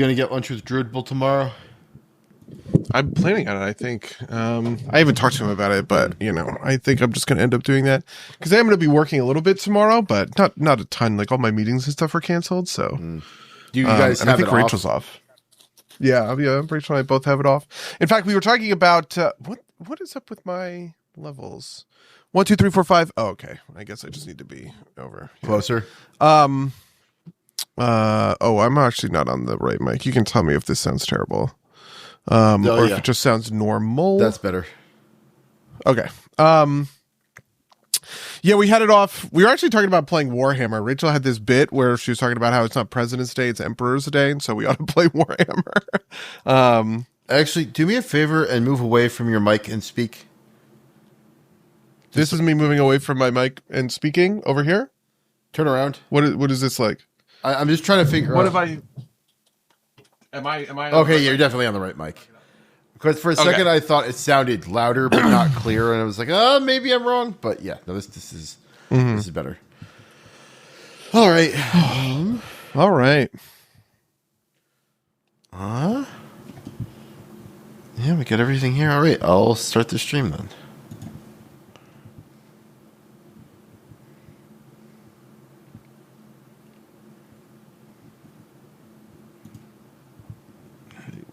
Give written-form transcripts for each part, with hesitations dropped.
going to get lunch with Druidable tomorrow? I'm planning on it, I think. I haven't talked to him about it, but, I think I'm just going to end up doing that. Because I am going to be working a little bit tomorrow, but not a ton. Like, all my meetings and stuff are canceled, so. Do you guys have I think it Rachel's off? Yeah, Rachel and I both have it off. In fact, we were talking about, what is up with my levels? 1, 2, 3, 4, 5. Oh, okay. I guess I just need to be over here. Closer? I'm actually not on the right mic. You can tell me if this sounds terrible. Or if it just sounds normal. That's better. Okay. Yeah, we had it off. We were actually talking about playing Warhammer. Rachel had this bit where she was talking about how it's not President's Day, it's Emperor's Day, and so we ought to play Warhammer. Actually, do me a favor and move away from your mic and speak. This is me moving away from my mic and speaking over here. Turn around. What is this like? I'm just trying to figure out. What if I... Am I okay, yeah, you're definitely on the right mic. Because for a second I thought it sounded louder but not clear, and I was like, maybe I'm wrong. But yeah, no, this is this is better. All right. All right. Yeah, we got everything here. All right, I'll start the stream then.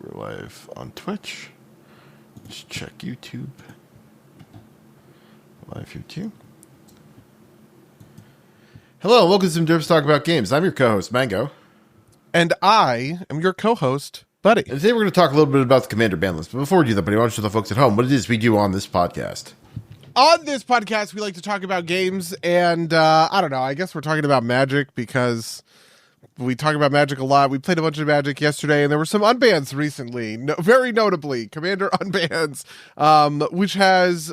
We're live on Twitch. Just check YouTube. Live YouTube. Hello, welcome to some Derps Talk About Games. I'm your co-host, Mango. And I am your co-host, Buddy. And today we're going to talk a little bit about the Commander Banlist. But before we do that, Buddy, why don't you tell the folks at home what it is we do on this podcast? On this podcast, we like to talk about games, and I don't know, I guess we're talking about Magic because we talk about Magic a lot. We played a bunch of Magic yesterday, and there were some unbans recently. Very notably, Commander unbans, which has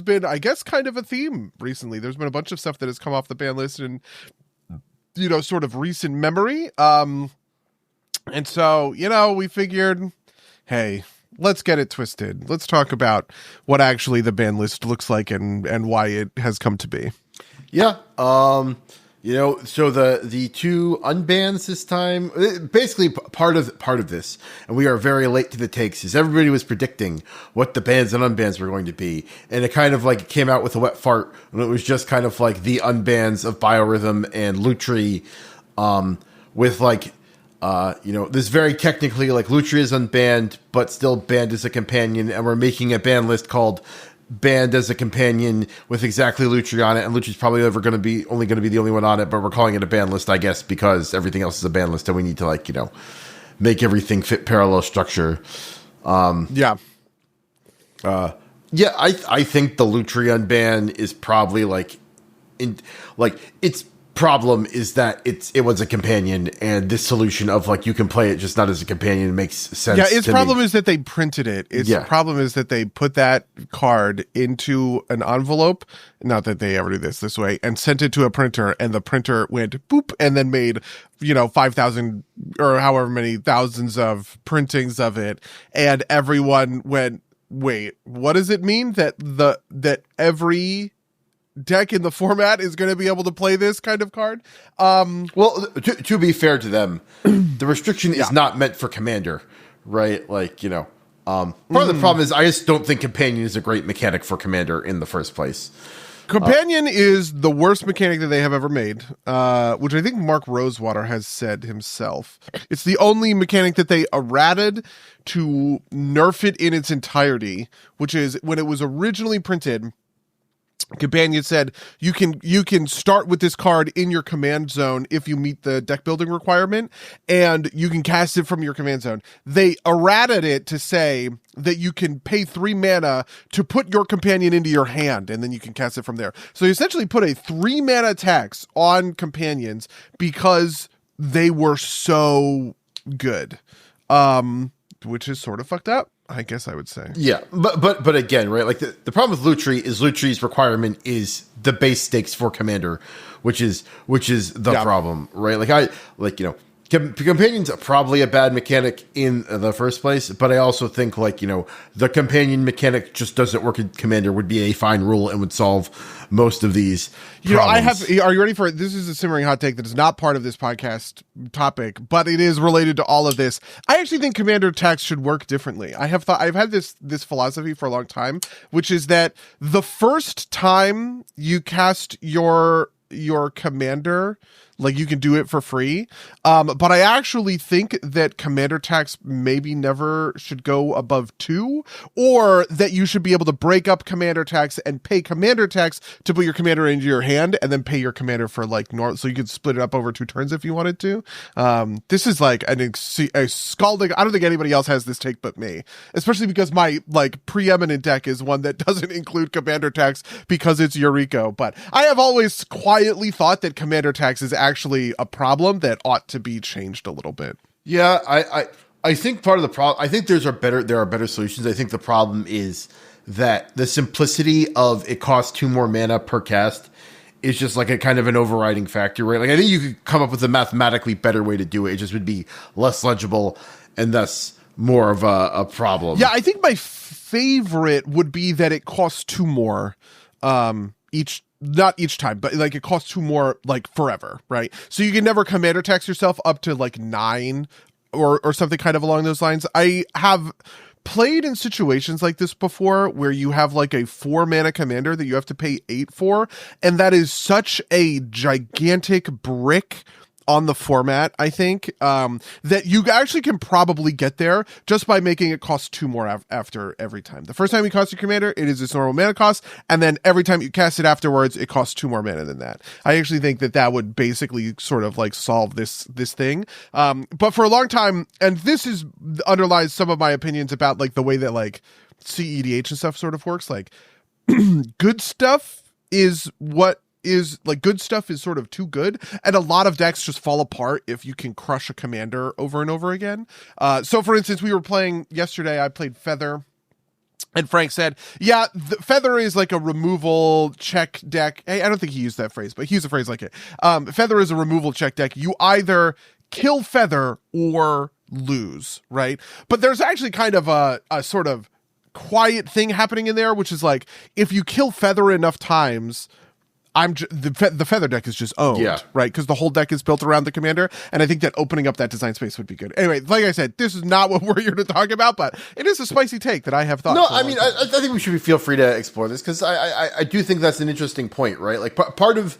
been, I guess, kind of a theme recently. There's been a bunch of stuff that has come off the ban list in, sort of recent memory. And so, we figured, hey, let's get it twisted. Let's talk about what actually the ban list looks like and why it has come to be. Yeah. So the two unbans this time, basically part of this, and we are very late to the takes, is everybody was predicting what the bans and unbans were going to be, and it kind of like came out with a wet fart when it was just kind of like the unbans of Biorhythm and Lutri, with like, this very technically like Lutri is unbanned but still banned as a companion, and we're making a ban list called Banned as a Companion with exactly Lutri on it, and Lutri's probably only going to be the only one on it, but we're calling it a ban list, I guess, because everything else is a ban list, and we need to make everything fit parallel structure. I think the Lutri unban is probably its problem is that it was a companion, and this solution of you can play it just not as a companion makes sense. Yeah, its problem is that they printed it. Its problem is that they put that card into an envelope, not that they ever do this way, and sent it to a printer, and the printer went boop and then made 5,000 or however many thousands of printings of it, and everyone went, wait, what does it mean that every deck in the format is going to be able to play this kind of card? Well, to be fair to them, the restriction is not meant for Commander, right? Part of the problem is I just don't think Companion is a great mechanic for Commander in the first place. Companion is the worst mechanic that they have ever made, which I think Mark Rosewater has said himself. It's the only mechanic that they errated to nerf it in its entirety, which is when it was originally printed. Companion said you can start with this card in your command zone if you meet the deck building requirement, and you can cast it from your command zone. They errated it to say that you can pay 3 mana to put your companion into your hand, and then you can cast it from there. So you essentially put a 3 mana tax on companions because they were so good, which is sort of fucked up, I guess I would say. Yeah, but again, right? The problem with Lutri is Lutri's requirement is the base stakes for Commander, which is the problem, right? Companion's probably a bad mechanic in the first place, but I also think the companion mechanic just doesn't work in Commander would be a fine rule and would solve most of these problems. Are you ready for it? This is a simmering hot take that is not part of this podcast topic, but it is related to all of this. I actually think Commander attacks should work differently. I've had this philosophy for a long time, which is that the first time you cast your commander, you can do it for free. But I actually think that commander tax maybe never should go above 2, or that you should be able to break up commander tax and pay commander tax to put your commander into your hand and then pay your commander for normal. So you could split it up over 2 turns if you wanted to. This is a scalding. I don't think anybody else has this take but me, especially because my preeminent deck is one that doesn't include commander tax because it's Eureka. But I have always quietly thought that commander tax is actually a problem that ought to be changed a little bit. Yeah, I think part of the problem, I think there are better solutions. I think the problem is that the simplicity of it costs 2 more mana per cast is just a kind of an overriding factor, right? I think you could come up with a mathematically better way to do it. It just would be less legible and thus more of a problem. Yeah, I think my favorite would be that it costs 2 more not each time, but it costs 2 more forever, right? So you can never commander tax yourself up to 9 or something kind of along those lines. I have played in situations like this before where you have a 4 mana commander that you have to pay 8 for, and that is such a gigantic brick on the format, I think, that you actually can probably get there just by making it cost 2 more after every time. The first time you cast your commander, it is its normal mana cost, and then every time you cast it afterwards, it costs 2 more mana than that. I actually think that would basically sort of solve this thing. But for a long time, and this underlies some of my opinions about the way that CEDH and stuff sort of works. Good stuff is what is good stuff is sort of too good, and a lot of decks just fall apart if you can crush a commander over and over again. So for instance, we were playing yesterday, I played Feather, and Frank said, yeah, Feather is a removal check deck. Hey, I don't think he used that phrase, but he used a phrase like it. Feather is a removal check deck. You either kill Feather or lose, right? But there's actually kind of a sort of quiet thing happening in there, which is if you kill Feather enough times, the Feather deck is just owned, right? Because the whole deck is built around the commander, and I think that opening up that design space would be good. Anyway, like I said, this is not what we're here to talk about, but it is a spicy take that I have thought. No, I mean, I think we should feel free to explore this, because I do think that's an interesting point, right? Part of,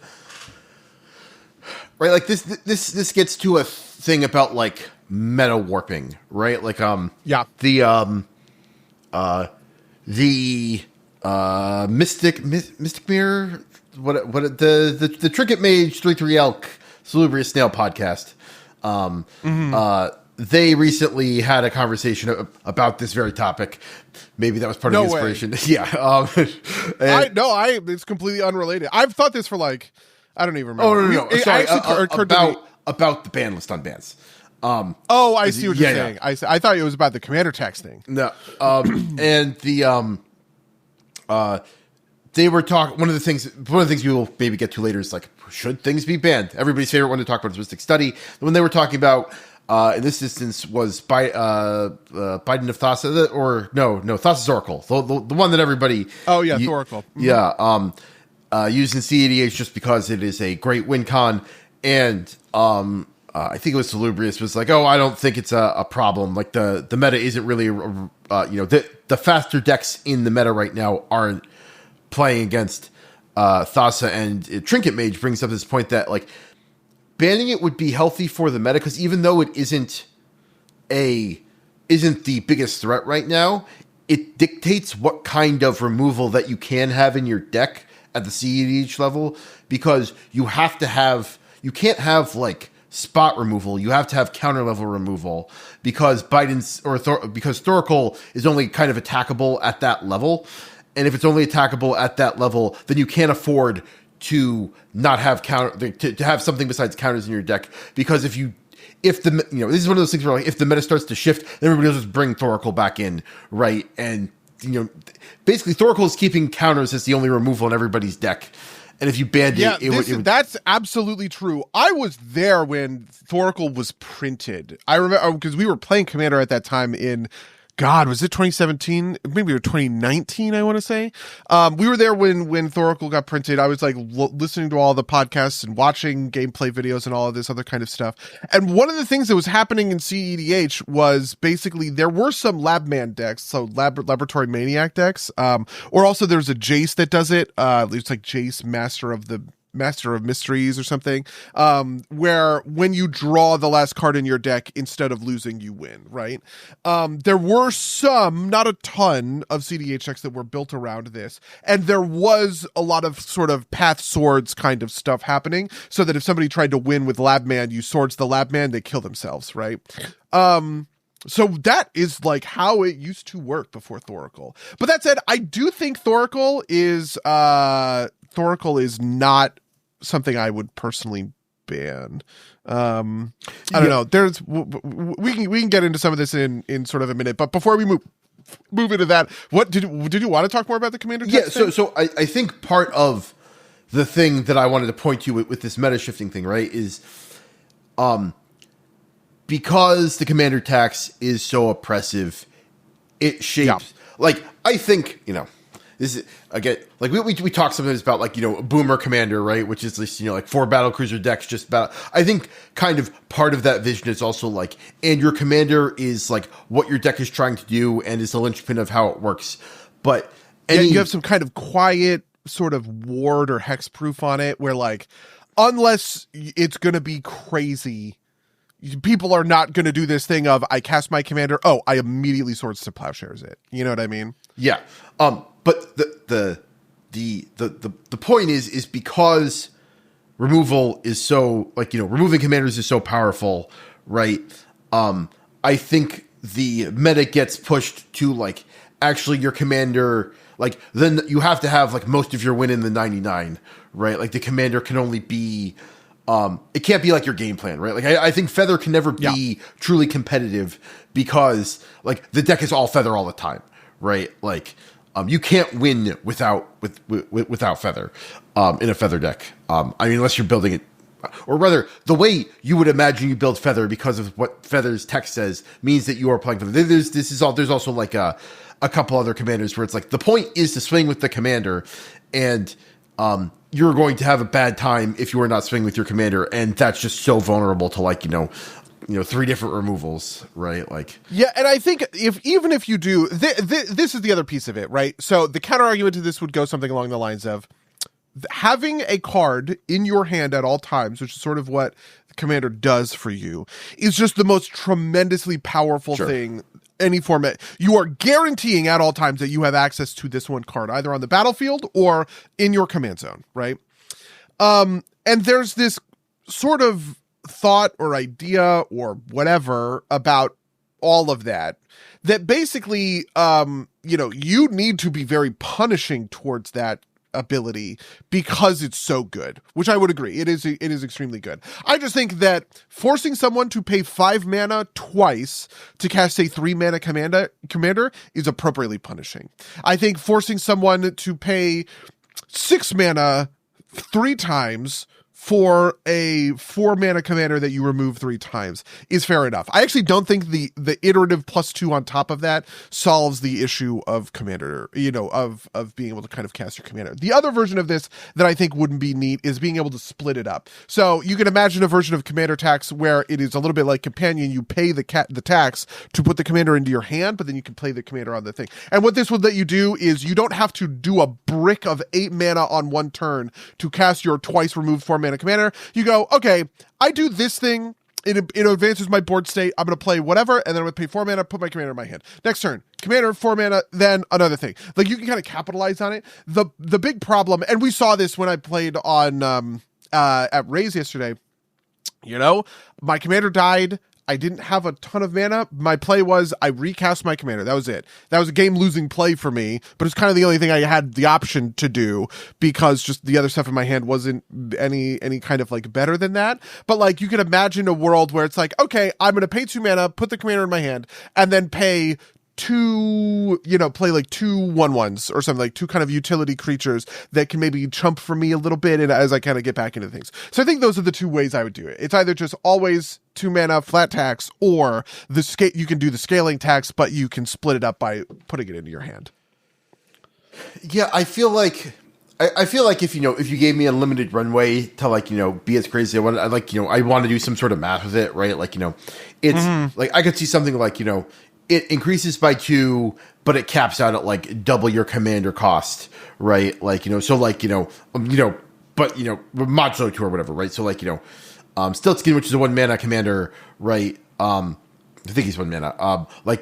right, this gets to a thing about meta warping, right? The Mystic Mirror. What the Trinket Mage 3/3 Elk Salubrious Snail podcast. They recently had a conversation about this very topic. Maybe that was part of the inspiration. Yeah. It's completely unrelated. I've thought this for I don't even remember. Oh no. Sorry. About the ban list on bans. I see what you're saying. I thought it was about the commander tax thing. No. And they were talking. One of the things we will maybe get to later is should things be banned? Everybody's favorite one to talk about is Mystic Study. When they were talking about, in this instance, was Biden of Thassa, Thassa's Oracle, the one that everybody. Oh yeah, Thoracle. Yeah, used in CEDH just because it is a great win con, and I think it was Salubrious was I don't think it's a problem. The meta isn't really, the faster decks in the meta right now aren't playing against Thassa, and Trinket Mage brings up this point that banning it would be healthy for the meta, because even though it isn't the biggest threat right now, it dictates what kind of removal that you can have in your deck at the CEDH level, because you can't have spot removal. You have to have counter level removal, because because Thoracle is only kind of attackable at that level. And if it's only attackable at that level, then you can't afford to not have to have something besides counters in your deck. Because this is one of those things where if the meta starts to shift, then everybody will just bring Thoracle back in, right? And basically Thoracle is keeping counters as the only removal in everybody's deck. And if you banned it, it would. That's absolutely true. I was there when Thoracle was printed. I remember because we were playing Commander at that time in, God, was it 2017? Maybe 2019, I want to say. We were there when Thoracle got printed. I was like listening to all the podcasts and watching gameplay videos and all of this other kind of stuff. And one of the things that was happening in CEDH was basically there were some Labman decks, so Laboratory Maniac decks, or also there's a Jace that does it. It's like Jace, Master of Mysteries or something, where when you draw the last card in your deck, instead of losing, you win, right? There were some, not a ton, of CDH decks that were built around this, and there was a lot of sort of Path Swords kind of stuff happening, so that if somebody tried to win with Labman, you swords the Labman, they kill themselves, right? So that is like how it used to work before Thoracle. But that said, I do think Thoracle is not something I would personally ban. I don't know. There's we can get into some of this in sort of a minute, but before we move into that, what did you want to talk more about the commander text thing? So I think part of the thing that I wanted to point to with this meta shifting thing, right, is because the commander tax is so oppressive, it shapes like I think, this is again like we talk sometimes about like Boomer Commander, right, which is this like 4 battlecruiser decks just about. I think kind of part of that vision is also like, and your commander is like what your deck is trying to do and is the linchpin of how it works. But you have some kind of quiet sort of ward or hexproof on it where like unless it's gonna be crazy, people are not going to do this thing of I cast my commander, I immediately Swords to Plowshares it. You know what I mean? Yeah. But the point is because removal is so like removing commanders is so powerful, right? I think the meta gets pushed to like actually your commander, like then you have to have like most of your win in the 99, right? Like the commander can only be. It can't be like your game plan, right? Like I think Feather can never be truly competitive because like the deck is all Feather all the time, right? Like you can't win without Feather in a Feather deck. I mean, unless you're building it, or rather, the way you would imagine you build Feather because of what Feather's text says means that you are playing Feather. There's also like a couple other commanders where it's like the point is to swing with the commander, and you're going to have a bad time if you are not swinging with your commander, and that's just so vulnerable to like 3 different removals, right? Like and I think even if you do, this is the other piece of it, right? So the counter argument to this would go something along the lines of having a card in your hand at all times, which is sort of what the commander does for you, is just the most tremendously powerful thing. Any format, you are guaranteeing at all times that you have access to this one card, either on the battlefield or in your command zone, right? And there's this sort of thought or idea or whatever about all of that basically, you need to be very punishing towards that ability because it's so good, which I would agree. It is extremely good. I just think that forcing someone to pay 5 mana twice to cast a 3 mana commander is appropriately punishing. I think forcing someone to pay 6 mana 3 times for a 4 mana commander that you remove 3 times is fair enough. I actually don't think the iterative +2 on top of that solves the issue of commander, of being able to kind of cast your commander. The other version of this that I think wouldn't be neat is being able to split it up. So you can imagine a version of commander tax where it is a little bit like companion. You pay the tax to put the commander into your hand, but then you can play the commander on the thing. And what this would let you do is you don't have to do a brick of 8 mana on one turn to cast your twice removed 4 mana commander. You go, okay, I do this thing, it advances my board state, I'm going to play whatever, and then I'm going to pay 4 mana, put my commander in my hand. Next turn, commander, 4 mana, then another thing. Like, you can kind of capitalize on it. The big problem, and we saw this when I played on at Rays yesterday, my commander died, I didn't have a ton of mana. My play was I recast my commander. That was it. That was a game-losing play for me, but it's kind of the only thing I had the option to do because just the other stuff in my hand wasn't any kind of like better than that. But like you could imagine a world where it's like, okay, I'm going to pay 2 mana, put the commander in my hand, and then pay two, play like 2/1/1s or something, like two kind of utility creatures that can maybe chump for me a little bit and as I kind of get back into things. So I think those are the two ways I would do it. It's either just always 2 mana flat tax, or you can do the scaling tax, but you can split it up by putting it into your hand. Yeah, I feel like if if you gave me unlimited runway to be as crazy as I want to do some sort of math with it, right? It's like I could see something it increases by 2, but it caps out at double your commander cost, right? But modulo 2 or whatever, right? So Stiltskin, which is a 1 mana commander, right? I think he's 1 mana.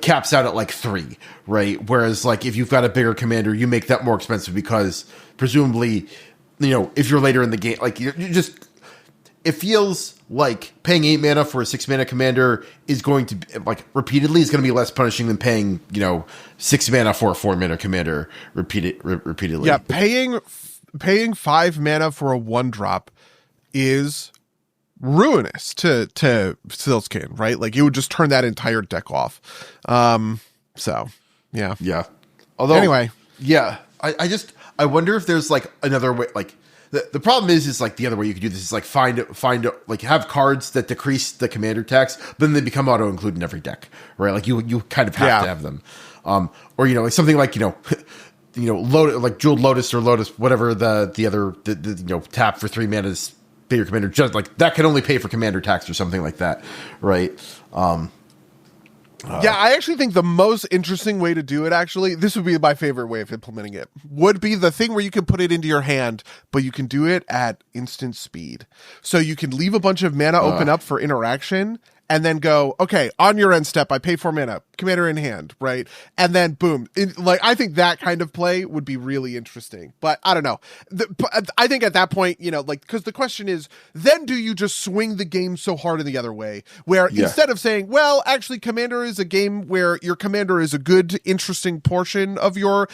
Caps out at 3, right? Whereas if you've got a bigger commander, you make that more expensive because presumably, if you're later in the game, it feels like paying 8 mana for a 6 mana commander is going to be, repeatedly is going to be less punishing than paying 6 mana for a 4 mana commander repeatedly. Yeah, paying 5 mana for a 1-drop is ruinous to Stiltskin, right? You would just turn that entire deck off. So yeah. Although anyway, yeah, I wonder if there's another way. The problem is the other way you could do this is find have cards that decrease the commander tax, but then they become auto include in every deck, right? You kind of have to have them, or something Jeweled Lotus or Lotus, whatever the other tap for 3 mana is. Bigger commander, just that can only pay for commander tax or something like that, right? Yeah, I actually think the most interesting way to do it, this would be my favorite way of implementing it, would be the thing where you can put it into your hand, but you can do it at instant speed. So you can leave a bunch of mana open up for interaction, and then go, okay, on your end step, I pay 4 mana, commander in hand, right? And then boom. I think that kind of play would be really interesting. But I don't know. I think at that point, because the question is, then do you just swing the game so hard in the other way? Where instead of saying, well, actually, Commander is a game where your commander is a good, interesting portion of your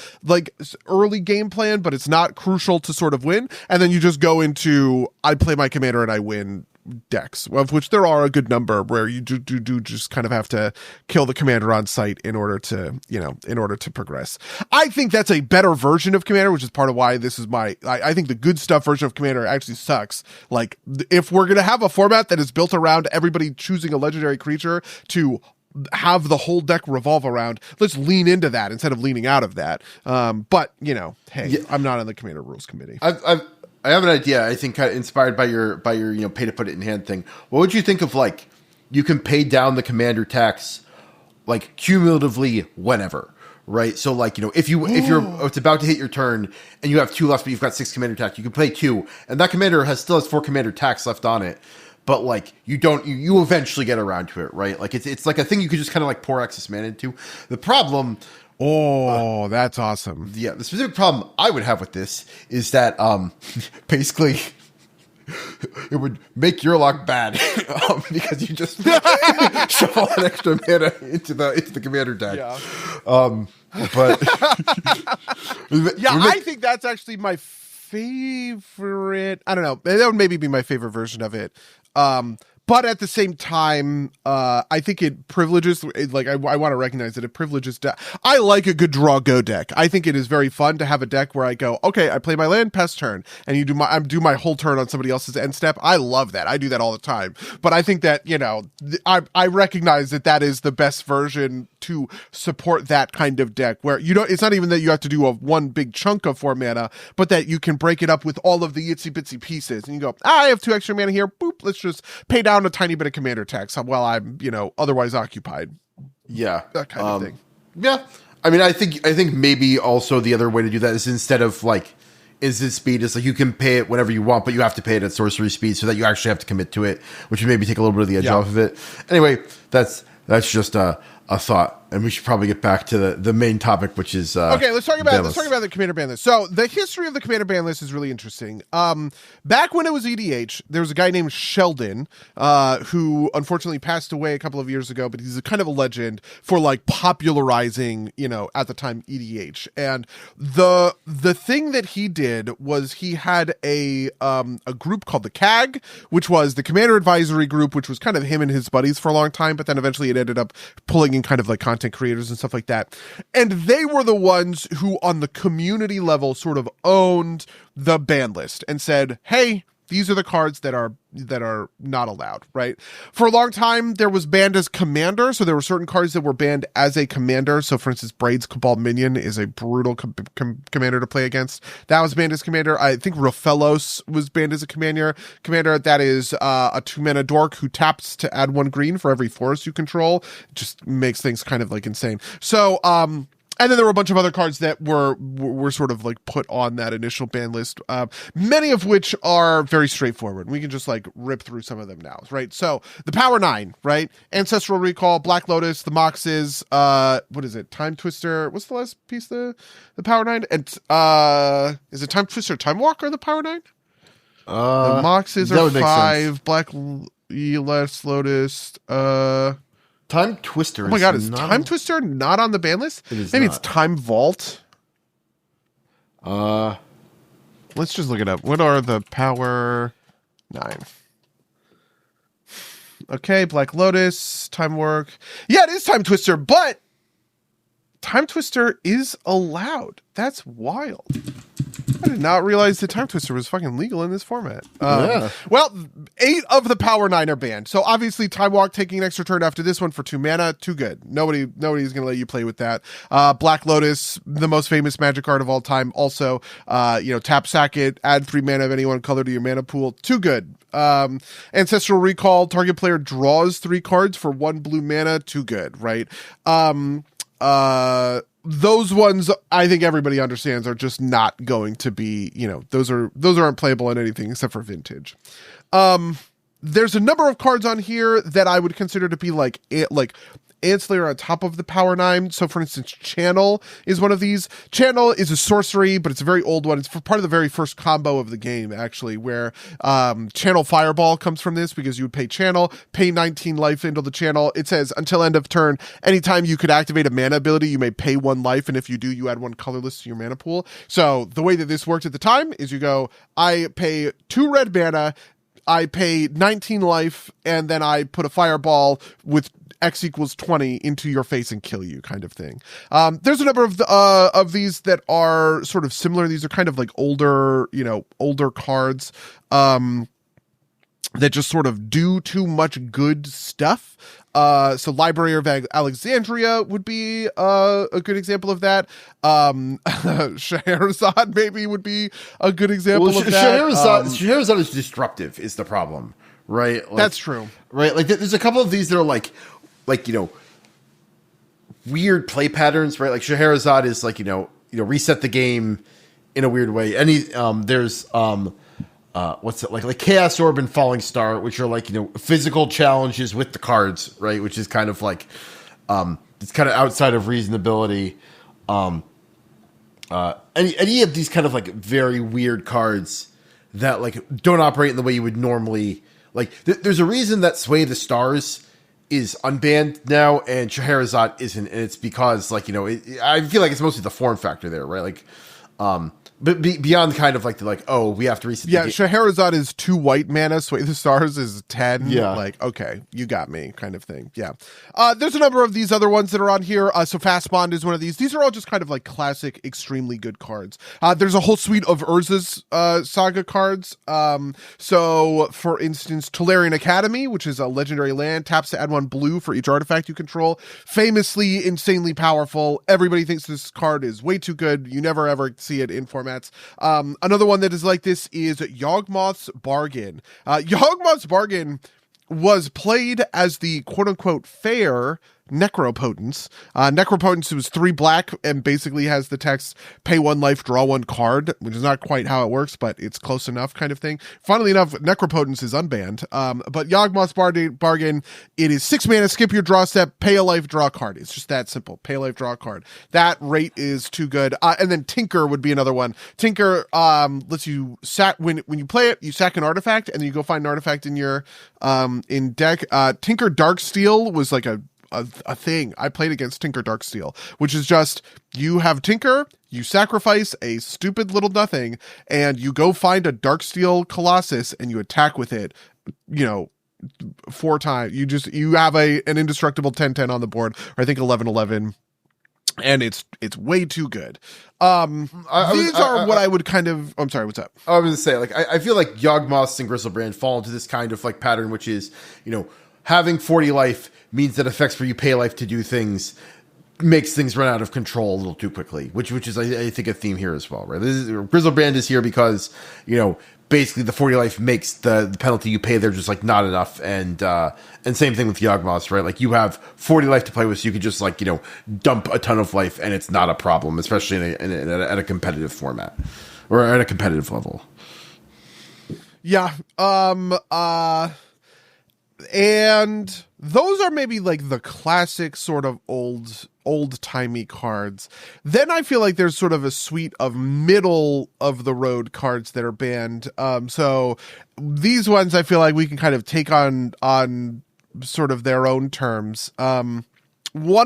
early game plan, but it's not crucial to sort of win. And then you just go into, I play my commander and I win decks, of which there are a good number, where you do just kind of have to kill the commander on site in order to progress. I think that's a better version of Commander, which is part of why this is I think the good stuff version of Commander actually sucks. If we're going to have a format that is built around everybody choosing a legendary creature to have the whole deck revolve around, let's lean into that instead of leaning out of that. But hey, yeah. I'm not on the Commander rules committee. I have an idea. I think kind of inspired by your pay to put it in hand thing. What would you think of you can pay down the commander tax cumulatively whenever, right? So if it's about to hit your turn and you have 2 left, but you've got 6 commander tax, you can play 2, and that commander still has 4 commander tax left on it. But you eventually get around to it, right? It's a thing you could just kind of pour excess mana into. The problem. Oh, that's awesome. Yeah, the specific problem I would have with this is that basically it would make your luck bad because you just shuffle an extra mana into the commander deck. Yeah. But I think that's actually my favorite. I don't know. That would maybe be my favorite version of it. But at the same time, I think it privileges, I want to recognize that it privileges I like a good draw go deck. I think it is very fun to have a deck where I go, okay, I play my land, pass turn, and I do my whole turn on somebody else's end step. I love that. I do that all the time. But I think that, I recognize that is the best version to support that kind of deck where it's not even that you have to do one big chunk of 4 mana, but that you can break it up with all of the itsy bitsy pieces. And you go, I have 2 extra mana here. Boop, let's just pay down a tiny bit of commander tax while I'm, otherwise occupied. Yeah. That kind of thing. Yeah. I mean, I think maybe also the other way to do that is instead of instant speed is you can pay it whenever you want, but you have to pay it at sorcery speed so that you actually have to commit to it, which would maybe take a little bit of the edge off of it. Anyway, that's just a thought, and we should probably get back to the main topic, which is okay. Let's talk about the Commander ban list. So the history of the Commander ban list is really interesting. Back when it was EDH, there was a guy named Sheldon who unfortunately passed away a couple of years ago, but he's a kind of a legend for popularizing at the time EDH. And the thing that he did was he had a group called the CAG, which was the Commander Advisory Group, which was kind of him and his buddies for a long time, but then eventually it ended up pulling in kind of content content creators and stuff like that. And they were the ones who on the community level sort of owned the ban list and said, hey, these are the cards that are not allowed, right? For a long time, there was banned as commander. So there were certain cards that were banned as a commander. So for instance, Braid's Cabal Minion is a brutal commander to play against. That was banned as commander. I think Rofellos was banned as a commander. That is a 2-mana dork who taps to add 1 green for every forest you control. It just makes things kind of like insane. So, and then there were a bunch of other cards that were sort of like put on that initial ban list, many of which are very straightforward. We can just like rip through some of them now, right? So the Power 9, right? Ancestral Recall, Black Lotus, the Moxes, what is it? Time Twister. What's the last piece? The Power 9? And is it Time Twister, Time Walker, the Power 9? The Moxes are 5, Black Lotus, Time Twister. Oh my god, is Time Twister not on the ban list? Maybe it's Time Vault. Let's just look it up. What are the Power 9? Okay, Black Lotus, Time Work. Yeah, it is Time Twister, but Time Twister is allowed. That's wild. I did not realize that Time Twister was fucking legal in this format. Yeah. Well, 8 of the Power 9 are banned. So obviously Time Walk taking an extra turn after this one for 2 mana, too good. Nobody's going to let you play with that. Black Lotus, the most famous Magic card of all time. Also, tap, sack it, add 3 mana of any one color to your mana pool. Too good. Ancestral Recall, target player draws 3 cards for 1 blue mana. Too good, right? Those ones I think everybody understands are just not going to be, those aren't playable in anything except for vintage. There's a number of cards on here that I would consider to be like ancillary on top of the Power 9. So for instance, Channel is one of these. Channel is a sorcery, but it's a very old one. It's for part of the very first combo of the game, actually, where Channel Fireball comes from this, because you would pay Channel, pay 19 life into the channel. It says until end of turn, anytime you could activate a mana ability, you may pay 1 life, and if you do, you add 1 colorless to your mana pool. So the way that this worked at the time is you go, I pay 2 red mana, I pay 19 life, and then I put a fireball with X equals 20 into your face and kill you, kind of thing. There's a number of these that are sort of similar. These are kind of like older cards that just sort of do too much good stuff. So Library of Alexandria would be a good example of that. Scheherazade maybe would be a good example of that. Scheherazade is disruptive is the problem, right? That's true. Right? Like there's a couple of these that are like weird play patterns, right? Like Scheherazade is like, reset the game in a weird way. There's what's it like Chaos Orb and Falling Star, which are like, physical challenges with the cards, right? Which is kind of like, it's kind of outside of reasonability. Any of these kind of like very weird cards that like don't operate in the way you would normally like. There's a reason that Sway the Stars is unbanned now and Scheherazade isn't, and it's because like, I feel like it's mostly the form factor there, right? Like, but beyond kind of like we have to reset. Yeah, Scheherazade is 2 white mana. Sway the Stars is 10. Yeah, like okay, you got me, kind of thing. Yeah, there's a number of these other ones that are on here. So Fast Bond is one of these. These are all just kind of like classic, extremely good cards. There's a whole suite of Urza's Saga cards. So for instance, Tolarian Academy, which is a legendary land, taps to add 1 blue for each artifact you control. Famously, insanely powerful. Everybody thinks this card is way too good. You never ever see it in formats. Another one that is like this is Yawgmoth's Bargain. Yawgmoth's Bargain was played as the quote-unquote fair Necropotence. Necropotence was 3 black and basically has the text pay 1 life, draw 1 card, which is not quite how it works, but it's close enough, kind of thing. Funnily enough, Necropotence is unbanned. But Yawgmoth's Bargain, it is 6 mana, skip your draw step, pay a life, draw a card. It's just that simple. Pay a life, draw a card. That rate is too good. And then Tinker would be another one. Tinker lets you sack when you play it, you sack an artifact, and then you go find an artifact in your in deck. Tinker Darksteel was like a thing. I played against Tinker Darksteel, which is just, you have Tinker, you sacrifice a stupid little nothing, and you go find a Darksteel Colossus and you attack with it, 4 times. You have an indestructible 10-10 on the board, or I think 11-11. And it's way too good. I'm sorry, what's up? I was going to say, like, I feel like Yawgmoths and Griselbrand fall into this kind of like pattern, which is, having 40 life means that effects where you pay life to do things makes things run out of control a little too quickly, which is, I think, a theme here as well, right? Griselbrand is here because, basically the 40 life makes the penalty you pay there just like not enough, and same thing with Yawgmoths, right? Like you have 40 life to play with, so you can just like dump a ton of life and it's not a problem, especially at a competitive format or at a competitive level. Yeah. And those are maybe like the classic sort of old-timey cards. Then I feel like there's sort of a suite of middle of the road cards that are banned. So these ones I feel like we can kind of take on sort of their own terms. One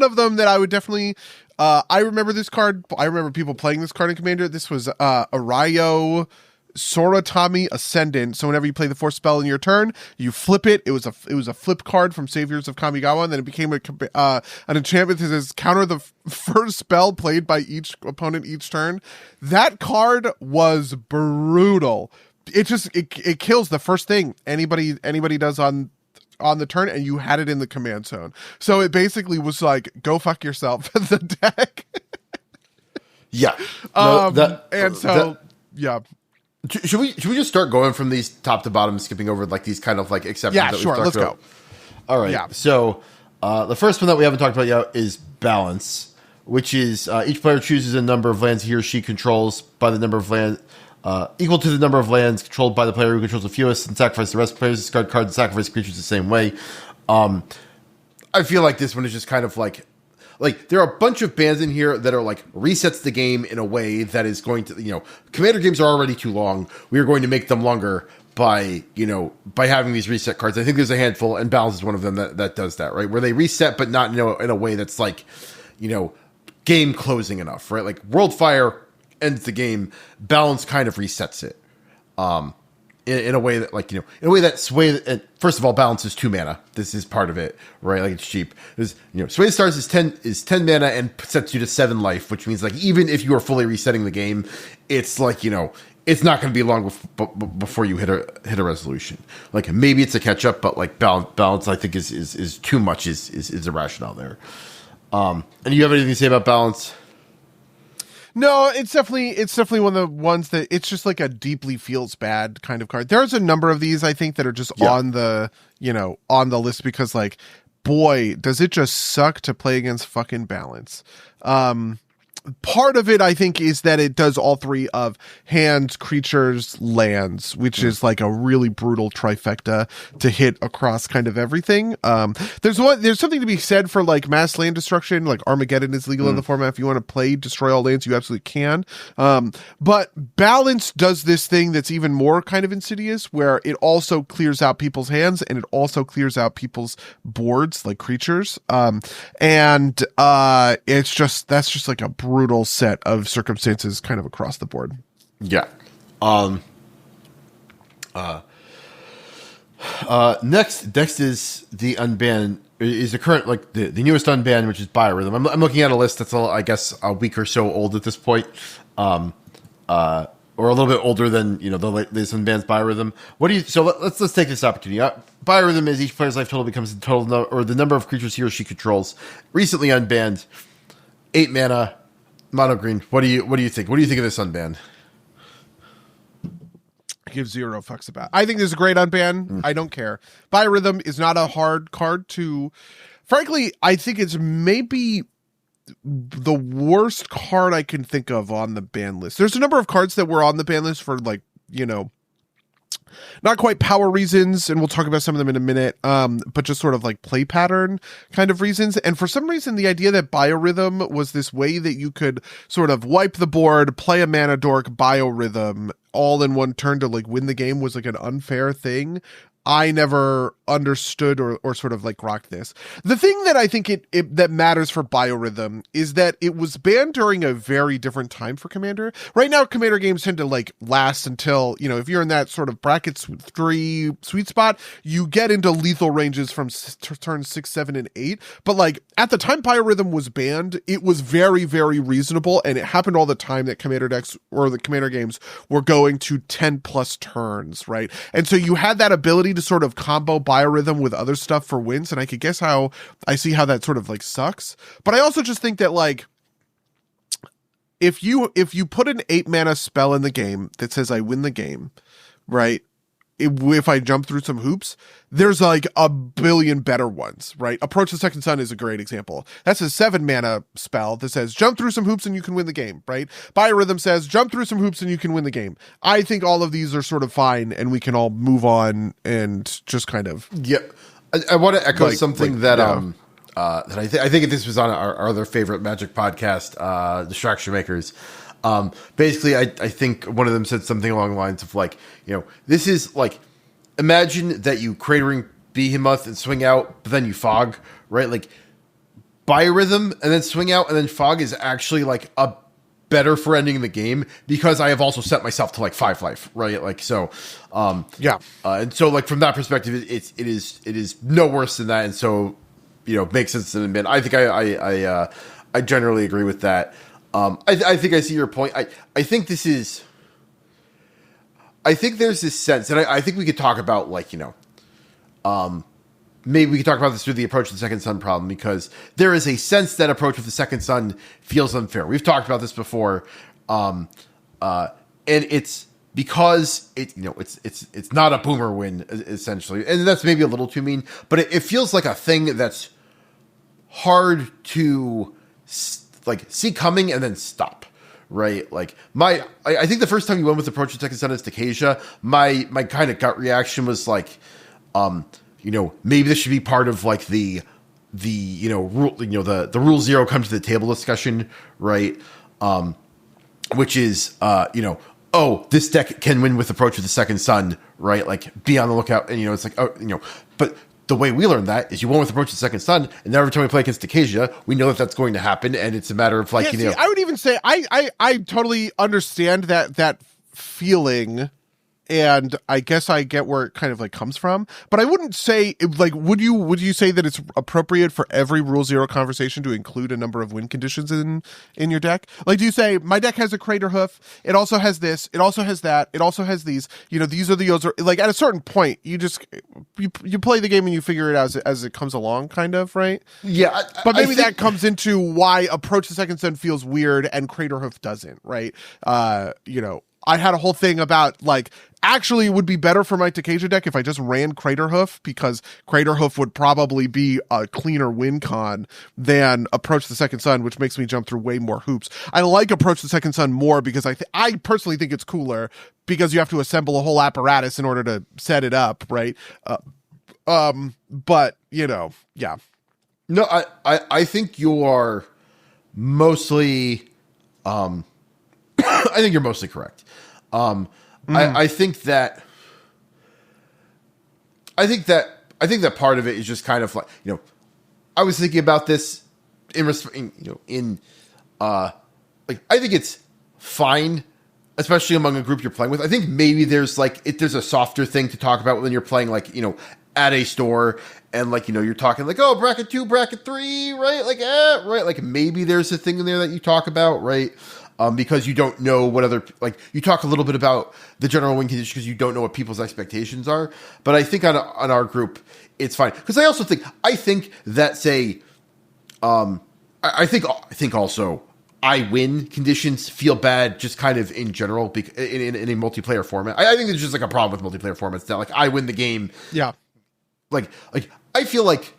of them that I would definitely I remember this card. I remember people playing this card in Commander. This was Arayo Soratami Ascendant. So whenever you play the force spell in your turn, you flip it. It was a flip card from Saviors of Kamigawa, and then it became an enchantment that says counter the first spell played by each opponent each turn. That card was brutal. It kills the first thing anybody does on the turn, and you had it in the command zone. So it basically was like, go fuck yourself, the deck. Yeah. Yeah. Should we just start going from these top to bottom, skipping over like these kind of like exceptions? Yeah, that sure. Let's go. All right. Yeah. So the first one that we haven't talked about yet is balance, which is each player chooses a number of lands he or she controls by the number of land equal to the number of lands controlled by the player who controls the fewest, and sacrifice the rest of players. Discard cards and sacrifice creatures the same way. I feel like this one is just kind of like there are a bunch of bans in here that are like resets the game in a way that is going to, Commander games are already too long. We are going to make them longer by having these reset cards. I think there's a handful, and balance is one of them that does that, right? Where they reset, but not in a way that's like, game closing enough, right? Like Worldfire ends the game, balance kind of resets it. In a way that, like, in a way that first of all, balance is 2 mana. This is part of it, right? Like, it's cheap. Sway the Stars is 10 mana and sets you to 7 life, which means, like, even if you are fully resetting the game, it's like, it's not going to be long before you hit a resolution. Like, maybe it's a catch up, but like balance, I think is too much is a rationale there. And you have anything to say about balance? No, it's definitely one of the ones that it's just like a deeply feels bad kind of card. There's a number of these I think that are just on the list because, like, boy, does it just suck to play against fucking balance. Part of it, I think, is that it does all 3 of hands, creatures, lands, which is like a really brutal trifecta to hit across kind of everything. There's something to be said for like mass land destruction. Like Armageddon is legal in the format. If you want to play destroy all lands, you absolutely can. But balance does this thing that's even more kind of insidious, where it also clears out people's hands and it also clears out people's boards, like creatures. That's just like a brutal set of circumstances kind of across the board. Yeah. Next is the unbanned, is the current, like the newest unbanned, which is Biorhythm. I'm looking at a list that's I guess a week or so old at this point. Or a little bit older than, the latest unbanned Biorhythm. Let's take this opportunity. Biorhythm is each player's life total becomes the total or the number of creatures he or she controls. Recently unbanned, 8 mana, mono green. What do you think? What do you think of this unban? I give 0 fucks about. I think this is a great unban. I don't care. Biorhythm is not a hard card to. Frankly, I think it's maybe the worst card I can think of on the ban list. There's a number of cards that were on the ban list for, like, not quite power reasons, and we'll talk about some of them in a minute, but just sort of like play pattern kind of reasons. And for some reason, the idea that Biorhythm was this way that you could sort of wipe the board, play a mana dork, Biorhythm all in one turn to like win the game was like an unfair thing. I never understood or sort of like grokked this. The thing that I think that matters for Biorhythm is that it was banned during a very different time for Commander. Right now, Commander games tend to like last until, you know, if you're in that sort of bracket 3 sweet spot, you get into lethal ranges from turn 6, 7, and 8. But like at the time Biorhythm was banned, it was very, very reasonable, and it happened all the time that Commander decks or the Commander games were going to 10 plus turns, right? And so you had that ability to sort of combo Biorhythm with other stuff for wins, and I could guess how I see how that sort of like sucks. But I also just think that like if you put an 8 mana spell in the game that says I win the game, right? If I jump through some hoops, there's like a billion better ones, right? Approach the Second Sun is a great example. That's a 7 mana spell that says jump through some hoops and you can win the game, right? Biorhythm says jump through some hoops and you can win the game. I think all of these are sort of fine, and we can all move on and just kind of. Yeah, I want to echo something that that I think this was on our other favorite Magic podcast, Distraction Makers. Basically, I think one of them said something along the lines of like, you know, this is like, imagine that you cratering Behemoth and swing out, but then you fog, right? Like Biorhythm and then swing out and then fog is actually like a better for ending the game, because I have also set myself to like 5 life, right? Like, so, and so like from that perspective, it is no worse than that. And so, you know, makes sense to admit. I think I generally agree with that. I think I see your point. I think this is, I think there's this sense, and I think we could talk about like, you know, maybe we could talk about this through the approach to the Second Sun problem, because there is a sense that approach with the Second Sun feels unfair. We've talked about this before. And it's because it's not a boomer win essentially. And that's maybe a little too mean, but it feels like a thing that's hard to like see coming and then stop, right? Like I think the first time you went with approach to Second Sun is Takesia, my kind of gut reaction was like, you know, maybe this should be part of like the rule, the rule 0 come to the table discussion, right? Which is, oh, this deck can win with approach with the Second Sun, right? Like be on the lookout. And, it's like, oh, but the way we learned that is you won with approach to the Second Sun, and every time we play against Takesia, we know that that's going to happen. And it's a matter of like, I would even say, I totally understand that feeling. And I guess I get where it kind of like comes from, but I wouldn't say like, would you say that it's appropriate for every rule 0 conversation to include a number of win conditions in your deck? Like, do you say my deck has a Crater Hoof, it also has this, it also has that, it also has these, these are the odds, like at a certain point, you play the game and you figure it out as it comes along, kind of, right? Yeah. But maybe that comes into why approach the Second Sun feels weird and Crater Hoof doesn't, right? I had a whole thing about like, actually it would be better for my Takesia deck if I just ran Crater Hoof, because Crater Hoof would probably be a cleaner win con than Approach the Second Sun, which makes me jump through way more hoops. I like Approach the Second Sun more because I personally think it's cooler, because you have to assemble a whole apparatus in order to set it up, right? But yeah. No, I think you are mostly, I think you're mostly correct. I think that part of it is just kind of like, I was thinking about this like, I think it's fine, especially among a group you're playing with. I think maybe there's a softer thing to talk about when you're playing like, at a store and like, you're talking like, oh, bracket 2, bracket 3, right? Like, right. Like maybe there's a thing in there that you talk about, right? Because you don't know what other, like, you talk a little bit about the general win condition because you don't know what people's expectations are. But I think on our group, it's fine. Because I think that's I think also I win conditions feel bad just kind of in general in a multiplayer format. I think there's just like a problem with multiplayer formats that like I win the game. Yeah. Like I feel like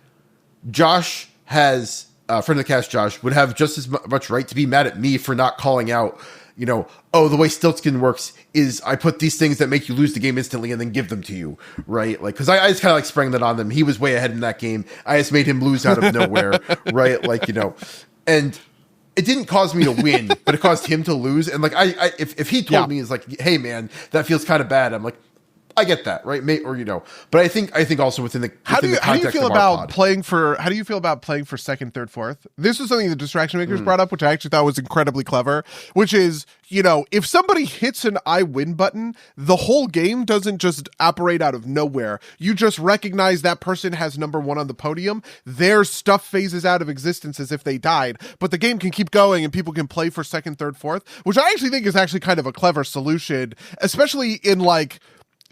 Josh has, friend of the cast, Josh, would have just as much right to be mad at me for not calling out, oh, the way Stiltskin works is I put these things that make you lose the game instantly and then give them to you, right? Like, because I just kind of like sprang that on them. He was way ahead in that game. I just made him lose out of nowhere, right? Like, and it didn't cause me to win, but it caused him to lose. And like, if he told me, is like, hey man, that feels kind of bad. I'm like, I get that, right? But I think also within the how do you context feel of our about pod. playing for second, third, fourth? This is something the Distraction Makers brought up, which I actually thought was incredibly clever, which is, if somebody hits an I win button, the whole game doesn't just operate out of nowhere. You just recognize that person has number one on the podium. Their stuff phases out of existence as if they died, but the game can keep going and people can play for second, third, fourth, which I actually think is actually kind of a clever solution, especially in like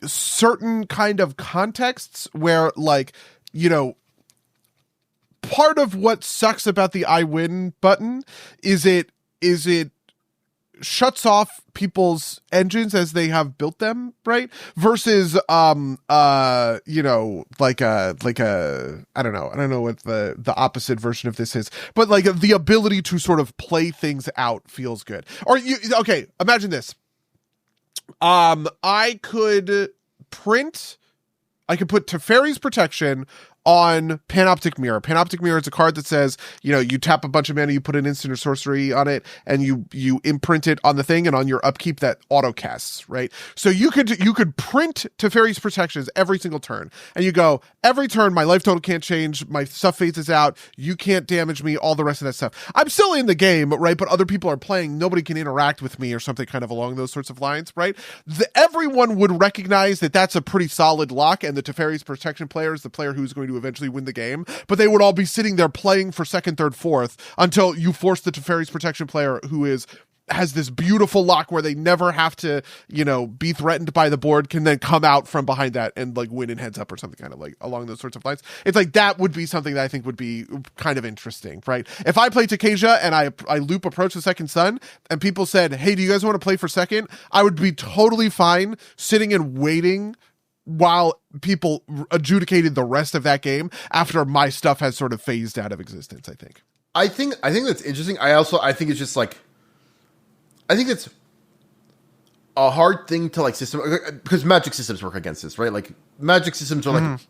certain kind of contexts where, like, part of what sucks about the I win button is it shuts off people's engines as they have built them, right? Versus I don't know what the opposite version of this is, but like the ability to sort of play things out feels good. Or imagine this. I could put Teferi's Protection on Panoptic Mirror. Panoptic Mirror is a card that says, you tap a bunch of mana, you put an instant or sorcery on it, and you imprint it on the thing, and on your upkeep that auto casts, right? So you could print Teferi's Protections every single turn, and you go, every turn my life total can't change, my stuff phases out, you can't damage me, all the rest of that stuff. I'm still in the game, right? But other people are playing, nobody can interact with me or something kind of along those sorts of lines, right? Everyone would recognize that that's a pretty solid lock, and the Teferi's Protection player is the player who's going to eventually win the game, but they would all be sitting there playing for second, third, fourth until you force the Teferi's Protection player who has this beautiful lock where they never have to, be threatened by the board, can then come out from behind that and like win in heads up or something kind of like along those sorts of lines. It's like that would be something that I think would be kind of interesting, right? If I play Takesia and I loop Approach the Second Sun and people said, hey, do you guys want to play for second? I would be totally fine sitting and waiting while people adjudicated the rest of that game after my stuff has sort of phased out of existence. I think that's interesting. I think it's just like, I think it's a hard thing to like system, because Magic systems work against this, right? Like Magic systems are like,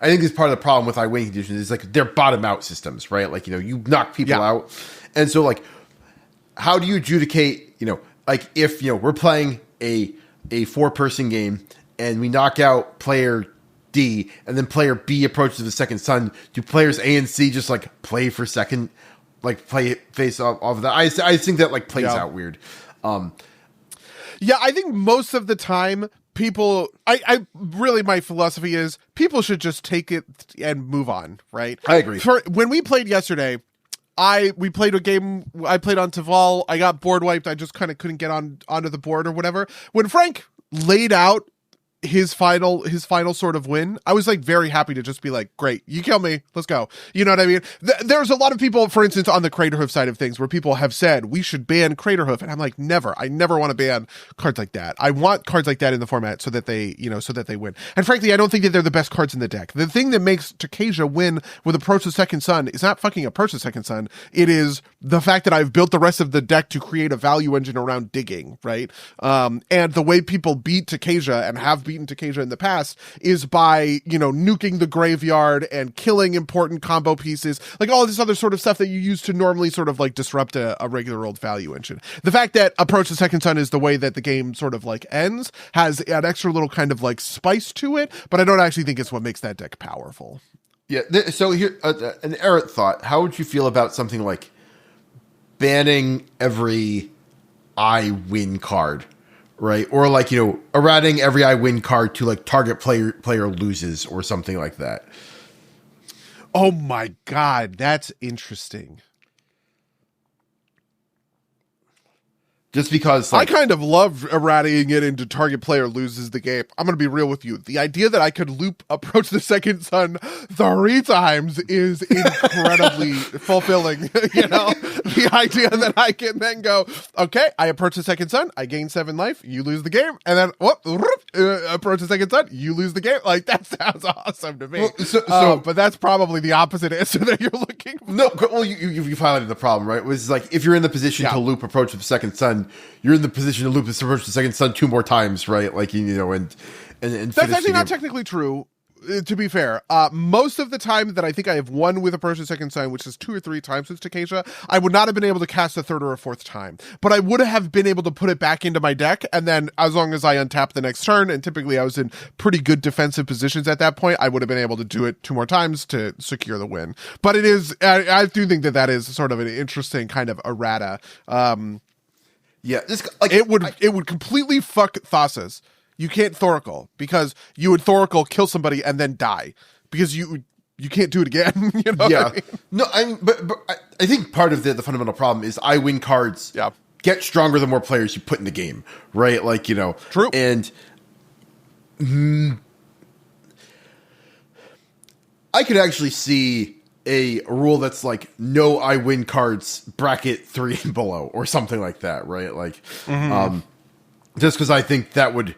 I think it's part of the problem with I-win conditions is like they're bottom out systems, right? Like, you knock people out. And so like, how do you adjudicate, like if, we're playing a 4-person game and we knock out player D and then player B approaches the second sun, do players A and C just like play for second, like play face off of that? I think that like plays out weird. I think most of the time people, I really, my philosophy is people should just take it and move on, right? I agree. When we played yesterday, we played a game, I played on Taval, I got board wiped, I just kind of couldn't get onto the board or whatever. When Frank laid out his final sort of win, I was like very happy to just be like, great, you kill me, let's go. You know what I mean? There's a lot of people, for instance, on the Craterhoof side of things where people have said we should ban Craterhoof, and I'm like, I never want to ban cards like that. I want cards like that in the format so that they win. And frankly, I don't think that they're the best cards in the deck. The thing that makes Takesia win with Approach the Second Sun is not fucking Approach the Second Sun. It is the fact that I've built the rest of the deck to create a value engine around digging, right? And the way people beat Takesia and have beaten Takesia in the past is by, nuking the graveyard and killing important combo pieces, like all this other sort of stuff that you use to normally sort of like disrupt a regular old value engine. The fact that Approach the Second Sun is the way that the game sort of like ends has an extra little kind of like spice to it, but I don't actually think it's what makes that deck powerful. Yeah. So here, an errant thought. How would you feel about something like banning every I win card? Right, or like errating every I win card to like target player loses or something like that. Oh my god, that's interesting. Just because I kind of love eradicating it into target player loses the game. I'm going to be real with you. The idea that I could loop Approach the Second Sun 3 times is incredibly fulfilling. The idea that I can then go, okay, I approach the Second Sun, I gain 7 life, you lose the game, and then approach the Second Sun, you lose the game. Like, that sounds awesome to me. Well, but that's probably the opposite answer that you're looking for. No, well, you've highlighted the problem, right? It was like, if you're in the position to loop Approach the Second Sun, you're in the position to loop this Approach the Second Sun 2 more times, right? Like, and that's actually not technically true. to be fair, most of the time that I think I have won with Approaching Second Sign, which is 2 or 3 times with Takesha, I would not have been able to cast a third or a fourth time. But I would have been able to put it back into my deck, and then as long as I untap the next turn, and typically I was in pretty good defensive positions at that point, I would have been able to do it 2 more times to secure the win. But it is, I do think that is sort of an interesting kind of errata. Yeah, it would completely fuck Thassa's. You can't Thoracle because you would Thoracle, kill somebody, and then die because you can't do it again. You know? Yeah. What I mean? No, but I think part of the fundamental problem is I win cards. Yeah. Get stronger the more players you put in the game, right? Like, you know, true. And I could actually see a rule that's like no I win cards bracket 3 and below or something like that, right? Like, just because I think that would.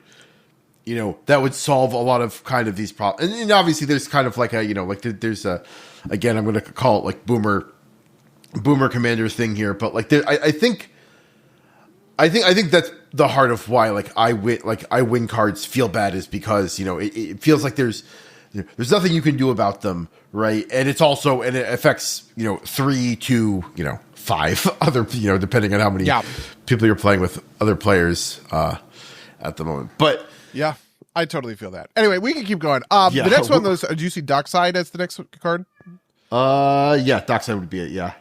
You know, that would solve a lot of kind of these problems. And obviously there's kind of like a, you know, like there's a, again, I'm going to call it like boomer commander thing here. But like, I think that's the heart of why, like I win cards feel bad is because, you know, it feels like there's nothing you can do about them. Right. And it's also, and it affects, you know, 3 to, you know, 5 other, you know, depending on how many people you're playing with other players, at the moment. But, yeah, I totally feel that. Anyway, we can keep going. The next one, do you see Dockside as the next card? Yeah, Dockside would be it, yeah.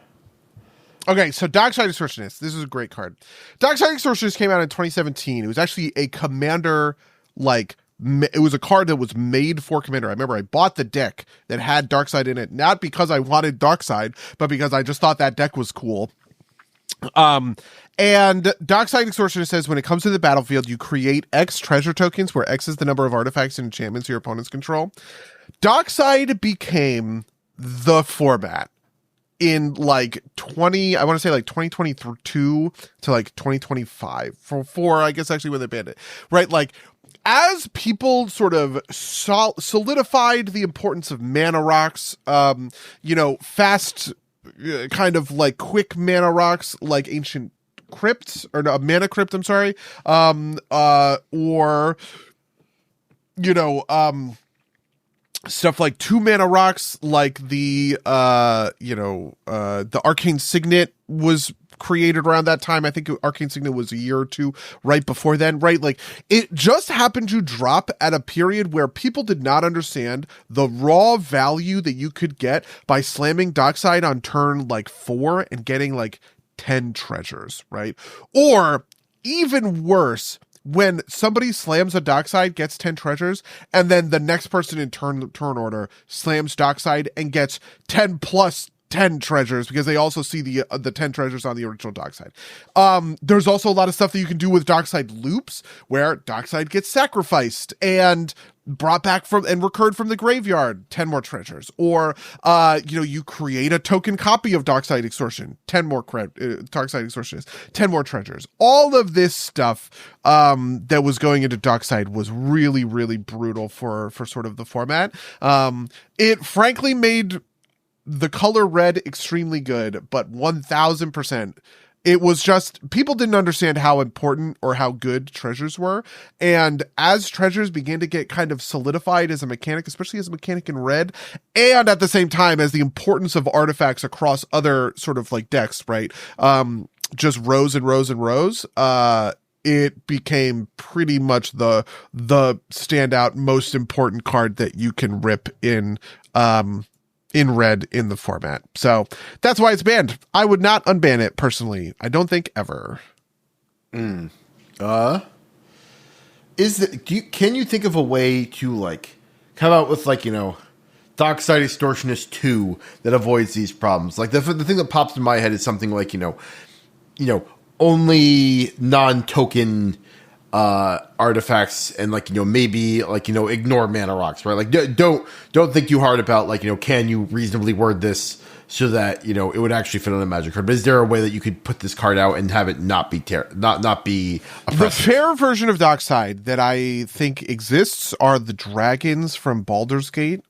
Okay, so Dockside Extortionist. This is a great card. Dockside Extortionist came out in 2017. It was actually a commander, it was a card that was made for commander. I remember I bought the deck that had Darkside in it, not because I wanted Darkside, but because I just thought that deck was cool. And Dockside Extortionist says when it comes to the battlefield, you create X treasure tokens, where X is the number of artifacts and enchantments your opponents control. Dockside became the format in like 2022 to like 2025 for I guess actually when they banned it, right? Like as people sort of solidified the importance of mana rocks, you know, fast kind of like quick mana rocks like Ancient Crypt or no, Mana Crypt, I'm sorry. Or you know, stuff like 2 mana rocks like the Arcane Signet was created around that time. I think Arcane Signet was a year or 2 right before then, right? Like it just happened to drop at a period where people did not understand the raw value that you could get by slamming Dockside on turn like 4 and getting like 10 treasures, right? Or even worse, when somebody slams a Dockside, gets 10 treasures, and then the next person in turn order slams Dockside and gets 10 plus 10 treasures because they also see the 10 treasures on the original Dockside. There's also a lot of stuff that you can do with Dockside loops where Dockside gets sacrificed and brought back from and recurred from the graveyard, 10 more treasures. Or you create a token copy of Dockside Extortion, 10 more Dockside Extortionist, 10 more treasures. All of this stuff that was going into Dockside was really, really brutal for sort of the format. It frankly made the color red extremely good, but 1000%. It was just, people didn't understand how important or how good treasures were. And as treasures began to get kind of solidified as a mechanic, especially as a mechanic in red, and at the same time as the importance of artifacts across other sort of like decks, right? Just rows and rows and rows. It became pretty much the standout, most important card that you can rip in red in the format. So that's why it's banned. I would not unban it personally. I don't think ever. Can you think of a way to like come out with like, you know, Dockside Extortionist 2 that avoids these problems? Like the thing that pops in my head is something like, you know, only non-token artifacts and like, you know, maybe like, you know, ignore mana rocks, right? Like don't think too hard about like, you know, can you reasonably word this so that, you know, it would actually fit on a Magic card? But is there a way that you could put this card out and have it not be not be oppressive? The fair version of Dockside that I think exists are the dragons from Baldur's Gate,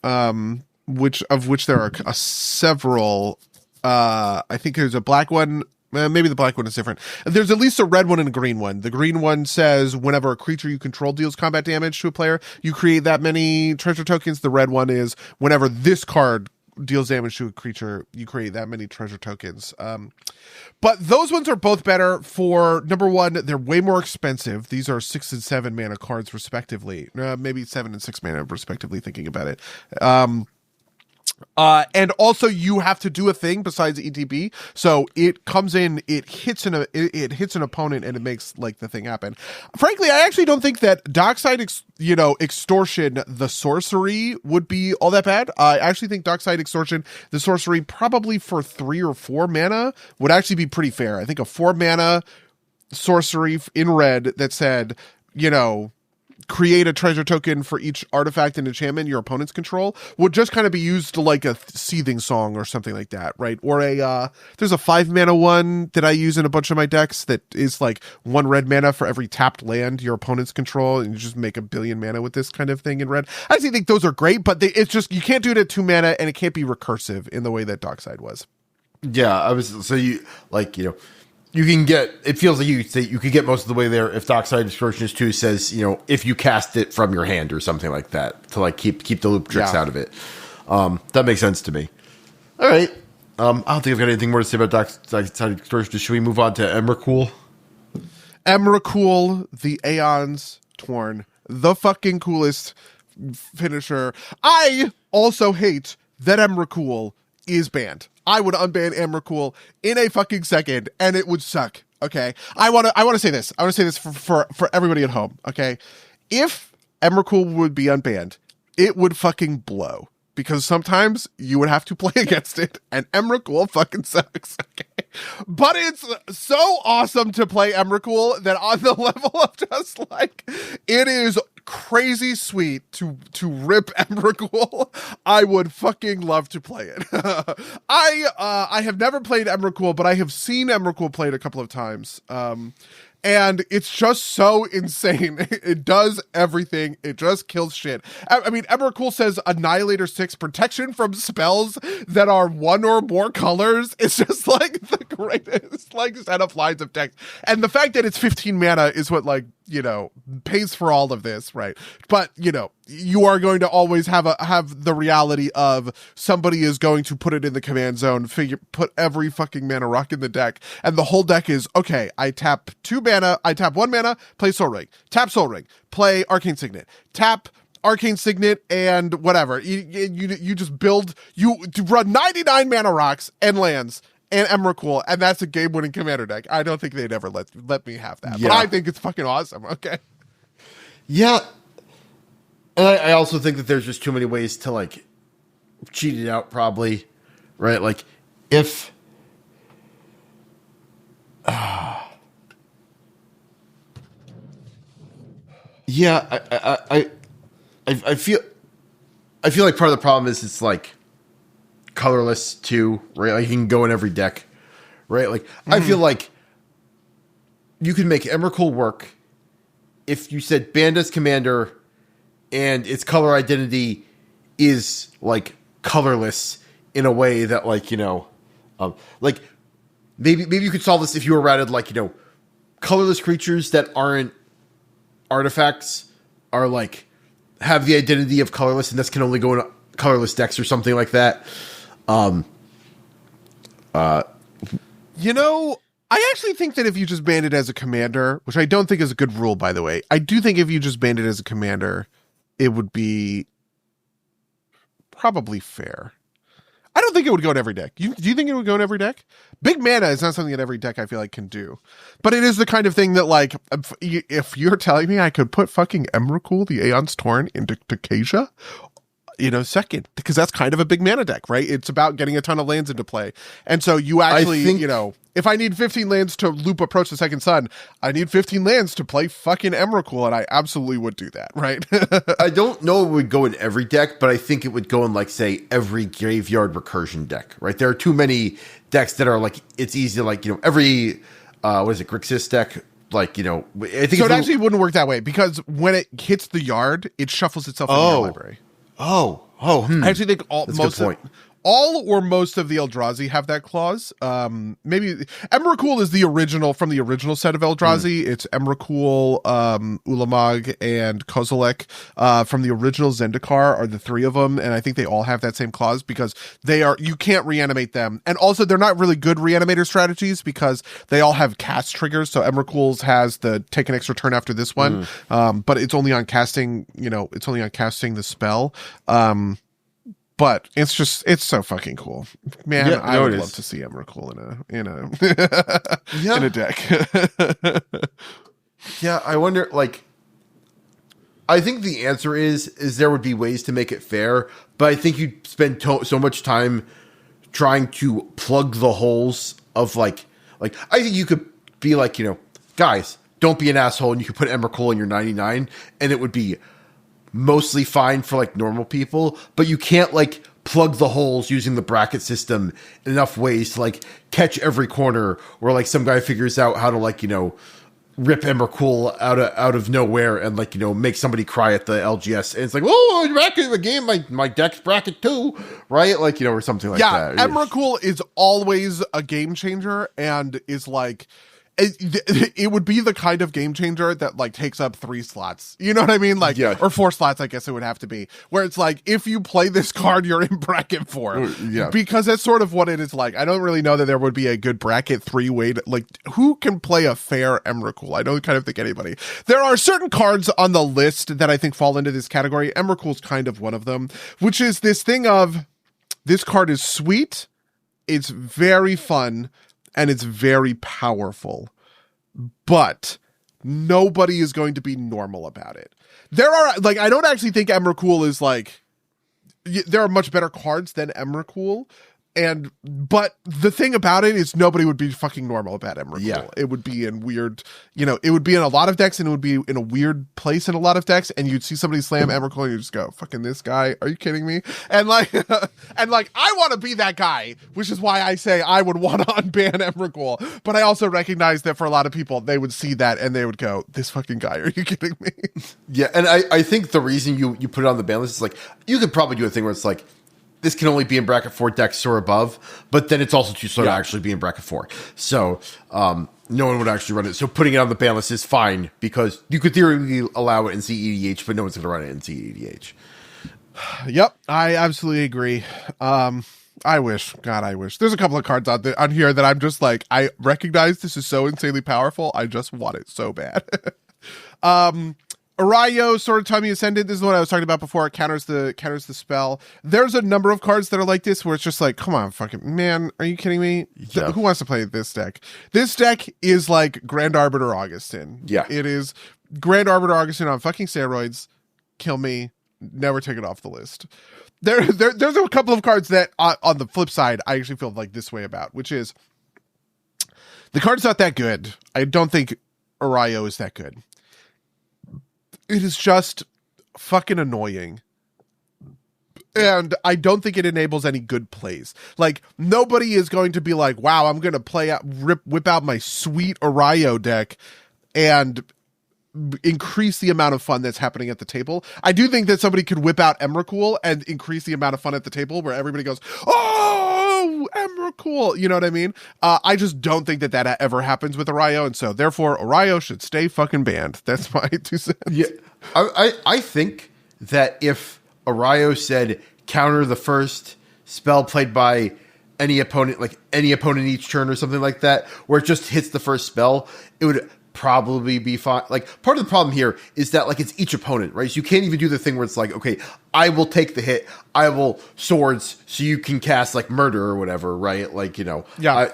which there are several. I think there's a black one Maybe the black one is different. There's at least a red one and a green one. The green one says whenever a creature you control deals combat damage to a player, you create that many treasure tokens. The red one is whenever this card deals damage to a creature, you create that many treasure tokens. But those ones are both better for, number one, they're way more expensive. These are 6 and 7 mana cards respectively. Maybe 7 and 6 mana respectively, thinking about it. And also you have to do a thing besides ETB. So it comes in, it hits an opponent and it makes like the thing happen. Frankly, I actually don't think that Dockside, Extortion, the sorcery would be all that bad. I actually think Dockside Extortion, the sorcery, probably for 3 or 4 mana would actually be pretty fair. I think a 4 mana sorcery in red that said, create a treasure token for each artifact and enchantment your opponents control would just kind of be used to like a seething song or something like that, right? Or there's a 5 mana one that I use in a bunch of my decks that is like 1 red mana for every tapped land your opponents control, and you just make 1 billion mana with this kind of thing in red. I actually think those are great, but it's just, you can't do it at 2 mana and it can't be recursive in the way that Dockside was. Yeah, you can get, it feels like you could get most of the way there if Dockside Extortionist 2 says, if you cast it from your hand or something like that to like keep the loop tricks out of it. That makes sense to me. All right. I don't think I've got anything more to say about Dockside Extortionist. Should we move on to Emrakul? Emrakul, the Aeons Torn, the fucking coolest finisher. I also hate that Emrakul is banned. I would unban Emrakul in a fucking second, and it would suck. Okay, I want to say this. I want to say this for everybody at home. Okay, if Emrakul would be unbanned, it would fucking blow, because sometimes you would have to play against it, and Emrakul fucking sucks. Okay, but it's so awesome to play Emrakul that on the level of just like it is crazy sweet to rip Emrakul. I would fucking love to play it. I have never played Emrakul, but I have seen Emrakul played a couple of times. And it's just so insane. It does everything. It just kills shit. I mean, Emrakul says Annihilator 6 protection from spells that are 1 or more colors. It's just like the greatest like set of lines of text. And the fact that it's 15 mana is what pays for all of this, right? But you are going to always have the reality of somebody is going to put it in the command zone, put every fucking mana rock in the deck, and the whole deck is, okay, I tap 2 mana, I tap 1 mana, play Soul Ring, tap Soul Ring, play Arcane Signet, tap Arcane Signet, and whatever. You just build, you run 99 mana rocks and lands and Emrakul, and that's a game-winning commander deck. I don't think they'd ever let me have that, but I think it's fucking awesome. Okay. Yeah. And I also think that there's just too many ways to like cheat it out, probably, right? Like if I feel like part of the problem is it's like colorless too, right? Like you can go in every deck, right? Like I feel like you can make Emrakul work if you said Banda's commander and its color identity is like colorless in a way that like like maybe you could solve this if you were routed like colorless creatures that aren't artifacts are like have the identity of colorless and this can only go in colorless decks or something like that. I actually think that if you just banned it as a commander, which I don't think is a good rule, by the way, I do think if you just banned it as a commander, it would be probably fair. I don't think it would go in every deck. Do you think it would go in every deck? Big mana is not something that every deck I feel like can do. But it is the kind of thing that, like, if you're telling me I could put fucking Emrakul, the Aeon's Torn, into Kasia, second, because that's kind of a big mana deck, right? It's about getting a ton of lands into play. And so you actually, if I need 15 lands to loop Approach the Second Sun, I need 15 lands to play fucking Emrakul, and I absolutely would do that, right? I don't know it would go in every deck, but I think it would go in, like, say, every Graveyard Recursion deck, right? There are too many decks that are, like, it's easy to, like, every, Grixis deck, like, I think so it actually wouldn't work that way, because when it hits the yard, it shuffles itself into your library. I actually think all all or most of the Eldrazi have that clause. Maybe Emrakul is the original from the original set of Eldrazi. It's Emrakul, Ulamog, and Kozilek from the original Zendikar are the three of them, and I think they all have that same clause because you can't reanimate them, and also they're not really good reanimator strategies because they all have cast triggers. So Emrakul's has the take an extra turn after this one, but it's only on casting. It's only on casting the spell. But it's so fucking cool, man. Yeah, I would love to see Emrakul in a deck. Yeah, I wonder. Like, I think the answer is there would be ways to make it fair, but I think you'd spend so much time trying to plug the holes of like I think you could be like, guys, don't be an asshole, and you could put Emrakul in your 99, and it would be mostly fine for like normal people, but you can't like plug the holes using the bracket system in enough ways to like catch every corner where like some guy figures out how to like, rip Emrakul out of nowhere and like, make somebody cry at the LGS. And it's like, oh, bracket of the game, my deck's bracket too, right? Like, or something like that. Yeah, Emrakul is always a game changer and is like, it would be the kind of game changer that like takes up 3 slots. You know what I mean? Like, or 4 slots, I guess it would have to be. Where it's like, if you play this card, you're in bracket 4. Yeah. Because that's sort of what it is like. I don't really know that there would be a good bracket 3-way to, like, who can play a fair Emrakul? I don't kind of think anybody. There are certain cards on the list that I think fall into this category. Emrakul's kind of one of them, which is this thing of, this card is sweet, it's very fun, and it's very powerful, but nobody is going to be normal about it. There are, like, I don't actually think Emrakul is like, there are much better cards than Emrakul, but the thing about it is nobody would be fucking normal about Emrakul. Yeah. It would be in weird, it would be in a lot of decks, and it would be in a weird place in a lot of decks, and you'd see somebody slam Emrakul and you just go, fucking this guy, are you kidding me? And like, I want to be that guy, which is why I say I would want to unban Emrakul, but I also recognize that for a lot of people, they would see that and they would go, this fucking guy, are you kidding me? Yeah, and I think the reason you put it on the ban list is like, you could probably do a thing where it's like, this can only be in bracket 4 decks or above, but then it's also too slow to actually be in bracket 4. So no one would actually run it. So putting it on the ban list is fine because you could theoretically allow it in CEDH, but no one's going to run it in CEDH. Yep, I absolutely agree. I wish. There's a couple of cards on here that I'm just like, I recognize this is so insanely powerful. I just want it so bad. Arayo, Sword of Tommy Ascendant. This is what I was talking about before. It counters the spell. There's a number of cards that are like this where it's just like, come on, fucking man, are you kidding me? Yeah. Who wants to play this deck? This deck is like Grand Arbiter Augustin. Yeah. It is Grand Arbiter Augustin on fucking steroids. Kill me. Never take it off the list. There's a couple of cards that on the flip side, I actually feel like this way about, which is the card's not that good. I don't think Arayo is that good. It is just fucking annoying. And I don't think it enables any good plays. Like, nobody is going to be like, wow, I'm going to whip out my sweet Arayo deck and increase the amount of fun that's happening at the table. I do think that somebody could whip out Emrakul and increase the amount of fun at the table where everybody goes, oh, Emrakul. You know what I mean? I just don't think that ever happens with Arayo. And so therefore Arayo should stay fucking banned. That's my 2 cents. Yeah. I think that if Arayo said counter the first spell played by any opponent, like any opponent each turn or something like that, where it just hits the first spell, it would probably be fine. Like, part of the problem here is that like it's each opponent, right? So you can't even do the thing where it's like, okay, I will take the hit, I will swords, so you can cast like murder or whatever, right? Like, yeah.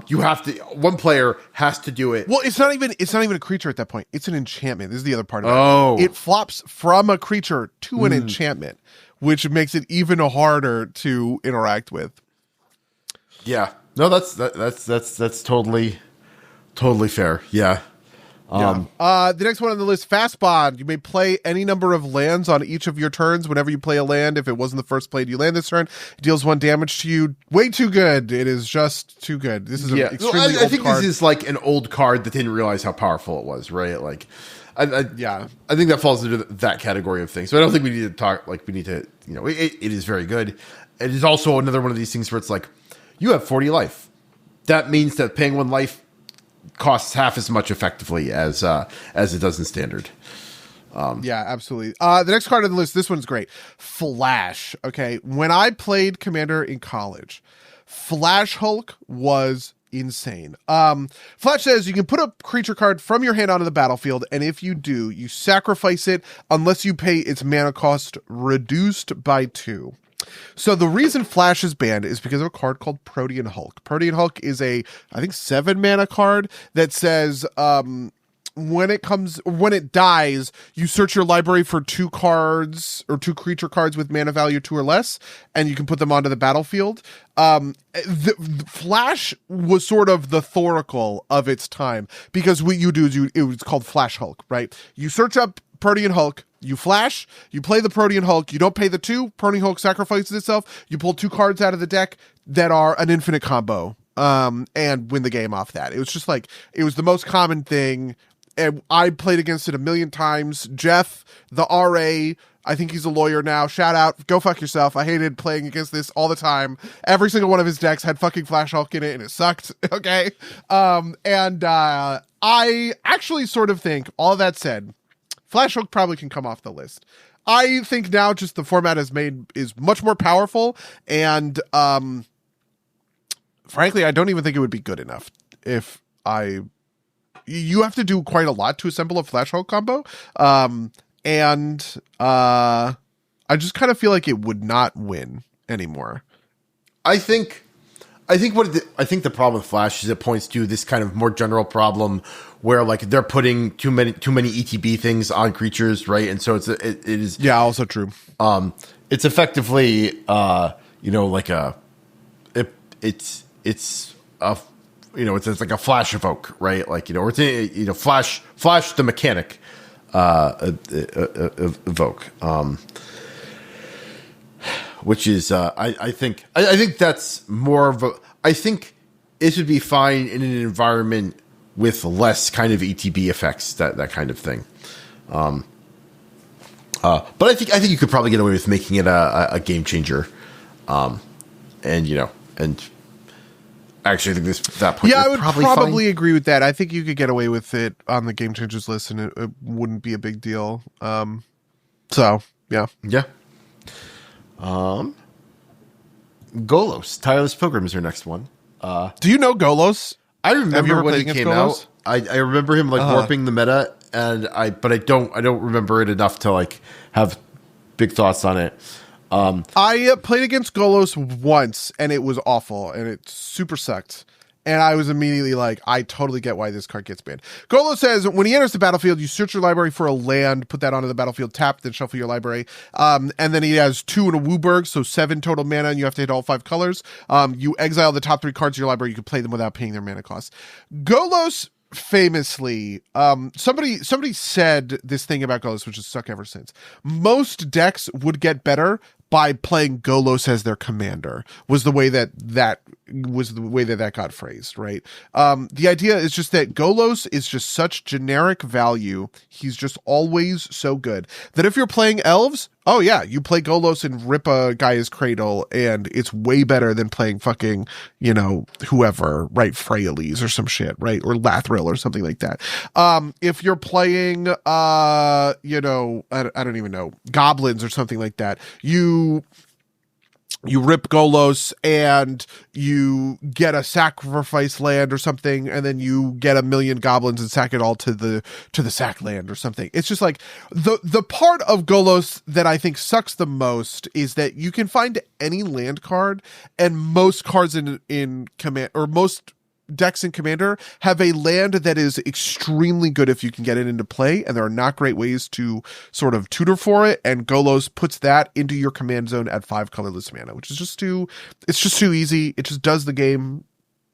You have to. One player has to do it. Well, it's not even a creature at that point. It's an enchantment. This is the other part of it. Oh, it flops from a creature to an enchantment, which makes it even harder to interact with. Yeah. No, that's totally fair. Yeah. The next one on the list, Fast Bond. You may play any number of lands on each of your turns. Whenever you play a land, if it wasn't the first played you land this turn, it deals 1 damage to you. Way too good. It is just too good. This is an extremely old I think card. this is like an old card that didn't realize how powerful it was, right? Like, I think that falls into that category of things. So I don't think we need to talk, like, we need to, it is very good. It is also another one of these things where it's like, you have 40 life. That means that paying 1 life costs half as much effectively as it does in standard. Yeah, absolutely. The next card on the list, this one's great. Flash. Okay. When I played Commander in college, Flash Hulk was insane. Flash says you can put a creature card from your hand onto the battlefield, and if you do, you sacrifice it unless you pay its mana cost reduced by 2. So the reason Flash is banned is because of a card called Protean Hulk. Protean Hulk is I think 7 mana card that says when it dies, you search your library for 2 cards or 2 creature cards with mana value 2 or less, and you can put them onto the battlefield. The Flash was sort of the Thoracle of its time, because what you do is it was called Flash Hulk, right? You search up Protean Hulk, you flash, you play the Protean Hulk, you don't pay the 2, Protean Hulk sacrifices itself, you pull 2 cards out of the deck that are an infinite combo, and win the game off that. It was just like, it was the most common thing, and I played against it a million times. Jeff, the RA, I think he's a lawyer now, shout out, go fuck yourself. I hated playing against this all the time. Every single one of his decks had fucking Flash Hulk in it, and it sucked, okay? I actually sort of think, all that said, Flash Hulk probably can come off the list. I think now just the format is much more powerful, and frankly, I don't even think it would be good enough you have to do quite a lot to assemble a Flash Hulk combo, and I just kind of feel like it would not win anymore. I think the problem with Flash is it points to this kind of more general problem where, like, they're putting too many ETB things on creatures, right? And so it is also true. It's effectively like it's like a Flash evoke, right? Like, or it's Flash the mechanic evoke, which is I think that's more of a, I think it would be fine in an environment with less kind of ETB effects, that kind of thing. But I think you could probably get away with making it a game changer, and actually, I think that point. Yeah, I would probably agree with that. I think you could get away with it on the game changers list, and it wouldn't be a big deal. So yeah. Golos, Tireless Pilgrim is your next one. Do you know Golos? I remember when he came Golos? out. I remember him warping the meta, but I don't remember it enough to like have big thoughts on it. I played against Golos once, and it was awful, and it super sucked. And I was immediately like, I totally get why this card gets banned. Golos says, when he enters the battlefield, you search your library for a land, put that onto the battlefield, tap, then shuffle your library. And then he has 2 in a Wooburg, so 7 total mana, and you have to hit all 5 colors. You exile the top 3 cards of your library. You can play them without paying their mana cost. Golos famously, somebody said this thing about Golos, which has stuck ever since. Most decks would get better by playing Golos as their commander, was the way that got phrased, right? The idea is just that Golos is just such generic value. He's just always so good that if you're playing elves, oh yeah, you play Golos and rip a guy's cradle, and it's way better than playing fucking, whoever, right? Freyalise or some shit, right? Or Lathril or something like that. If you're playing, I don't even know, goblins or something like that, you rip Golos and you get a sacrifice land or something, and then you get 1,000,000 goblins and sack it all to the sack land or something. It's just like the part of Golos that I think sucks the most is that you can find any land card, and most cards in command, or most decks in Commander, have a land that is extremely good if you can get it into play, and there are not great ways to sort of tutor for it, and Golos puts that into your command zone at 5 colorless mana, which is just too easy. It just does the game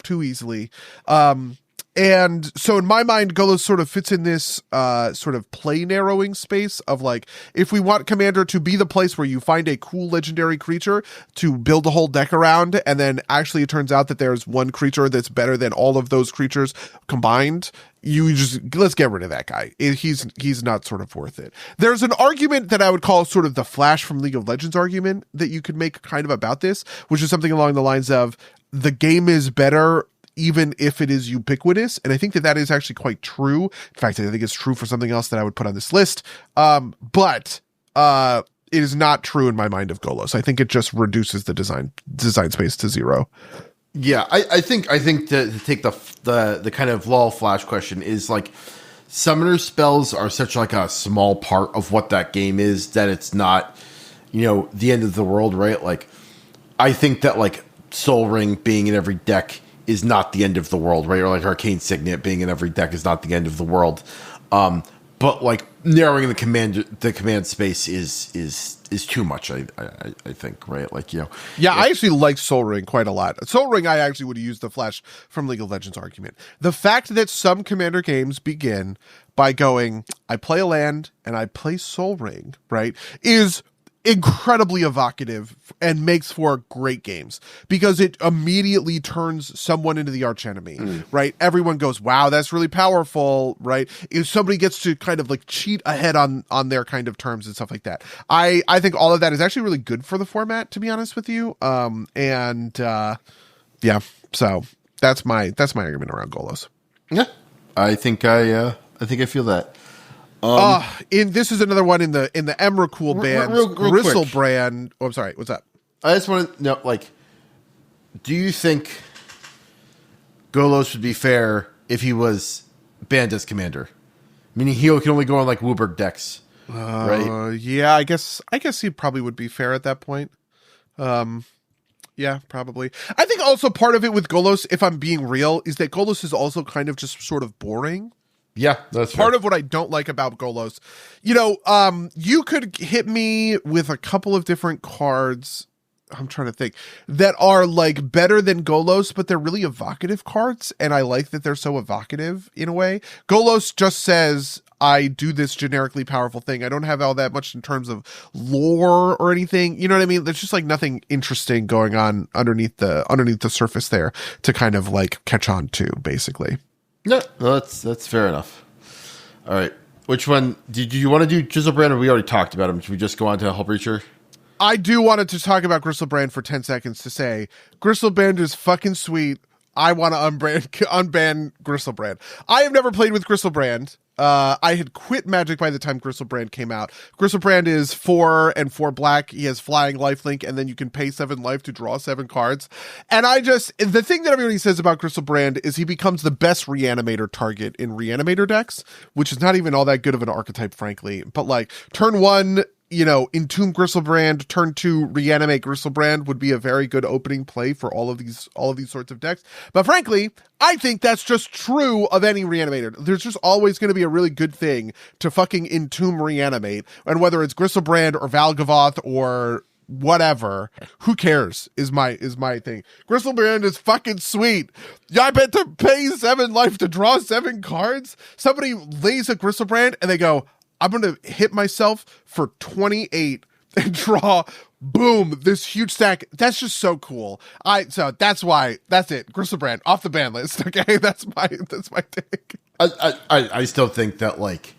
too easily. And And so in my mind, Golos sort of fits in this sort of play narrowing space of like, if we want Commander to be the place where you find a cool legendary creature to build a whole deck around, and then actually it turns out that there's one creature that's better than all of those creatures combined, let's get rid of that guy. He's not sort of worth it. There's an argument that I would call sort of the Flash from League of Legends argument that you could make kind of about this, which is something along the lines of the game is better even if it is ubiquitous. And I think that is actually quite true. In fact, I think it's true for something else that I would put on this list. But it is not true in my mind of Golos. I think it just reduces the design space to 0. Yeah, I think to take the kind of lull flash question is like, summoner spells are such like a small part of what that game is that it's not, the end of the world, right? Like, I think that like Soul Ring being in every deck is not the end of the world, right? Or like Arcane Signet being in every deck is not the end of the world. But like narrowing the command space is too much. I think, right? Like, Yeah, I actually like Soul Ring quite a lot. Soul Ring, I actually would use the Flash from League of Legends argument. The fact that some Commander games begin by going, I play a land and I play Soul Ring, right, is incredibly evocative and makes for great games because it immediately turns someone into the archenemy, right? Everyone goes, wow, that's really powerful, right? If somebody gets to kind of like cheat ahead on their kind of terms and stuff like that. I think all of that is actually really good for the format, to be honest with you. Yeah, so that's my argument around Golos. Yeah, I think I feel that. This is another one in the Emrakul band, real Griselbrand. Oh, I'm sorry. What's up? I just want to know, like, do you think Golos would be fair if he was banned as commander? Meaning he can only go on like Wooburg decks, right? Yeah, I guess he probably would be fair at that point. Yeah, probably. I think also part of it with Golos, if I'm being real, is that Golos is also kind of just sort of boring. Yeah, that's part of what I don't like about Golos. You could hit me with a couple of different cards, I'm trying to think, that are like better than Golos, but they're really evocative cards, and I like that they're so evocative in a way. Golos just says, I do this generically powerful thing. I don't have all that much in terms of lore or anything. You know what I mean? There's just like nothing interesting going on underneath the surface there to kind of like catch on to, basically. No, that's fair enough. All right. Which one? Did you want to do Griselbrand, or we already talked about him? Should we just go on to Hullbreacher? I do wanted to talk about Griselbrand for 10 seconds to say, Griselbrand is fucking sweet. I want to unban Griselbrand. I have never played with Griselbrand. I had quit Magic by the time Griselbrand came out. Griselbrand is 4 and 4 black. He has flying lifelink, and then you can pay 7 life to draw 7 cards. And the thing that everybody says about Griselbrand is he becomes the best reanimator target in reanimator decks, which is not even all that good of an archetype, frankly. But like turn 1, Entomb Griselbrand, turn 2, reanimate Griselbrand would be a very good opening play for all of these sorts of decks. But frankly, I think that's just true of any reanimator. There's just always going to be a really good thing to fucking Entomb reanimate, and whether it's Griselbrand or Valgavoth or whatever, who cares is my thing. Griselbrand is fucking sweet. Yeah, I bet to pay 7 life to draw 7 cards. Somebody lays a Griselbrand and they go, I'm going to hit myself for 28 and draw, boom, this huge stack. That's just so cool. So that's it. Griselbrand off the ban list. Okay. That's my take. I still think that like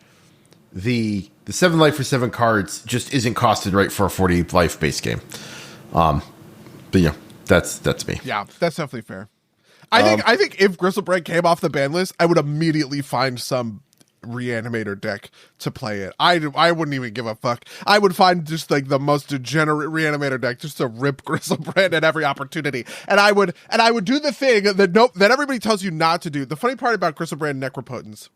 the 7 life for 7 cards just isn't costed right for a 40 life base game. But that's me. Yeah, that's definitely fair. I think if Griselbrand came off the ban list, I would immediately find some reanimator deck to play it. I wouldn't even give a fuck. I would find just like the most degenerate reanimator deck just to rip Griselbrand at every opportunity. And I would do the thing that everybody tells you not to do. The funny part about Griselbrand Necropotence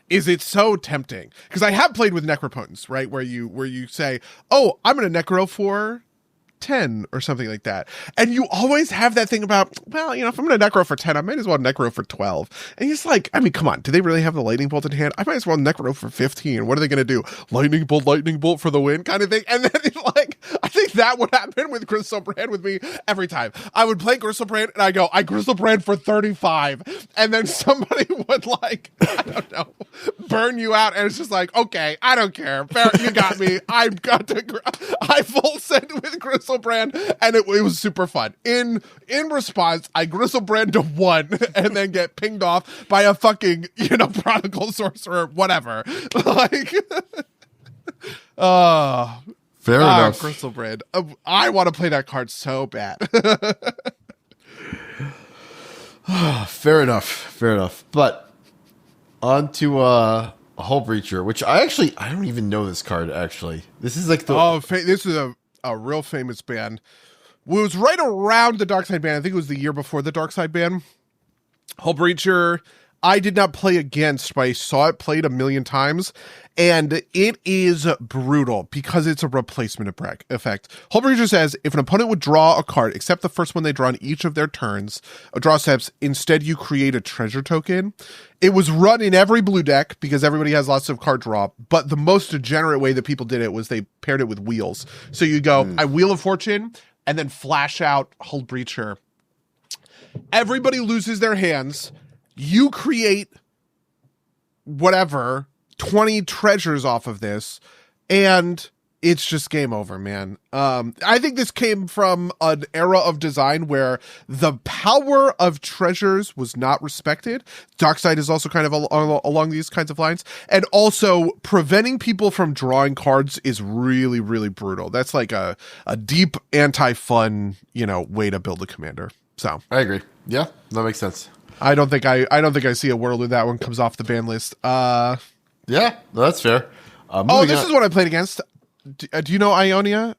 is it's so tempting, because I have played with Necropotence, right, where you say, oh, I'm gonna Necro for 10 or something like that. And you always have that thing about, well, if I'm going to Necro for 10, I might as well Necro for 12. And he's like, I mean, come on, do they really have the Lightning Bolt in hand? I might as well Necro for 15. What are they going to do? Lightning Bolt for the win kind of thing. And then it's like, I think that would happen with Griselbrand with me every time. I would play Griselbrand and I go, I Griselbrand for 35. And then somebody would like, I don't know, burn you out. And it's just like, okay, I don't care. Fair, you got me. I full sent with Griselbrand and it was super fun. In response, I Griselbrand to 1 and then get pinged off by a fucking, Prodigal Sorcerer, whatever. Like, fair enough. Griselbrand. I want to play that card so bad. Fair enough. But on to a Hull Breacher, which I don't even know this card, actually. This is like this is a real famous ban. It was right around the Darkside ban. I think it was the year before the Darkside ban. Hull Breacher, I did not play against, but I saw it played a million times, and it is brutal because it's a replacement effect. Hull Breacher says, if an opponent would draw a card, except the first one they draw on each of their turns, draw steps, instead you create a treasure token. It was run in every blue deck because everybody has lots of card draw, but the most degenerate way that people did it was they paired it with wheels. So you go, I Wheel of Fortune, and then flash out Hull Breacher. Everybody loses their hands. You create whatever 20 treasures off of this, and it's just game over, man. I think this came from an era of design where the power of treasures was not respected. Darkside is also kind of along these kinds of lines, and also preventing people from drawing cards is really, really brutal. That's like a deep anti-fun, way to build a commander. So I agree. Yeah, that makes sense. I don't think I see a world where that one comes off the ban list. Yeah, no, that's fair. This is what I played against. Do you know Ionia?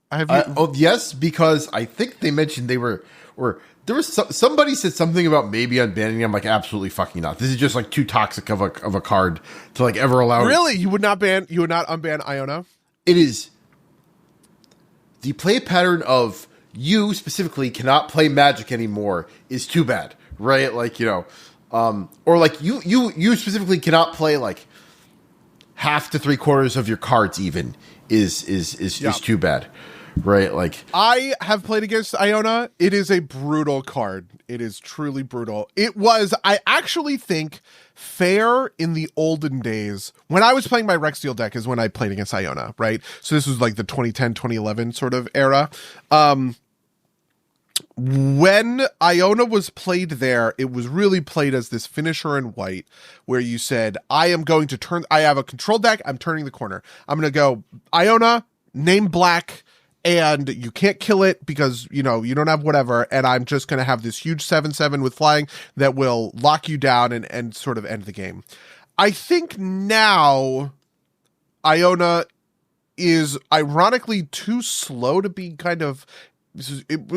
Yes, because I think they mentioned they were there was somebody said something about maybe unbanning. I'm like, absolutely fucking not. This is just like too toxic of a card to like ever allow. Really, you would not unban Iona? It is the play pattern of you specifically cannot play Magic anymore is too bad, right? Like or like you specifically cannot play like half to 3/4 of your cards even is too bad, right? Like I have played against Iona. It is a brutal card. It is truly brutal. It was, I actually think, fair in the olden days. When I was playing my Rexsteel deck is when I played against Iona, right? So this was like the 2010, 2011 sort of era. When Iona was played there, it was really played as this finisher in white, where you said, I have a control deck, I'm turning the corner. I'm going to go Iona, name black, and you can't kill it because, you don't have whatever, and I'm just going to have this huge 7/7 with flying that will lock you down and sort of end the game. I think now Iona is ironically too slow to be kind of...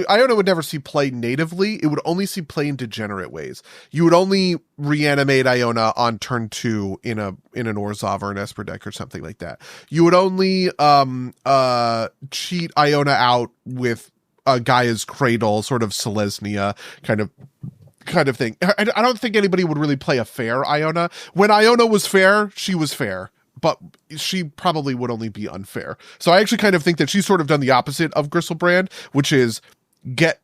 Iona would never see play natively. It would only see play in degenerate ways. You would only reanimate Iona on turn 2 in an Orzhov or an Esper deck or something like that. You would only cheat Iona out with Gaia's Cradle, sort of Selesnya kind of thing. I don't think anybody would really play a fair Iona. When Iona was fair, she was fair, but she probably would only be unfair. So I actually kind of think that she's sort of done the opposite of Griselbrand, which is get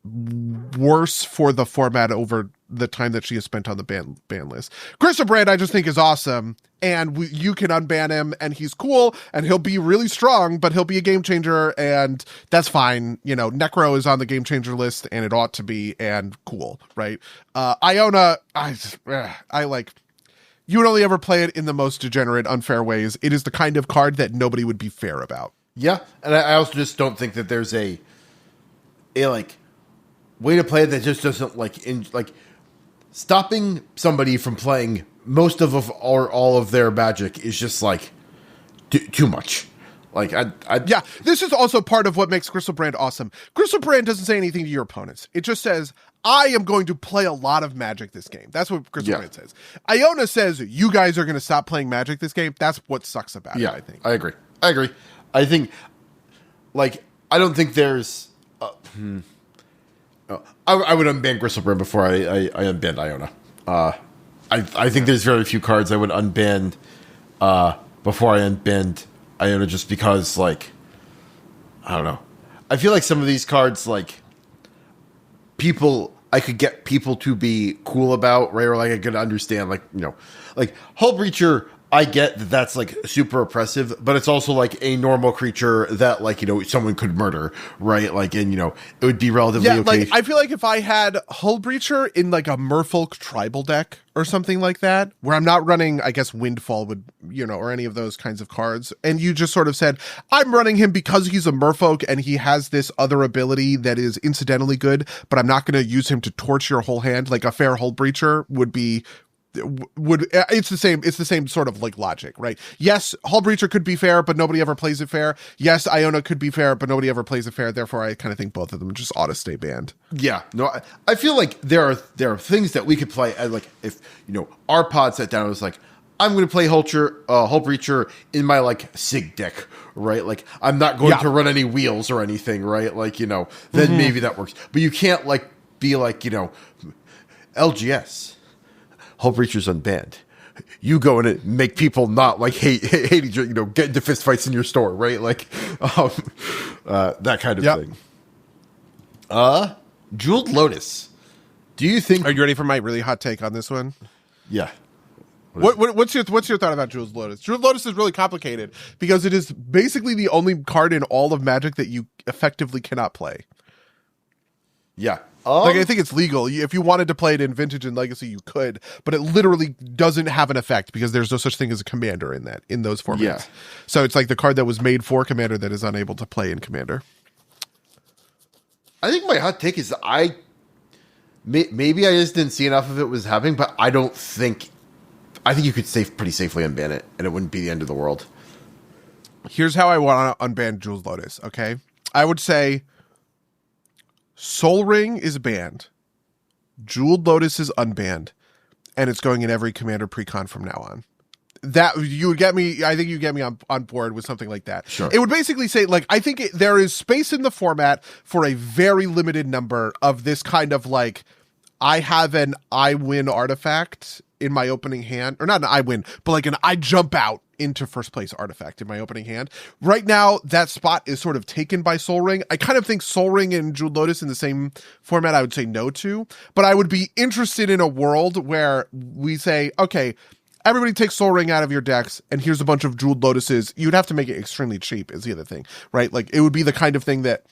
worse for the format over the time that she has spent on the ban list. Griselbrand, I just think, is awesome, and you can unban him, and he's cool, and he'll be really strong, but he'll be a game changer, and that's fine. Necro is on the game changer list, and it ought to be, and cool, right? Iona, I like... You would only ever play it in the most degenerate, unfair ways. It is the kind of card that nobody would be fair about. Yeah, and I also just don't think that there's a like way to play it that just doesn't stopping somebody from playing most of or all of their Magic is just like too much. Like yeah, this is also part of what makes Griselbrand awesome. Griselbrand doesn't say anything to your opponents. It just says, I am going to play a lot of Magic this game. That's what Griselbrand says. Iona says, you guys are going to stop playing Magic this game. That's what sucks about it, I think. I agree. I think, I don't think there's... I would unban Griselbrand before I unbanned Iona. I think there's very few cards I would unban before I unbanned Iona, just because, I don't know. I feel like some of these cards, like, I could get people to be cool about, right? Or like I could understand, like, like Hull Breacher, I get that that's like super oppressive, but it's also like a normal creature that, like, someone could murder, right? Like, and it would be relatively okay. Like, I feel like if I had Hull Breacher in like a Merfolk tribal deck or something like that, where I'm not running, I guess Windfall would, or any of those kinds of cards, and you just sort of said, I'm running him because he's a Merfolk and he has this other ability that is incidentally good, but I'm not going to use him to torch your whole hand. Like a fair Hull Breacher it's the same sort of like logic, right? Yes, Hull Breacher could be fair, but nobody ever plays it fair. Yes, Iona could be fair, but nobody ever plays it fair. Therefore, I kind of think both of them just ought to stay banned. Yeah, no, I feel like there are things that we could play. Like if our pod sat down and was like, I'm going to play Hull Breacher in my like Sig deck, right? Like I'm not going to run any wheels or anything, right? Like then maybe that works. But you can't like be like LGS. Hull Breacher's unbanned. You go in and make people not like hate each other, get into fist fights in your store, right? Like that kind of thing. Jeweled Lotus. Do you think? Are you ready for my really hot take on this one? Yeah. What's your thought about Jeweled Lotus? Jeweled Lotus is really complicated because it is basically the only card in all of Magic that you effectively cannot play. Yeah. Like, I think it's legal. If you wanted to play it in Vintage and Legacy, you could, but it literally doesn't have an effect because there's no such thing as a Commander in those formats. Yeah. So it's like the card that was made for Commander that is unable to play in Commander. I think my hot take is maybe I just didn't see enough of it was happening, but I think you could pretty safely unban it, and it wouldn't be the end of the world. Here's how I want to unban Jeweled Lotus, okay? I would say Sol Ring is banned, Jeweled Lotus is unbanned, and it's going in every Commander precon from now on. That you would get me. I think you get me on board with something like that. Sure. It would basically say, like, I think there is space in the format for a very limited number of this kind of like, I have an I win artifact in my opening hand, or not an I win, but like an I jump out into first place artifact in my opening hand. Right now, that spot is sort of taken by Sol Ring. I kind of think Sol Ring and Jeweled Lotus in the same format I would say no to, but I would be interested in a world where we say, okay, everybody takes Sol Ring out of your decks, and here's a bunch of Jeweled Lotuses. You'd have to make it extremely cheap is the other thing, right? Like, it would be the kind of thing that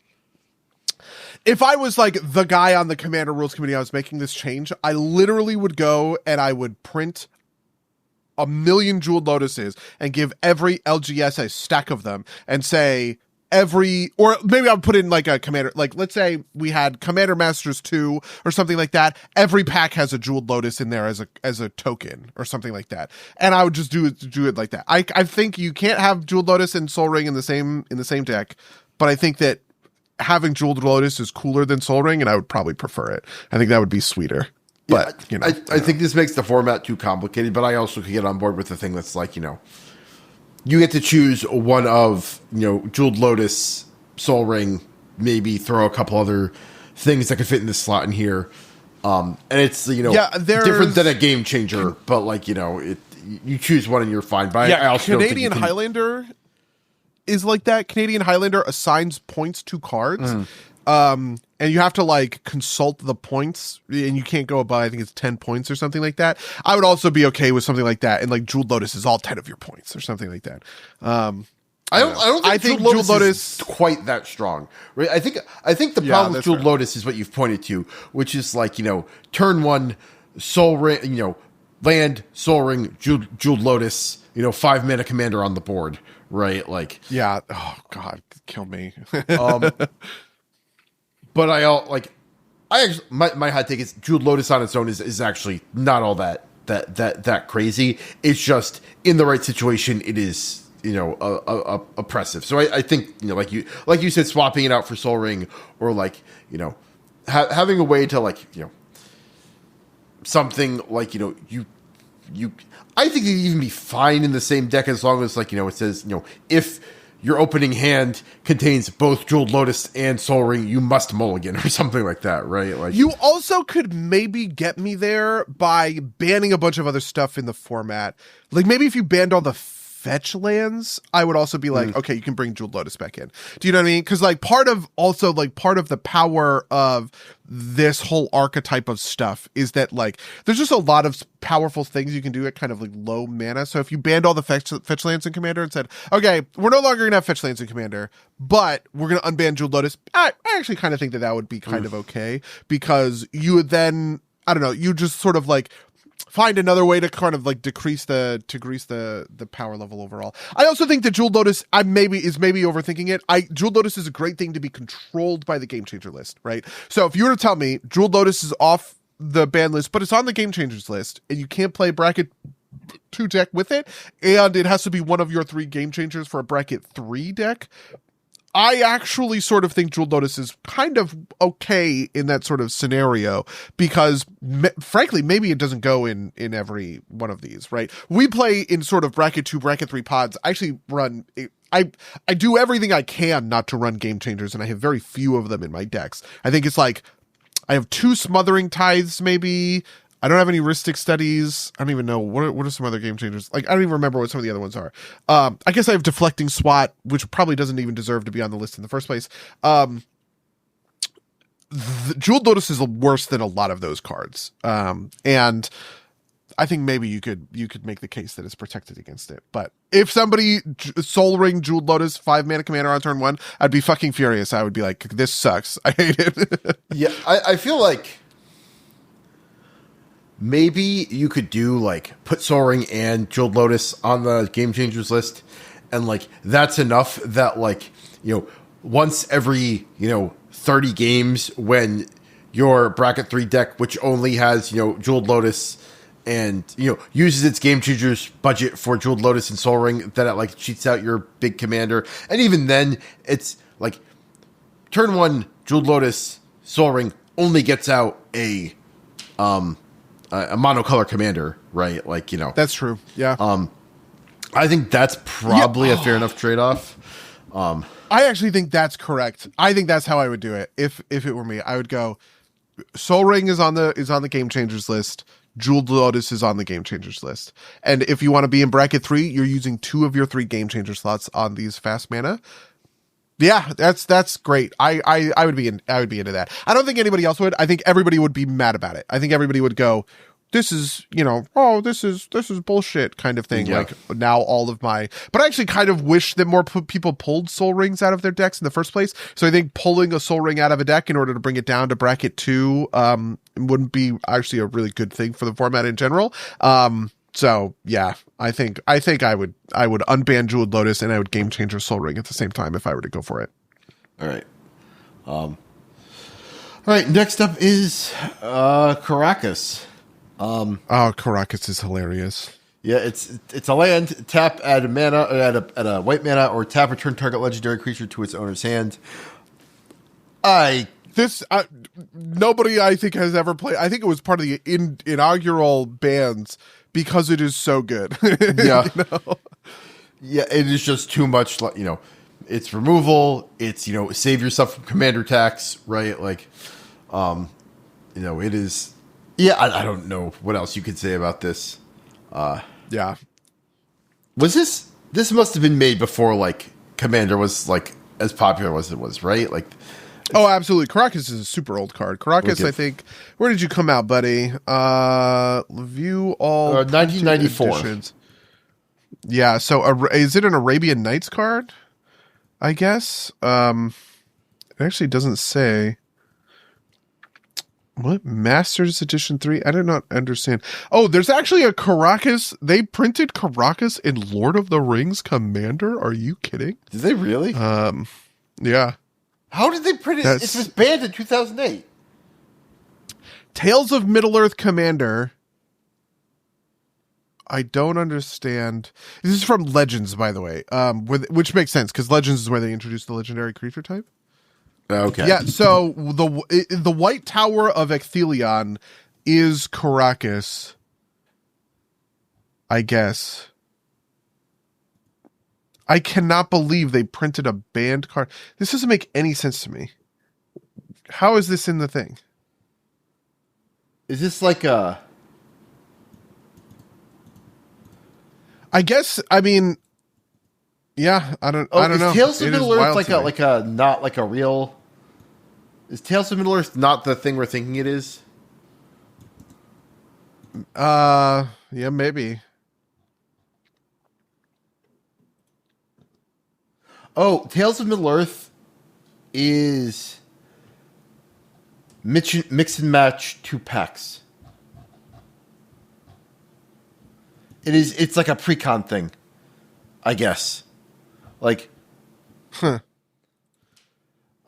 if I was like the guy on the Commander Rules Committee, I was making this change, I literally would go and I would print 1 million Jeweled Lotuses and give every LGS a stack of them and say or maybe I'll put in like a Commander, like let's say we had Commander Masters 2 or something like that. Every pack has a Jeweled Lotus in there as a token or something like that. And I would just do it like that. I think you can't have Jeweled Lotus and Sol Ring in the same deck, but I think that having Jeweled Lotus is cooler than Sol Ring, and I would probably prefer it. I think that would be sweeter. But I think this makes the format too complicated, but I also could get on board with the thing that's like, you get to choose one of, Jeweled Lotus, Sol Ring, maybe throw a couple other things that could fit in this slot in here. And it's, different than a game changer, but like, you choose one and you're fine. But I also Canadian Highlander is like that. Canadian Highlander assigns points to cards. And you have to like consult the points, and you can't go above, I think it's 10 points or something like that. I would also be okay with something like that, and like Jeweled Lotus is all 10 of your points or something like that. I don't think Jeweled Lotus is quite that strong, right? I think the problem with Jeweled Lotus is what you've pointed to, which is like, turn one, Sol Ring, land, Sol Ring, Jeweled Lotus, 5 mana commander on the board, right? Like, yeah. Oh God, kill me. But my hot take is Jeweled Lotus on its own is actually not all that crazy. It's just in the right situation, it is oppressive. So I think like you said, swapping it out for Sol Ring, or like having a way to like something like you I think it'd even be fine in the same deck as long as like it says if your opening hand contains both Jeweled Lotus and Sol Ring, you must mulligan or something like that, right? Like, you also could maybe get me there by banning a bunch of other stuff in the format. Like maybe if you banned all the fetch lands, I would also be like, okay, you can bring Jeweled Lotus back in. Do you know what I mean? Because like part of the power of this whole archetype of stuff is that like there's just a lot of powerful things you can do at kind of like low mana. So if you banned all the fetch lands in Commander and said, okay, we're no longer gonna have fetch lands in Commander, but we're gonna unban Jeweled Lotus, I actually kind of think that would be kind of okay, because you would then, I don't know, you just sort of like find another way to kind of like decrease the power level overall. I also think that Jeweled Lotus, is maybe overthinking it. Jeweled Lotus is a great thing to be controlled by the Game Changer list, right? So if you were to tell me Jeweled Lotus is off the ban list, but it's on the Game Changers list, and you can't play bracket 2 deck with it, and it has to be one of your 3 Game Changers for a bracket 3 deck, I actually sort of think Jeweled Lotus is kind of okay in that sort of scenario, because frankly, maybe it doesn't go in every one of these, right? We play in sort of bracket 2, bracket 3 pods. I actually run, I do everything I can not to run Game Changers, and I have very few of them in my decks. I think it's like, I have 2 Smothering Tithes, maybe. I don't have any Rhystic Studies. I don't even know. What are some other Game Changers? Like, I don't even remember what some of the other ones are. I guess I have Deflecting Swat, which probably doesn't even deserve to be on the list in the first place. Jeweled Lotus is worse than a lot of those cards. And I think maybe you could make the case that it's protected against it. But if somebody Soul Ring Jeweled Lotus 5 mana commander on turn 1, I'd be fucking furious. I would be like, this sucks. I hate it. Yeah, I feel like maybe you could do like put Soul Ring and Jeweled Lotus on the Game Changers list, and like that's enough that like, you know, once every, you know, 30 games when your bracket 3 deck, which only has, you know, Jeweled Lotus and, you know, uses its Game Changers budget for Jeweled Lotus and Soul Ring, that it like cheats out your big commander. And even then it's like turn 1 Jeweled Lotus Soul Ring only gets out a monocolor commander, right? Like, you know, That's true. Yeah. I think that's probably a fair enough trade-off. I actually think that's correct. I think that's how I would do it. If it were me, I would go Soul Ring is on the Game Changers list. Jeweled Lotus is on the Game Changers list. And if you want to be in bracket 3, you're using 2 of your 3 Game Changer slots on these fast mana. Yeah, that's great. I would be into that. I don't think anybody else would. I think everybody would be mad about it. I think everybody would go, this is, you know, oh, this is bullshit kind of thing. Yeah. Like now all of my, but I actually kind of wish that more people pulled Soul Rings out of their decks in the first place. So I think pulling a Soul Ring out of a deck in order to bring it down to bracket 2 wouldn't be actually a really good thing for the format in general. So yeah, I think I would unban Jeweled Lotus and I would Game Changer Soul Ring at the same time if I were to go for it. All right. All right. Next up is Caracas. Caracas is hilarious. Yeah, it's a land. Tap add a mana at a white mana, or tap return target legendary creature to its owner's hand. Nobody I think has ever played. I think it was part of the inaugural bans because it is so good. Yeah, you know? Yeah, it is just too much. You know, it's removal. It's, you know, save yourself from commander tax, right? Like, you know, it is. Yeah, I don't know what else you could say about this. Yeah, was this must have been made before like Commander was like as popular as it was, right? Like, oh, absolutely. Caracas is a super old card. Caracas, okay. I think. Where did you come out, buddy? View all 1994. Editions. Yeah. So, is it an Arabian Nights card? I guess. It actually doesn't say. What? Masters Edition 3? I do not understand. Oh, there's actually a Caracas. They printed Caracas in Lord of the Rings Commander? Are you kidding? Did they really? Yeah. How did they print it? It was banned in 2008. Tales of Middle-earth Commander. I don't understand. This is from Legends, by the way, which makes sense, because Legends is where they introduced the legendary creature type. Okay. Yeah, so the White Tower of Ecthelion is Caracas, I guess. I cannot believe they printed a banned card. This doesn't make any sense to me. How is this in the thing? Is this like a... I guess, I mean, Yeah, I don't Is know. Tales of It is Middle Earth wild like to a me. like a not like a real? Is Tales of Middle Earth not the thing we're thinking it is? Yeah, maybe. Oh, Tales of Middle Earth is mix and match 2 packs. It is. It's like a pre-con thing, I guess. Like, Huh.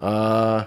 uh,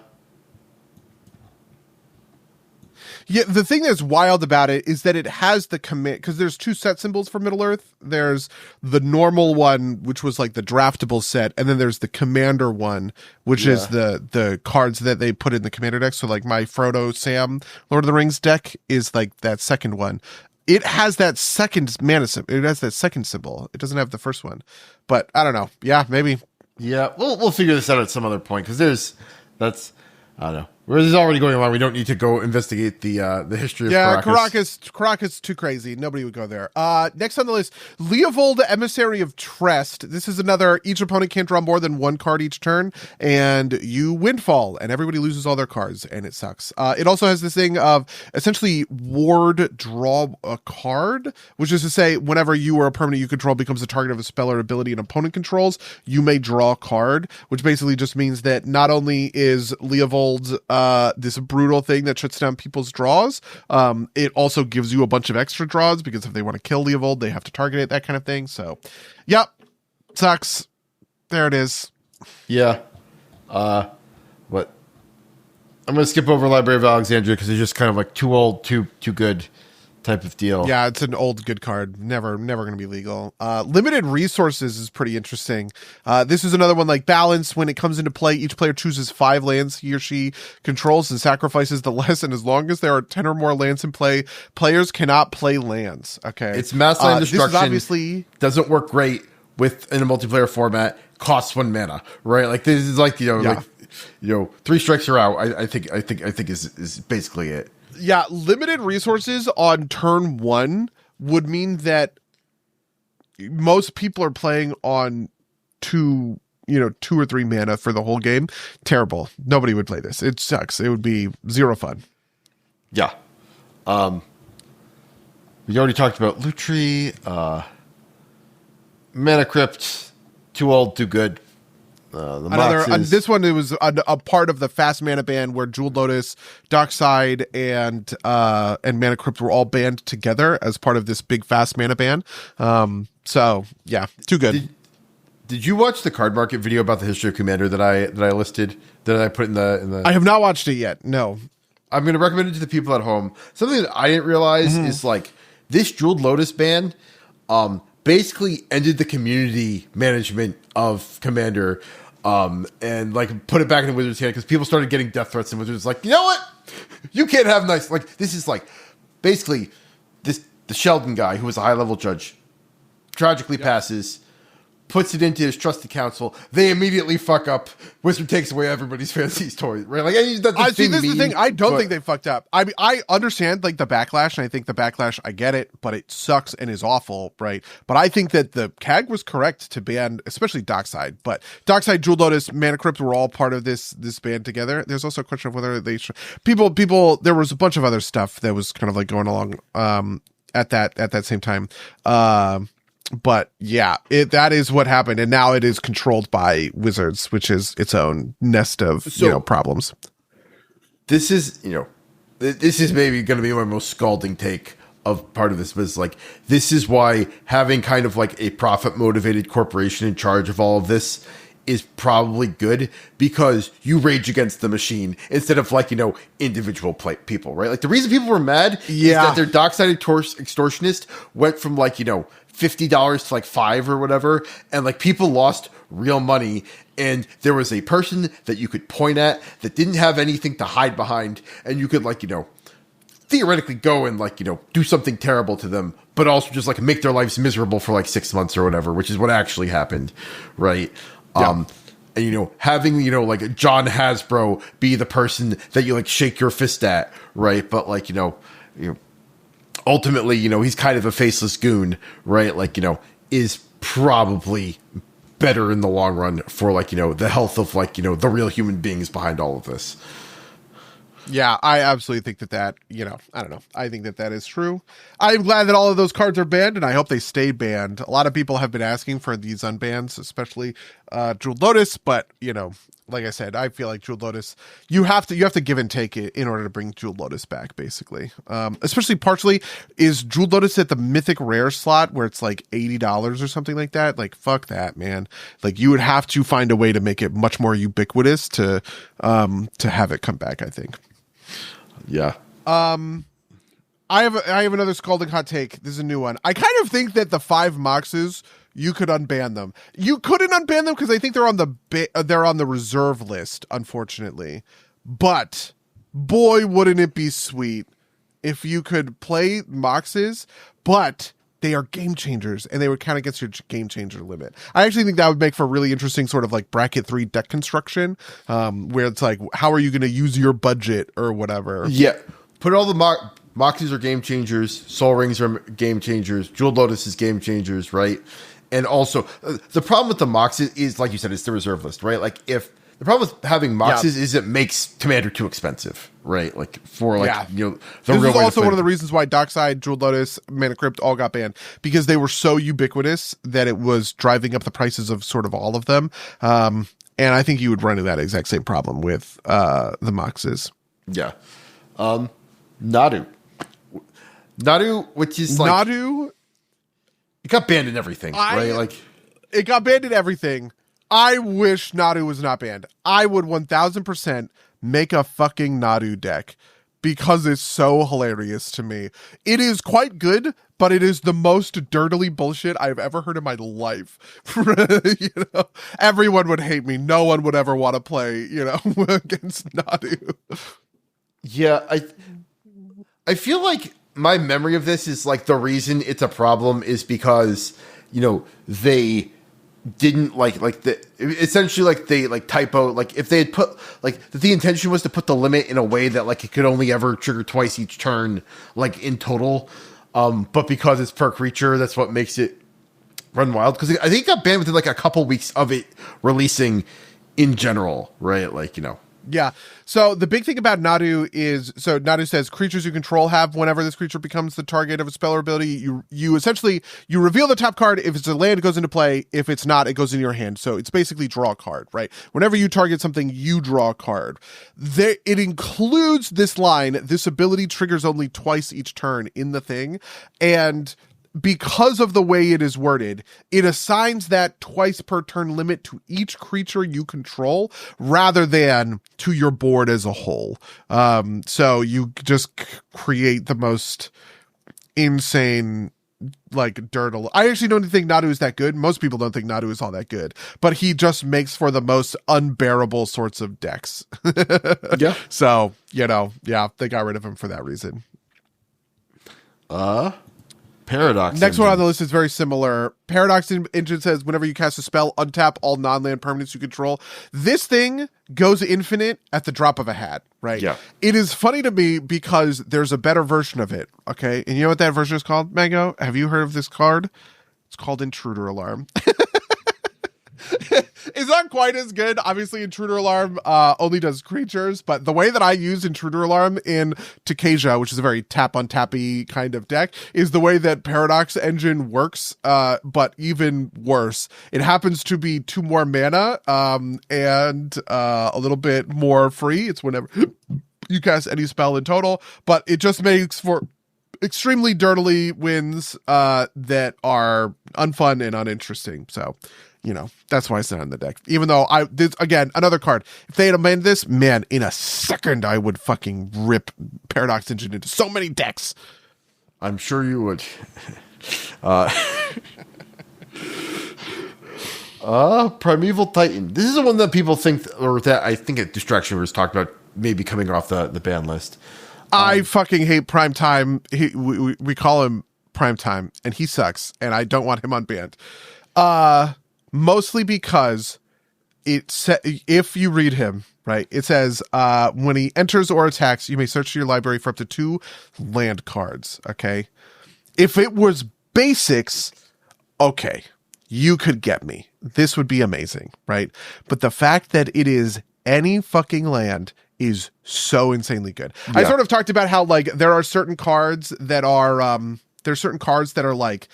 Yeah, the thing that's wild about it is that it has the command, because there's 2 set symbols for Middle Earth. There's the normal one, which was like the draftable set, and then there's the commander one, which is yeah, the cards that they put in the commander deck. So like my Frodo Sam Lord of the Rings deck is like that second one. It has that second mana symbol. It has that second symbol. It doesn't have the first one. But I don't know. Yeah, maybe. yeah. We'll figure this out at some other point because that's I don't know. Where this is already going on, we don't need to go investigate the history of Yeah, Caracas. Caracas too crazy. Nobody would go there. Next on the list, Leovold, Emissary of Trest. This is another, each opponent can't draw more than 1 card each turn, and you windfall, and everybody loses all their cards, and it sucks. It also has this thing of essentially ward draw a card, which is to say, whenever you or a permanent you control becomes the target of a spell or ability an opponent controls, you may draw a card, which basically just means that not only is Leovold this brutal thing that shuts down people's draws, it also gives you a bunch of extra draws because if they want to kill Leovold, they have to target it, that kind of thing. So, yep, sucks. There it is. Yeah. But I'm gonna skip over Library of Alexandria because it's just kind of like too old, too good type of deal. Yeah, it's an old good card. Never going to be legal. Limited resources is pretty interesting. This is another one like Balance. When it comes into play, each player chooses 5 lands he or she controls and sacrifices the less. And as long as there are 10 or more lands in play, players cannot play lands. Okay, It's mass land This destruction. is obviously doesn't work great in a multiplayer format. Costs 1 mana, right? Like this is like Yeah. 3 strikes are out. I think is basically it. Yeah, limited resources on turn 1 would mean that most people are playing on 2 or 3 mana for the whole game. Terrible. Nobody would play this. It sucks. It would be 0 fun. Yeah. We already talked about Lutri, Mana Crypt, too old, too good. This one, it was a part of the fast mana ban where Jeweled Lotus, Dockside, and Mana Crypt were all banned together as part of this big fast mana ban. So yeah, too good. Did you watch the card market video about the history of Commander that I listed that I put in the? I have not watched it yet. No. I'm going to recommend it to the people at home. Something that I didn't realize is like this Jeweled Lotus ban basically ended the community management of Commander and like put it back in the Wizards' hand because people started getting death threats and Wizards like, you know what? You can't have nice. Like this is like basically the Sheldon guy who was a high level judge tragically passes. Puts it into his trusted council. They immediately fuck up. Wizard takes away everybody's fantasy toys, right? Like, See, this is the thing. I don't think they fucked up. I mean, I understand like the backlash, and I think the backlash, I get it, but it sucks and is awful, right? But I think that the CAG was correct to ban, especially Dockside. But Dockside, Jeweled Lotus, Mana Crypt were all part of this ban together. There's also a question of whether they people. There was a bunch of other stuff that was kind of like going along at that same time. But yeah, that is what happened, and now it is controlled by Wizards, which is its own nest of problems. This is maybe going to be my most scalding take of part of this, but it's like this is why having kind of like a profit motivated corporation in charge of all of this is probably good because you rage against the machine instead of like individual people, right? Like the reason people were mad is that their dock-sided extortionist went from like $50 to like $5 or whatever, and like people lost real money, and there was a person that you could point at that didn't have anything to hide behind, and you could like theoretically go and like do something terrible to them, but also just like make their lives miserable for like 6 months or whatever, which is what actually happened, right? Yeah. And having like John Hasbro be the person that you like shake your fist at, right? But like ultimately, he's kind of a faceless goon, right? Like, is probably better in the long run for like, the health of like, the real human beings behind all of this. Yeah, I absolutely think that, I don't know. I think that is true. I'm glad that all of those cards are banned, and I hope they stay banned. A lot of people have been asking for these unbans, especially Jeweled Lotus, but, like I said, I feel like Jeweled Lotus, you have to give and take it in order to bring Jeweled Lotus back, basically. Especially partially, is Jeweled Lotus at the Mythic Rare slot where it's like $80 or something like that? Like, fuck that, man. Like, you would have to find a way to make it much more ubiquitous to have it come back, I think. Yeah. I have another scalding hot take. This is a new one. I kind of think that the 5 Moxes, you could unban them. You couldn't unban them because I think they're on the reserve list, unfortunately. But boy, wouldn't it be sweet if you could play Moxes, but they are game changers and they would count against your game changer limit. I actually think that would make for a really interesting sort of like bracket 3 deck construction, where it's like, how are you going to use your budget or whatever? Yeah. Put all the Moxies are game changers. Soul Rings are game changers. Jeweled Lotus is game changers, right? And also, the problem with the Moxes is, like you said, it's the reserve list, right? Like, if the problem with having Moxes is it makes Commander too expensive, right? Like, for like, the this real is way also to one of the reasons why Dockside, Jeweled Lotus, Mana Crypt all got banned, because they were so ubiquitous that it was driving up the prices of sort of all of them. And I think you would run into that exact same problem with the Moxes. Yeah. Nadu, which is like Nadu, it got banned in everything, right? Like, it got banned in everything. I wish Nadu was not banned. I would 1000% make a fucking Nadu deck because it's so hilarious to me. It is quite good, but it is the most dirtily bullshit I've ever heard in my life. Everyone would hate me. No one would ever want to play, against Nadu. Yeah, I feel like my memory of this is like the reason it's a problem is because, they didn't essentially they typo, like if they had put like the intention was to put the limit in a way that like it could only ever trigger twice each turn, like in total. But because it's per creature, that's what makes it run wild. Because I think it got banned within like a couple weeks of it releasing in general, right? Like, Yeah. So the big thing about Nadu is, Nadu says creatures you control have, whenever this creature becomes the target of a spell or ability, you essentially, you reveal the top card. If it's a land, it goes into play. If it's not, it goes in your hand. So it's basically draw a card, right? Whenever you target something, you draw a card. It includes this line, this ability triggers only twice each turn in the thing. And because of the way it is worded, it assigns that twice per turn limit to each creature you control rather than to your board as a whole. So you just create the most insane, like, dirt. I actually don't think Nadu is that good. Most people don't think Nadu is all that good, but he just makes for the most unbearable sorts of decks. Yeah. So, they got rid of him for that reason. Paradox. Next one on the list is very similar. Paradox Engine says whenever you cast a spell, untap all non-land permanents you control. This thing goes infinite at the drop of a hat, right? Yeah. It is funny to me because there's a better version of it, okay? And you know what that version is called, Mango? Have you heard of this card? It's called Intruder Alarm. It's not quite as good. Obviously, Intruder Alarm only does creatures, but the way that I use Intruder Alarm in Takasia, which is a very tap-on-tappy kind of deck, is the way that Paradox Engine works, but even worse. It happens to be 2 more mana and a little bit more free. It's whenever you cast any spell in total, but it just makes for extremely dirtily wins that are unfun and uninteresting. So, that's why it's not in the deck. Even though again, another card. If they had amended this, man, in a second, I would fucking rip Paradox Engine into so many decks. I'm sure you would. Primeval Titan. This is the one that people think, or that I think at Distraction was talked about maybe coming off the ban list. I fucking hate Prime Time. We call him Prime Time, and he sucks, and I don't want him unbanned. Mostly because if you read him, right, it says, when he enters or attacks, you may search your library for up to 2 land cards, okay? If it was basics, okay, you could get me. This would be amazing, right? But the fact that it is any fucking land is so insanely good. I sort of talked about how like there are certain cards that are like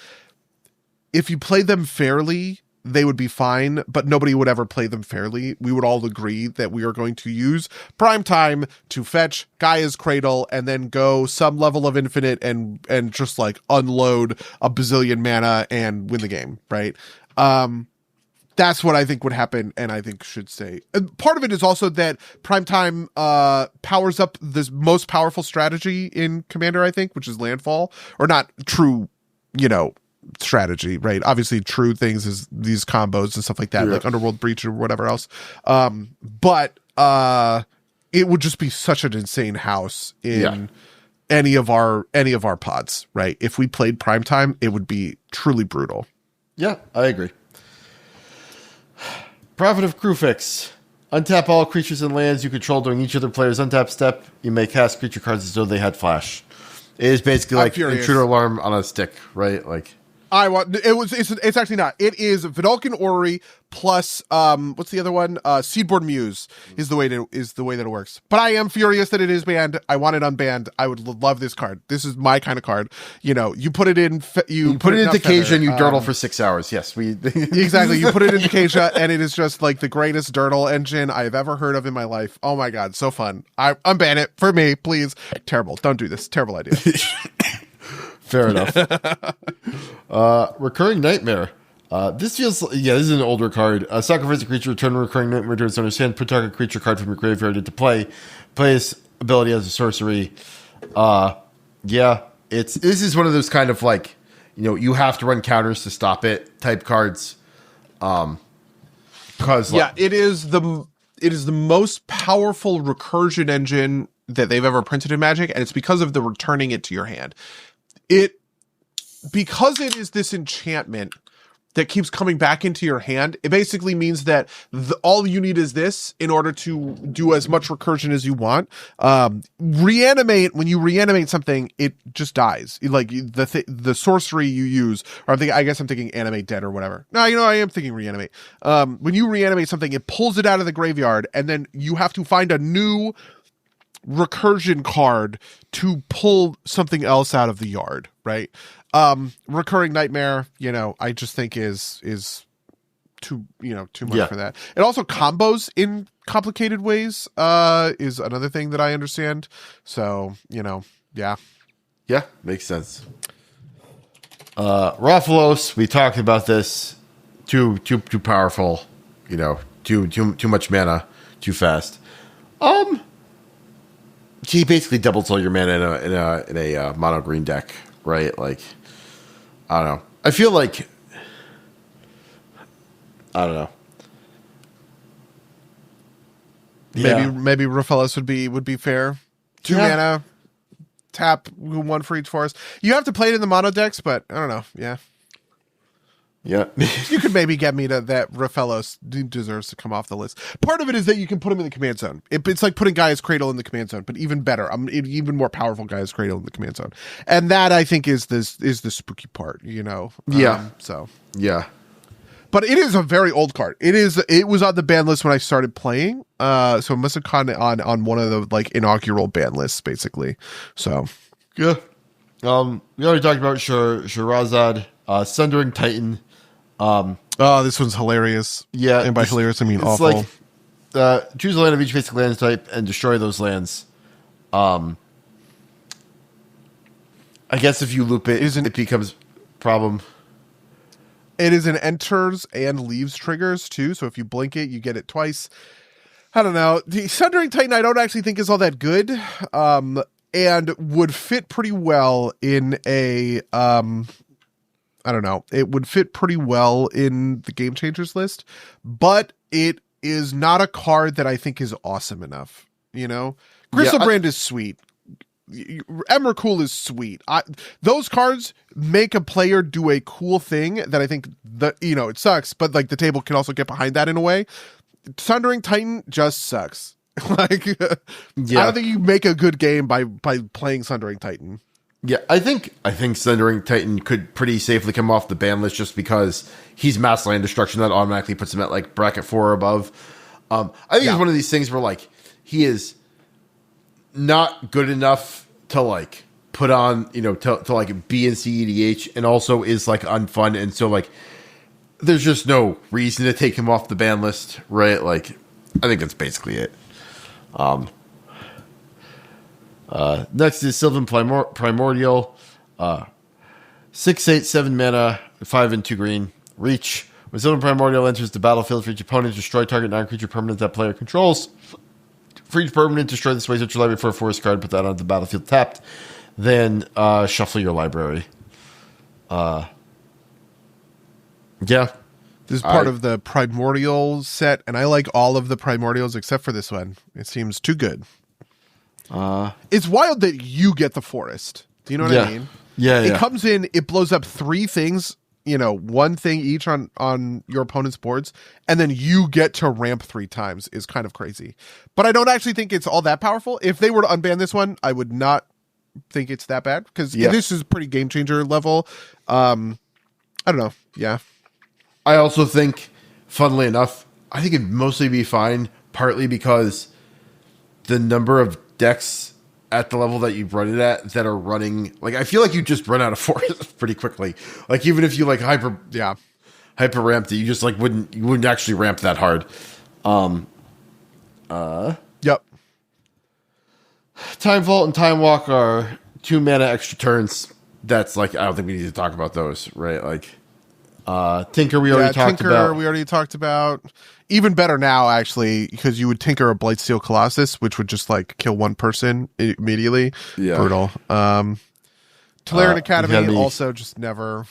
if you play them fairly, they would be fine, but nobody would ever play them fairly. We would all agree that we are going to use Prime Time to fetch Gaia's Cradle and then go some level of infinite and just like unload a bazillion mana and win the game, right? That's what I think would happen, and I think should stay. Part of it is also that Prime Time powers up this most powerful strategy in Commander, I think, which is landfall, or not true, strategy, right? Obviously true things is these combos and stuff like that, like Underworld Breach or whatever else. But it would just be such an insane house in any of our pods, right? If we played Primetime, it would be truly brutal. Yeah, I agree. Prophet of Crufix. Untap all creatures and lands you control during each other player's untap step. You may cast creature cards as though they had flash. It is basically like Intruder Alarm on a stick, right? Like it's actually not. It is Vidalcan Orrery plus what's the other one? Seedborn Muse is the way that it works. But I am furious that it is banned. I want it unbanned. I would love this card. This is my kind of card. You put it in you put it into Kasia and you durdle for 6 hours. Yes, we exactly. You put it into Kasia and it is just like the greatest durdle engine I've ever heard of in my life. Oh my god, so fun. I unban it for me, please. Terrible. Don't do this. Terrible idea. Fair enough. Recurring Nightmare. This this is an older card. Sacrifice a creature, return a Recurring Nightmare to its owner's hand, put target creature card from your graveyard into play. Play its ability as a sorcery. This is one of those kind of like, you have to run counters to stop it type cards. It is the most powerful recursion engine that they've ever printed in Magic, and it's because of the returning it to your hand. Because it is this enchantment that keeps coming back into your hand, it basically means that all you need is this in order to do as much recursion as you want. Reanimate, when you reanimate something, it just dies. Like the sorcery you use, or I guess I'm thinking animate dead or whatever. No, I am thinking reanimate. When you reanimate something, it pulls it out of the graveyard, and then you have to find a new recursion card to pull something else out of the yard, right? Recurring Nightmare, I just think is too much for that. It also combos in complicated ways, is another thing that I understand. So, yeah, makes sense. Raphalos, we talked about this. Too powerful, too much mana, too fast. He basically doubles all your mana in a mono green deck, right? Like, I don't know. I feel like I don't know. Maybe Raphalos would be fair. 2 mana, tap 1 for each forest. You have to play it in the mono decks, but I don't know. Yeah. You could maybe get me to that Raphalos deserves to come off the list. Part of it is that you can put him in the command zone. It's like putting Gaia's Cradle in the command zone, but even better. Even more powerful Gaia's Cradle in the command zone. And that I think is the spooky part, But it is a very old card. It was on the ban list when I started playing. So it must have gone on one of the like inaugural ban lists, basically. So yeah. We already talked about Sherazad, Sundering Titan. This one's hilarious. Yeah. And by hilarious, I mean awful. Like, choose a land of each basic land type and destroy those lands. I guess if you loop it, it becomes a problem. It is an enters and leaves triggers too. So if you blink it, you get it twice. I don't know. The Sundering Titan I don't actually think is all that good. And would fit pretty well in a I don't know. It would fit pretty well in the Game Changers list, but it is not a card that I think is awesome enough. Gristlebrand is sweet. Emrakul is sweet. Those cards make a player do a cool thing that I think it sucks, but like the table can also get behind that in a way. Sundering Titan just sucks. I don't think you make a good game by playing Sundering Titan. Yeah, I think Slendering Titan could pretty safely come off the ban list just because he's mass land destruction that automatically puts him at like bracket 4 or above. I think it's one of these things where like he is not good enough to like put on, to like B and C EDH, and also is like unfun, and so like there's just no reason to take him off the ban list, right? Like I think that's basically it. Next is Sylvan Primordial. 6/8, 7 mana, 5 and 2 green. Reach. When Sylvan Primordial enters the battlefield for each opponent, destroy target non-creature permanent that player controls. For each permanent, destroy this waste of your library for a forest card, put that onto the battlefield tapped. Then shuffle your library. Yeah. This is part of the Primordial set, and I like all of the Primordials except for this one. It seems too good. It's wild that you get the forest. Do you know what I mean? Yeah, It comes in, it blows up 3 things, one thing each on your opponent's boards, and then you get to ramp 3 times is kind of crazy. But I don't actually think it's all that powerful. If they were to unban this one, I would not think it's that bad, because this is pretty game changer level. I don't know. Yeah. I also think, funnily enough, I think it'd mostly be fine, partly because the number of decks at the level that you run it at that are running, like, I feel like you just run out of forest pretty quickly. Like, even if you like hyper ramped it, you just like wouldn't actually ramp that hard. Yep. Time Vault and Time Walk are 2 mana extra turns. That's like, I don't think we need to talk about those, right? Like, Tinker we already talked about. Even better now, actually, because you would Tinker a Blightsteel Colossus, which would just like kill one person immediately. Yeah. Brutal. Tolarian Academy also just never.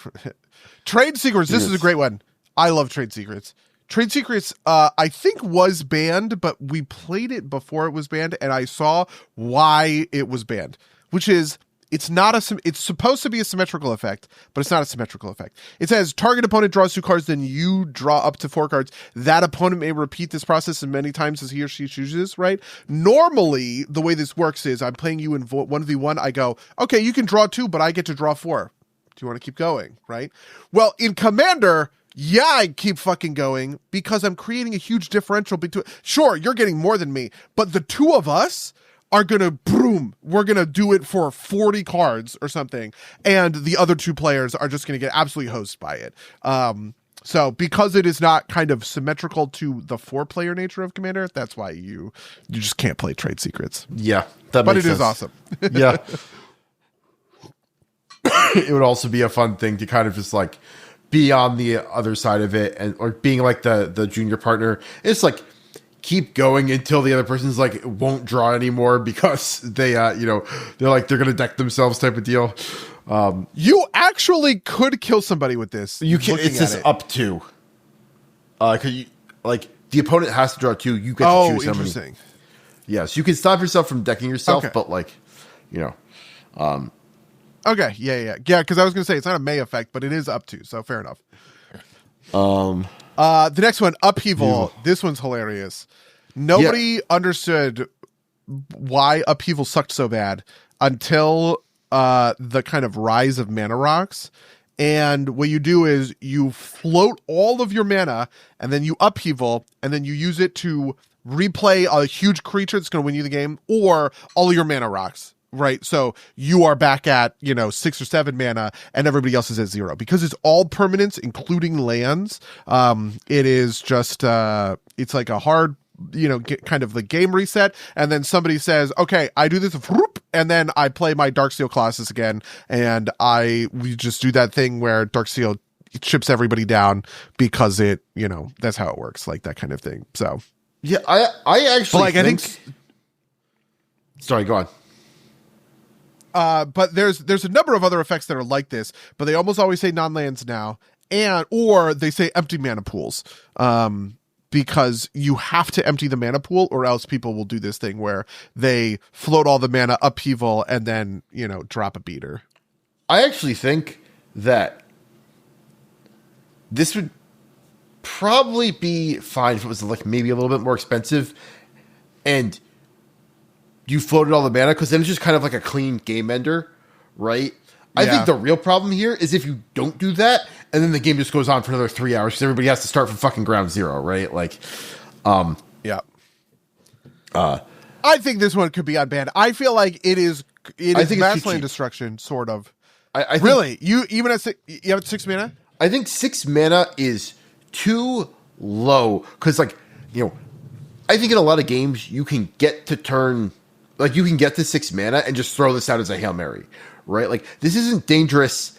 Trade Secrets. This is a great one. I love Trade Secrets. Trade Secrets, I think was banned, but we played it before it was banned, and I saw why it was banned, which is it's supposed to be a symmetrical effect, but it's not a symmetrical effect. It says target opponent draws 2 cards, then you draw up to 4 cards. That opponent may repeat this process as many times as he or she chooses, right? Normally, the way this works is I'm playing you in 1v1. I go, okay, you can draw 2, but I get to draw 4. Do you want to keep going, right? Well, in Commander, yeah, I keep fucking going because I'm creating a huge differential between. Sure, you're getting more than me, but the 2 of us are gonna we're gonna do it for 40 cards or something, and the other 2 players are just gonna get absolutely hosed by it. So because it is not kind of symmetrical to the 4-player nature of Commander, that's why you just can't play Trade Secrets. Yeah, but it is awesome. Yeah. It would also be a fun thing to kind of just like be on the other side of it, and or being like the junior partner. It's like keep going until the other person's like won't draw anymore because they they're gonna deck themselves type of deal. You actually could kill somebody with this. You can. It says up to. Cause you, like the opponent has to draw 2. You get to choose how many. Interesting. Yes, you can stop yourself from decking yourself, but like, Okay, yeah. Because I was gonna say it's not a May effect, but it is up to. So fair enough. The next one, Upheaval. This one's hilarious. Nobody understood why Upheaval sucked so bad until the kind of rise of mana rocks. And what you do is you float all of your mana, and then you Upheaval, and then you use it to replay a huge creature that's going to win you the game, or all of your mana rocks. Right, so you are back at 6 or 7 mana, and everybody else is at 0 because it's all permanents, including lands. It is just it's like a hard kind of the game reset, and then somebody says, "Okay, I do this," and then I play my Darksteel Colossus again, and we just do that thing where Darksteel chips everybody down because it that's how it works, like that kind of thing. So yeah, I actually think. Sorry, go on. But there's a number of other effects that are like this, but they almost always say non-lands now, or they say empty mana pools, because you have to empty the mana pool, or else people will do this thing where they float all the mana, Upheaval, and then drop a beater. I actually think that this would probably be fine if it was like maybe a little bit more expensive, and you floated all the mana, because then it's just kind of like a clean game ender, right? I think the real problem here is if you don't do that, and then the game just goes on for another 3 hours because everybody has to start from fucking ground zero, right? Like, yeah. I think this one could be unbanned. I feel like it is mass lane destruction, sort of. I think, really? You even at you have 6 mana? I think 6 mana is too low because, like, I think in a lot of games you can get to turn, like, you can get to 6 mana and just throw this out as a Hail Mary, right? Like, this isn't dangerous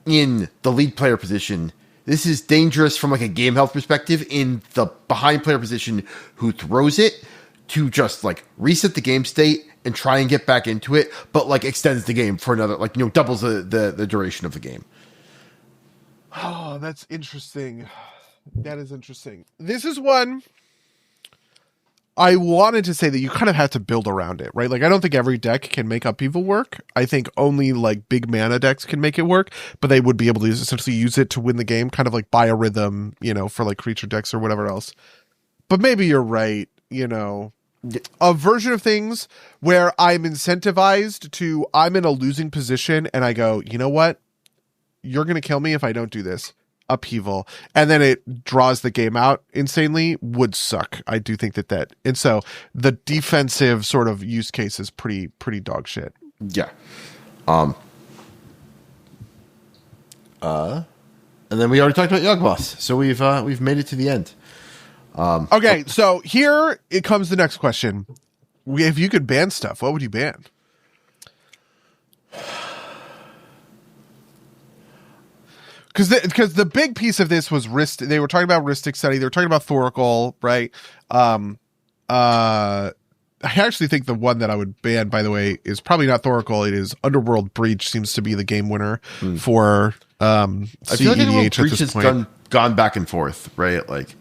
in the lead player position. This is dangerous from, like, a game health perspective in the behind player position who throws it to just, like, reset the game state and try and get back into it, but, like, extends the game for another, like, doubles the duration of the game. Oh, that's interesting. That is interesting. This is one I wanted to say that you kind of have to build around it, right? Like, I don't think every deck can make Upheaval work. I think only, like, big mana decks can make it work, but they would be able to essentially use it to win the game, kind of like Biorhythm, for, like, creature decks or whatever else. But maybe you're right, a version of things where I'm incentivized to, I'm in a losing position and I go, you know what? You're going to kill me if I don't do this. Upheaval. And then it draws the game out insanely would suck. I do think that. And so the defensive sort of use case is pretty dog shit. Yeah. And then we already talked about Yawgmoth. So we've made it to the end. Okay, so here it comes the next question. If you could ban stuff, what would you ban? Because the big piece of this was they were talking about Rhystic Study. They were talking about Thoracle, right? I actually think the one that I would ban, by the way, is probably not Thoracle. It is Underworld Breach. Seems to be the game winner for I feel like Underworld CEDH Breach at this has point. gone back and forth, right? Like,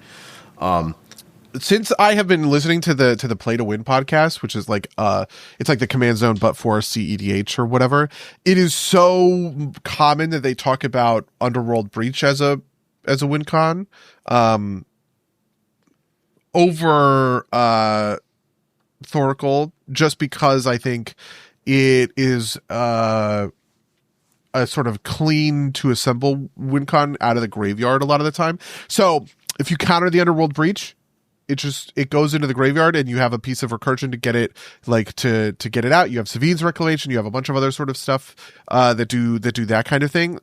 since I have been listening to the Play to Win podcast, which is like it's like the Command Zone but for CEDH or whatever, it is so common that they talk about Underworld Breach as a win con over Thoracle, just because I think it is a sort of clean to assemble win con out of the graveyard a lot of the time. So if you counter the Underworld Breach, it goes into the graveyard and you have a piece of recursion to get it, like, to get it out. You have Savine's Reclamation, you have a bunch of other sort of stuff that do that kind of thing.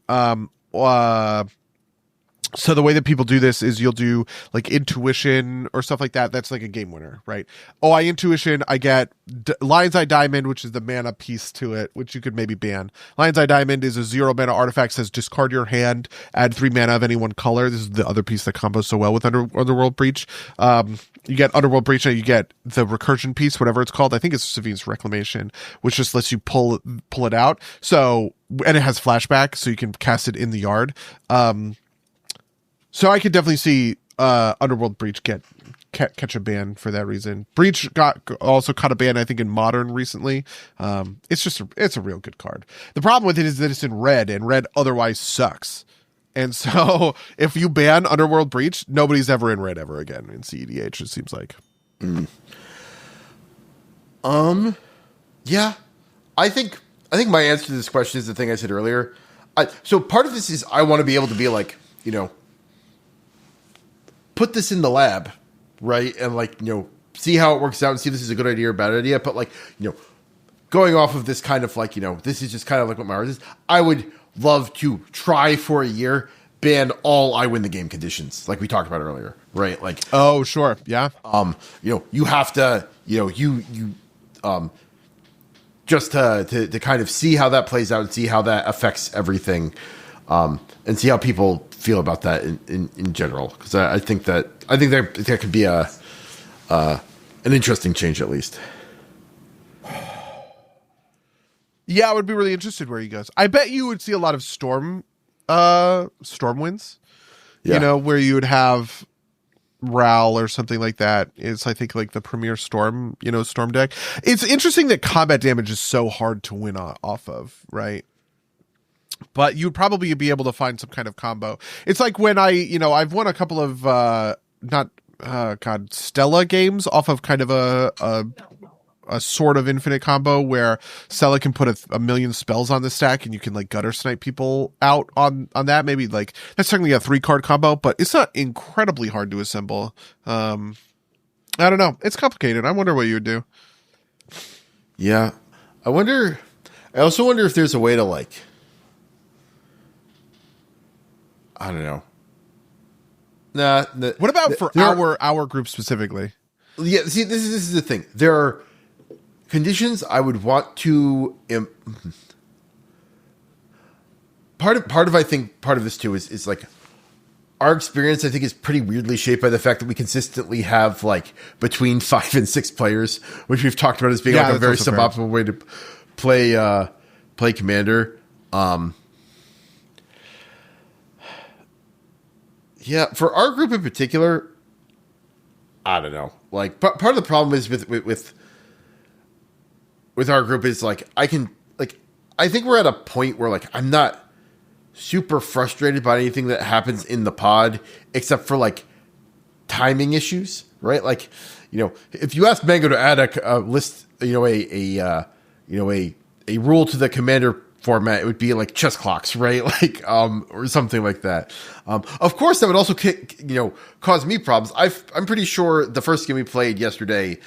So the way that people do this is you'll do, like, Intuition or stuff like that. That's like a game winner, right? Oh, I Intuition, I get Lion's Eye Diamond, which is the mana piece to it, which you could maybe ban. Lion's Eye Diamond is a 0 mana artifact, says discard your hand, add 3 mana of any one color. This is the other piece that combos so well with Underworld Breach. You get Underworld Breach and you get the recursion piece, whatever it's called. I think it's Savine's Reclamation, which just lets you pull it out. So, and it has flashback, so you can cast it in the yard. So I could definitely see Underworld Breach catch a ban for that reason. Breach also caught a ban, I think, in Modern recently. It's a real good card. The problem with it is that it's in red, and red otherwise sucks. And so if you ban Underworld Breach, nobody's ever in red ever again in CEDH, it seems like. Yeah. I think my answer to this question is the thing I said earlier. So part of this is I want to be able to be like, put this in the lab, right? And, like, see how it works out and see if this is a good idea or bad idea. But, like, going off of this kind of, like, this is just kind of like what my art is. I would love to try for a year, ban all I win the game conditions, like we talked about earlier, right? Like, oh, sure. Yeah. You have to, just to kind of see how that plays out and see how that affects everything. And see how people feel about that in general, because I think that could be an interesting change at least. Yeah, I would be really interested where he goes. I bet you would see a lot of storm wins. Yeah. Where you would have Ral or something like that. It's, I think, like the premier storm deck. It's interesting that combat damage is so hard to win off of, right? But you'd probably be able to find some kind of combo. It's like when I've won a couple of Stella games off of kind of a a sort of infinite combo where Sela can put a million spells on the stack and you can like gutter snipe people out on that. Maybe like that's technically a 3-card combo, but it's not incredibly hard to assemble. I don't know. It's complicated. I wonder what you would do. Yeah. I also wonder if there's a way to like, I don't know. What about for our group specifically? Yeah, see, this is the thing. There are conditions I would want to. Part of this too is like our experience. I think is pretty weirdly shaped by the fact that we consistently have like between 5 and 6 players, which we've talked about as being like a very suboptimal way to play Commander. Yeah, for our group in particular, I don't know. Like, part of the problem is with our group is like I think we're at a point where like I'm not super frustrated by anything that happens in the pod except for like timing issues, right? Like, if you ask Mango to add a list, a rule to the Commander format, it would be like chess clocks, right? Like, or something like that. Of course, that would also cause me problems. I'm pretty sure the first game we played yesterday,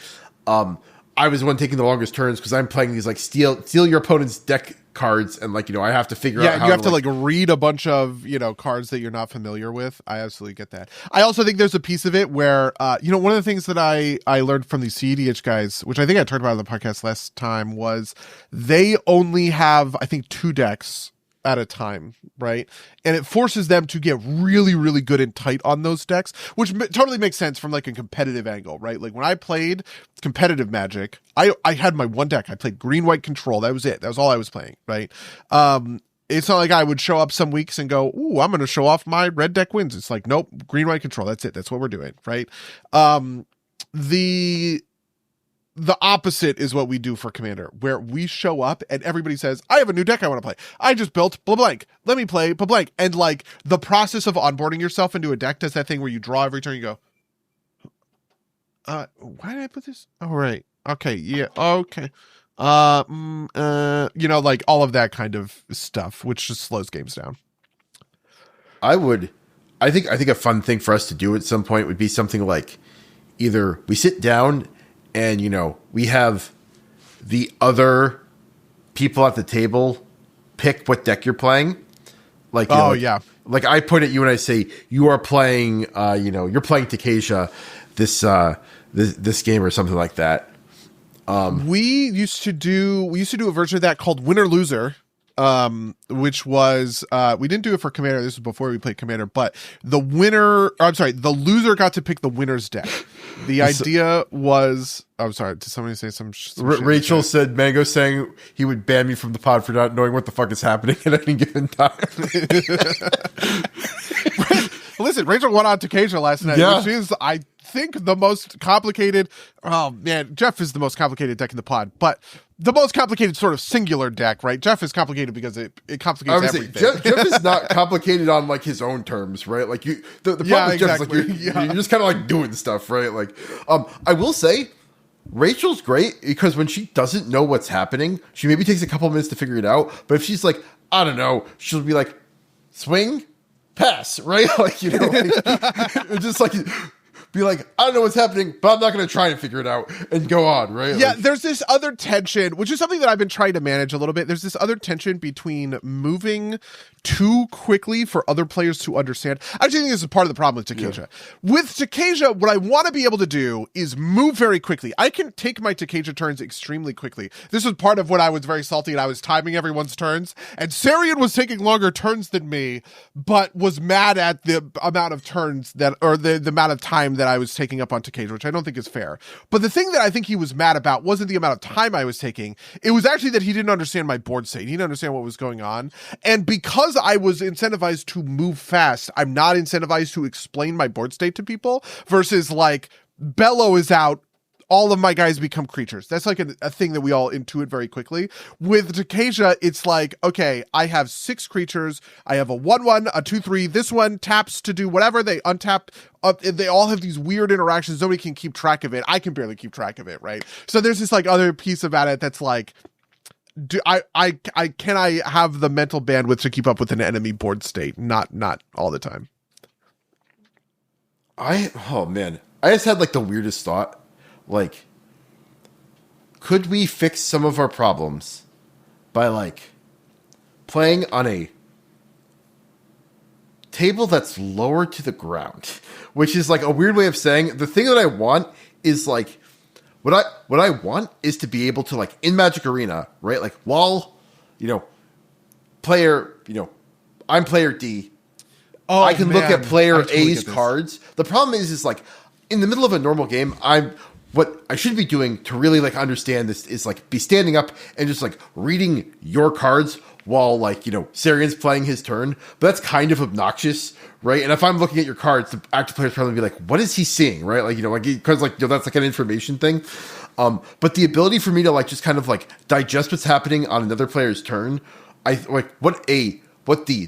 I was the one taking the longest turns because I'm playing these like steal your opponent's deck cards, and like I have to figure out how you have to like read a bunch of cards that you're not familiar with. I absolutely get that. I also think there's a piece of it where one of the things that I learned from these CEDH guys, which I think I talked about on the podcast last time, was they only have I think 2 decks at a time, right? And it forces them to get really, really good and tight on those decks, which totally makes sense from like a competitive angle, right? Like when I played competitive Magic, I had my one deck. I played green-white control. That was it. That was all I was playing, right? It's not like I would show up some weeks and go, ooh, I'm going to show off my red deck wins. It's like, nope, green-white control. That's it. That's what we're doing, right? The opposite is what we do for Commander, where we show up and everybody says, I have a new deck I want to play. I just built blah blank. Let me play blah blank. And like the process of onboarding yourself into a deck does that thing where you draw every turn, you go, why did I put this? Oh, right. Okay. Yeah. Okay. Like all of that kind of stuff, which just slows games down. I think a fun thing for us to do at some point would be something like either we sit down and, we have the other people at the table pick what deck you're playing. Like, yeah. Like I point at you and I say, you are playing, you're playing Takesha this game or something like that. We used to do a version of that called Winner Loser. Which was, we didn't do it for Commander. This was before we played Commander, but the loser got to pick the winner's deck. The idea was, I'm sorry, did somebody say some Rachel said Mango saying he would ban me from the pod for not knowing what the fuck is happening at any given time. Listen, Rachel went on Takesha last night, yeah. Which is, I think, the most complicated. Oh man, Jeff is the most complicated deck in the pod, but the most complicated sort of singular deck, right? Jeff is complicated because it complicates everything. Jeff is not complicated on like his own terms, right? Like the problem with Jeff is like you're just kind of like doing stuff, right? Like, I will say, Rachel's great because when she doesn't know what's happening, she maybe takes a couple minutes to figure it out. But if she's like, I don't know, she'll be like, swing, pass, right? Like, just like be like, I don't know what's happening, but I'm not going to try and figure it out and go on, right? Yeah, like, there's this other tension, which is something that I've been trying to manage a little bit. There's this other tension between moving too quickly for other players to understand. I actually think this is part of the problem with Takesha. Yeah. With Takesha, what I want to be able to do is move very quickly. I can take my Takesha turns extremely quickly. This was part of when I was very salty and I was timing everyone's turns, and Cerryan was taking longer turns than me, but was mad at the amount of turns the amount of time that I was taking up on Takesha, which I don't think is fair. But the thing that I think he was mad about wasn't the amount of time I was taking. It was actually that he didn't understand my board state. He didn't understand what was going on. And because I was incentivized to move fast, I'm not incentivized to explain my board state to people versus like Bello is out all of my guys become creatures. That's like a thing that we all intuit very quickly. With Decasia, it's like, okay, I have 6 creatures. I have a 1/1, a 2/3. This one taps to do whatever. They untap. They all have these weird interactions. Nobody can keep track of it. I can barely keep track of it, right? So there's this like other piece about it that's like, can I have the mental bandwidth to keep up with an enemy board state? Not all the time. Oh man, I just had like the weirdest thought. Like, could we fix some of our problems by like playing on a table that's lower to the ground? Which is like a weird way of saying the thing that I want is like what I want is to be able to like in Magic Arena, right? Like while, I'm player D. Oh, I can look at player A's cards. The problem is like in the middle of a normal game, what I should be doing to really like understand this is like be standing up and just like reading your cards while like, Cerryan's playing his turn. But that's kind of obnoxious, right? And if I'm looking at your cards, the active player's probably be like, what is he seeing, right? Like, because like, that's like an information thing. But the ability for me to like just kind of like digest what's happening on another player's turn, I like what the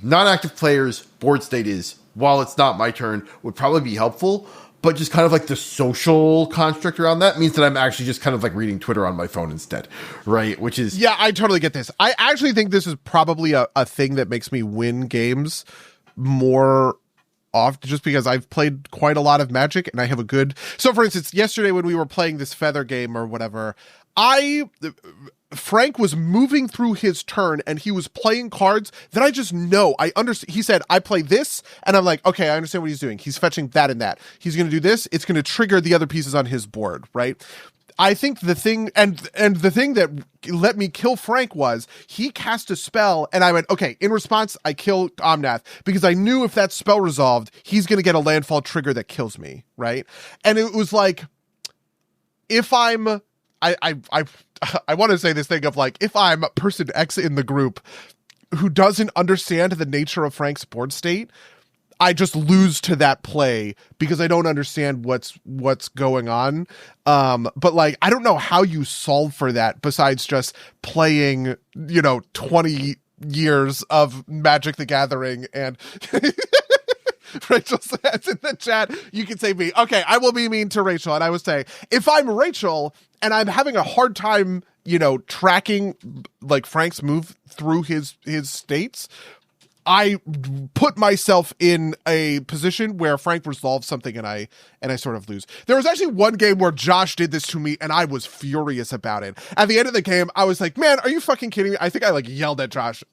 non-active player's board state is while it's not my turn would probably be helpful. But just kind of like the social construct around that means that I'm actually just kind of like reading Twitter on my phone instead, right? Which is... Yeah, I totally get this. I actually think this is probably a thing that makes me win games more often, just because I've played quite a lot of Magic and I have a good... So for instance, yesterday when we were playing this Feather game or whatever, Frank was moving through his turn and he was playing cards that I just know. I understand. He said, I play this. And I'm like, okay, I understand what he's doing. He's fetching that and that. He's going to do this. It's going to trigger the other pieces on his board, right? I think the thing, and the thing that let me kill Frank was he cast a spell and I went, okay, in response, I kill Omnath because I knew if that spell resolved, he's going to get a landfall trigger that kills me, right? And it was like, if I'm... I want to say this thing of like, if I'm person X in the group who doesn't understand the nature of Frank's board state, I just lose to that play because I don't understand what's going on. But like, I don't know how you solve for that besides just playing, 20 years of Magic the Gathering and... Rachel says in the chat, you can say me. Okay, I will be mean to Rachel. And I would say, if I'm Rachel and I'm having a hard time, tracking like Frank's move through his states, I put myself in a position where Frank resolves something and I sort of lose. There was actually one game where Josh did this to me and I was furious about it. At the end of the game, I was like, man, are you fucking kidding me? I think I like yelled at Josh,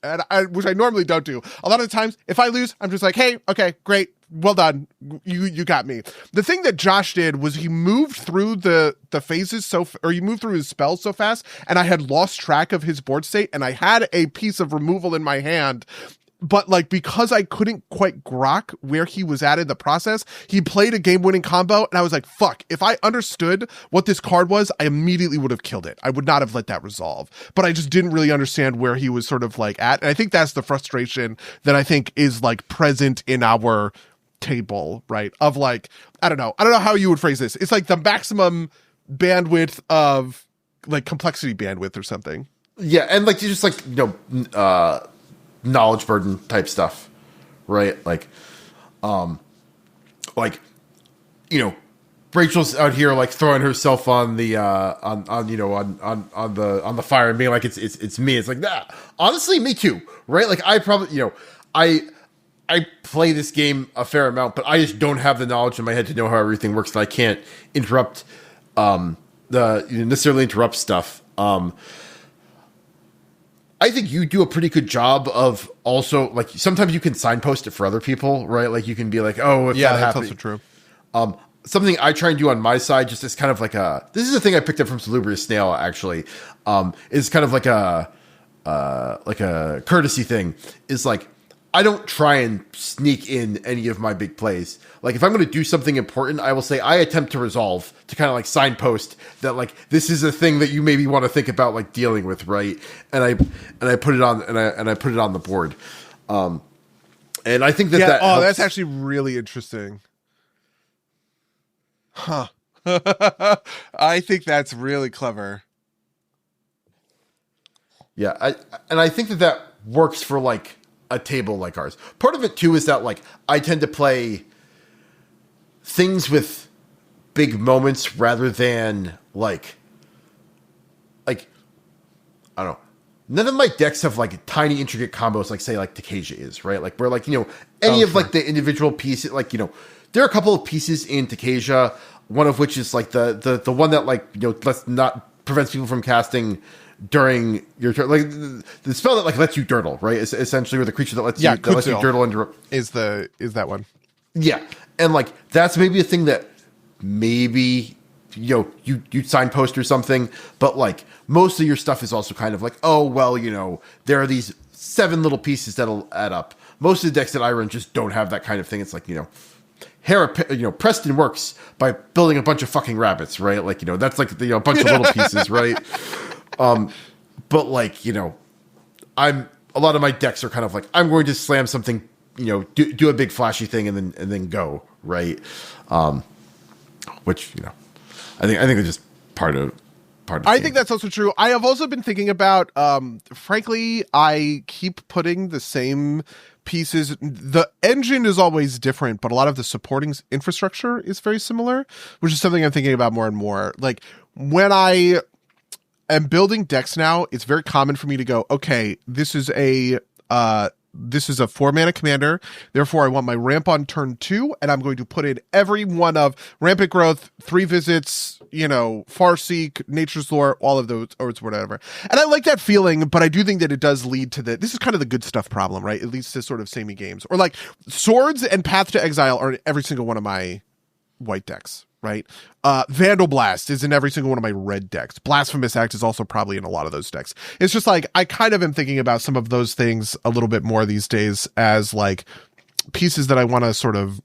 which I normally don't do. A lot of the times, if I lose, I'm just like, hey, okay, great. Well done. You got me. The thing that Josh did was he moved through the phases he moved through his spells so fast and I had lost track of his board state and I had a piece of removal in my hand. But like, because I couldn't quite grok where he was at in the process, he played a game-winning combo, and I was like, fuck, if I understood what this card was, I immediately would have killed it. I would not have let that resolve. But I just didn't really understand where he was sort of like at. And I think that's the frustration that I think is like present in our table, right? Of like, I don't know how you would phrase this. It's like the maximum bandwidth of like complexity bandwidth or something. Yeah, and like, you just like, knowledge burden type stuff, right? Rachel's out here like throwing herself on the on the fire and being like it's me. It's like, nah, honestly, me too, right? Like I probably I play this game a fair amount, but I just don't have the knowledge in my head to know how everything works, and I can't necessarily interrupt stuff. I think you do a pretty good job of also, like, sometimes you can signpost it for other people, right? Like, you can be like, oh, if that happens. That's also true. Something I try and do on my side, just as kind of like this is a thing I picked up from Salubrious Snail, actually, is kind of like a courtesy thing, is like, I don't try and sneak in any of my big plays. Like, if I'm going to do something important, I will say I attempt to resolve, to kind of like signpost that like this is a thing that you maybe want to think about like dealing with, right? And I put it on and I put it on the board. And I think that helps. That's actually really interesting. Huh. I think that's really clever. Yeah, I think that works for like a table like ours. Part of it too is that like I tend to play things with big moments rather than like I don't know. None of my decks have like tiny intricate combos like say like Takesia is, right? Like where like, any of like the individual pieces, like, there are a couple of pieces in Takesia, one of which is like the one that like, let's not prevents people from casting during your turn, like the spell that like lets you dirtle, right? It's essentially, or the creature that lets you dirtle into is that one. Yeah. And like that's maybe a thing that maybe you'd signpost or something, but like most of your stuff is also kind of like, oh well, there are these 7 little pieces that'll add up. Most of the decks that I run just don't have that kind of thing. It's like, Preston works by building a bunch of fucking rabbits, right? Like, that's like a bunch of little pieces, right? But like, a lot of my decks are kind of like, I'm going to slam something, do a big flashy thing and then go, right? Which, I think it's just part of I think that's also true. I have also been thinking about, frankly, I keep putting the same pieces. The engine is always different, but a lot of the supporting infrastructure is very similar, which is something I'm thinking about more and more. Like when I am building decks now, it's very common for me to go, okay, this is a 4-mana commander. Therefore, I want my ramp on turn 2, and I'm going to put in every one of Rampant Growth, 3 Visits, Farseek, Nature's Lore, all of those, or it's whatever. And I like that feeling, but I do think that it does lead to this is kind of the good stuff problem, right? It leads to sort of samey games. Or like Swords and Path to Exile are in every single one of my white decks, right? Vandal Blast is in every single one of my red decks. Blasphemous Act is also probably in a lot of those decks. It's just like, I kind of am thinking about some of those things a little bit more these days as like pieces that I want to sort of,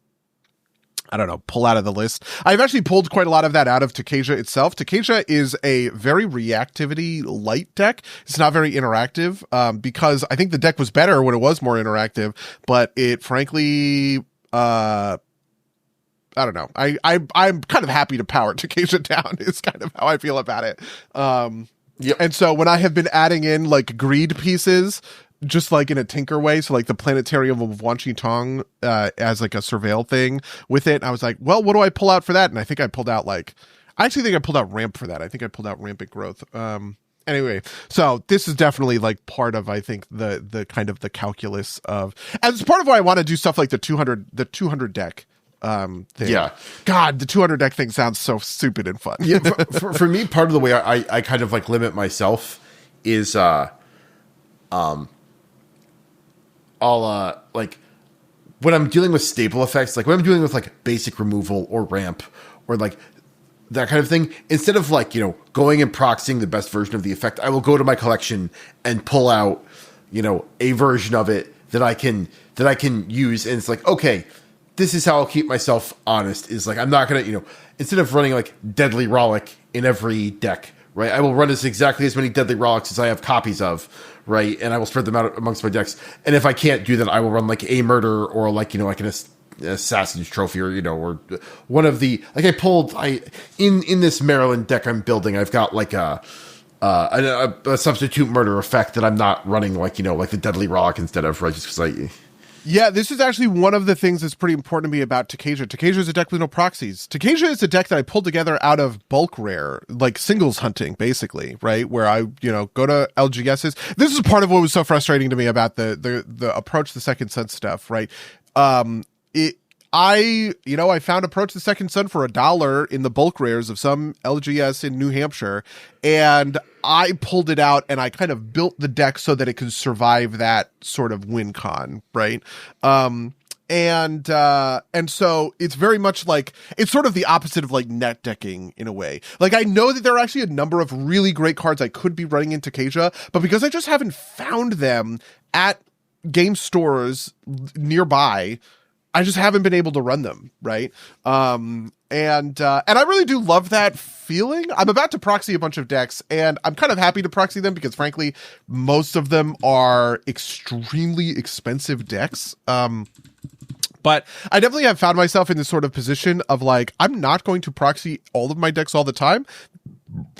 I don't know, pull out of the list. I've actually pulled quite a lot of that out of Takesia itself. Takesia is a very reactivity light deck. It's not very interactive, because I think the deck was better when it was more interactive, but it frankly, I don't know. I'm kind of happy to power Takesia down is kind of how I feel about it. Yep. And so when I have been adding in like greed pieces, just like in a tinker way, so like the Planetarium of Wanchi Tong as like a surveil thing with it, I was like, well, what do I pull out for that? And I think I pulled out I actually think I pulled out Ramp for that. I think I pulled out Rampant Growth. Anyway, so this is definitely like part of, I think, the kind of the calculus of, as part of why I want to do stuff like the 200 deck thing. Yeah. God, the 200 deck thing sounds so stupid and fun. Yeah. For me, part of the way I kind of like limit myself is I'll like when I'm dealing with staple effects, like when I'm dealing with like basic removal or ramp or like that kind of thing, instead of like, going and proxying the best version of the effect, I will go to my collection and pull out, a version of it that I can use. And it's like, okay, this is how I'll keep myself honest, is like, I'm not going to, instead of running like Deadly Rollick in every deck, right? I will run exactly as many Deadly Rollicks as I have copies of, right? And I will spread them out amongst my decks. And if I can't do that, I will run like a Murder or like, like an Assassin's Trophy or, or one of the, like in this Maryland deck I'm building, I've got like a substitute murder effect that I'm not running like, like the Deadly Rollick instead of, right? Just because Yeah, this is actually one of the things that's pretty important to me about Takesia. Takesia is a deck with no proxies. Takesia is a deck that I pulled together out of bulk rare, like singles hunting, basically, right? Where I, go to LGSs. This is part of what was so frustrating to me about the Approach the Second Sun stuff, right? I found Approach the Second Sun for $1 in the bulk rares of some LGS in New Hampshire, and I pulled it out and I kind of built the deck so that it could survive that sort of win con, right? And so it's very much like, it's sort of the opposite of like net decking in a way. Like I know that there are actually a number of really great cards I could be running in Takesia, but because I just haven't found them at game stores nearby, I just haven't been able to run them, right? And I really do love that feeling. I'm about to proxy a bunch of decks, and I'm kind of happy to proxy them because, frankly, most of them are extremely expensive decks. But I definitely have found myself in this sort of position of like, I'm not going to proxy all of my decks all the time.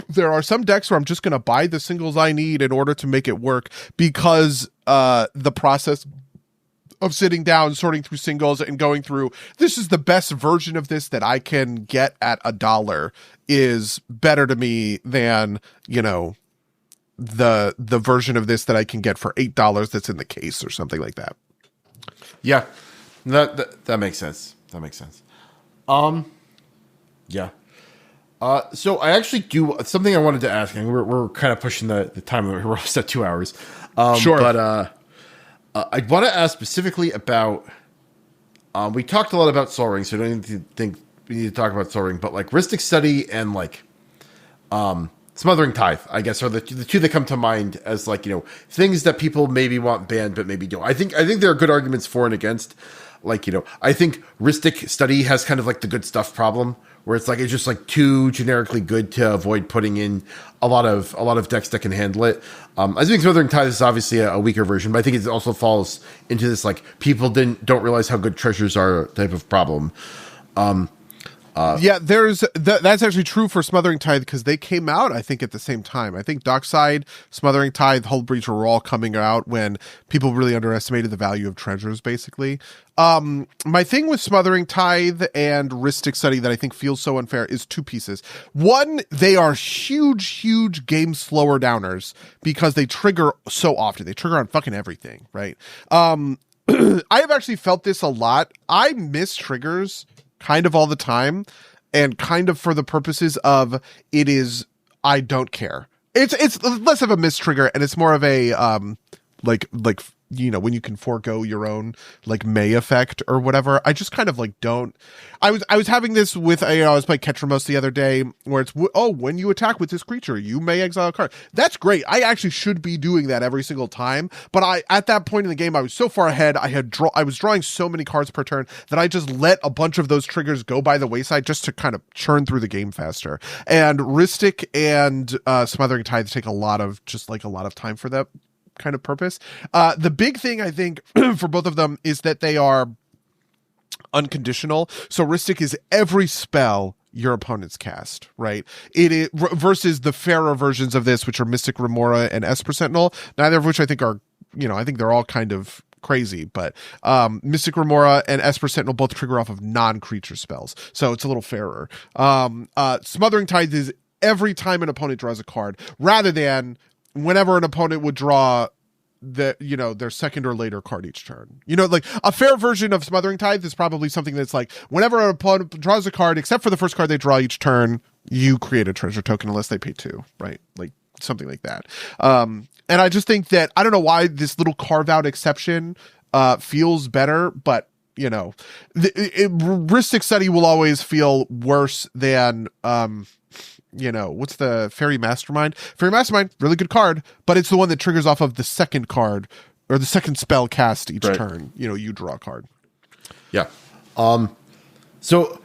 There are some decks where I'm just going to buy the singles I need in order to make it work, because the process of sitting down, sorting through singles and going through, this is the best version of this that I can get at $1 is better to me than, you know, the version of this that I can get for $8 that's in the case or something like that. Yeah. That makes sense. That makes sense. Yeah. So I actually do something I wanted to ask, and we're kind of pushing the time. We're almost at 2 hours. Sure. But I want to ask specifically about. We talked a lot about Sol Ring, so I don't even think we need to talk about Sol Ring. But like Rhystic Study and like Smothering Tithe, I guess, are the two that come to mind as like, you know, things that people maybe want banned but maybe don't. I think there are good arguments for and against. Like, you know, I think Rhystic Study has kind of like the good stuff problem, where it's like it's just like too generically good to avoid putting in a lot of decks that can handle it. I think Smothering Tithe is obviously a weaker version, but I think it also falls into this like people don't realize how good treasures are type of problem. Yeah, that's actually true for Smothering Tithe, because they came out, I think, at the same time. I think Dockside, Smothering Tithe, Hull Breach were all coming out when people really underestimated the value of treasures, basically. My thing with Smothering Tithe and Rhystic Study that I think feels so unfair is two pieces. One, they are huge game slower downers because they trigger so often. They trigger on fucking everything, right? I have actually felt this a lot. I miss triggers kind of all the time, and kind of for the purposes of it is, I don't care. It's less of a mistrigger, and it's more of a like you know, when you can forego your own like May effect or whatever. I just kind of like don't. I was having this with I was playing Ketramos the other day, where it's when you attack with this creature, you may exile a card. That's great. I actually should be doing that every single time. But at that point in the game, I was so far ahead. I was drawing so many cards per turn that I just let a bunch of those triggers go by the wayside just to kind of churn through the game faster. And Rhystic and Smothering Tithe take a lot of time for that kind of purpose. The big thing I think for both of them is that they are unconditional. So Rhystic is every spell your opponents cast, right? It is versus the fairer versions of this, which are Mystic Remora and Esper Sentinel, neither of which I think are, you know, I think they're all kind of crazy, but Mystic Remora and Esper Sentinel both trigger off of non-creature spells, so it's a little fairer. Smothering Tithe is every time an opponent draws a card, rather than whenever an opponent would draw their second or later card each turn. You know, like a fair version of Smothering Tithe is probably something that's like whenever an opponent draws a card, except for the first card they draw each turn, you create a treasure token unless they pay 2, right? Like something like that. And I just think that, I don't know why this little carve out exception feels better, but you know, Rhystic Study will always feel worse than you know, what's the Fairy Mastermind? Fairy Mastermind, really good card, but it's the one that triggers off of the second card or the second spell cast each turn. You know, you draw a card. Yeah. So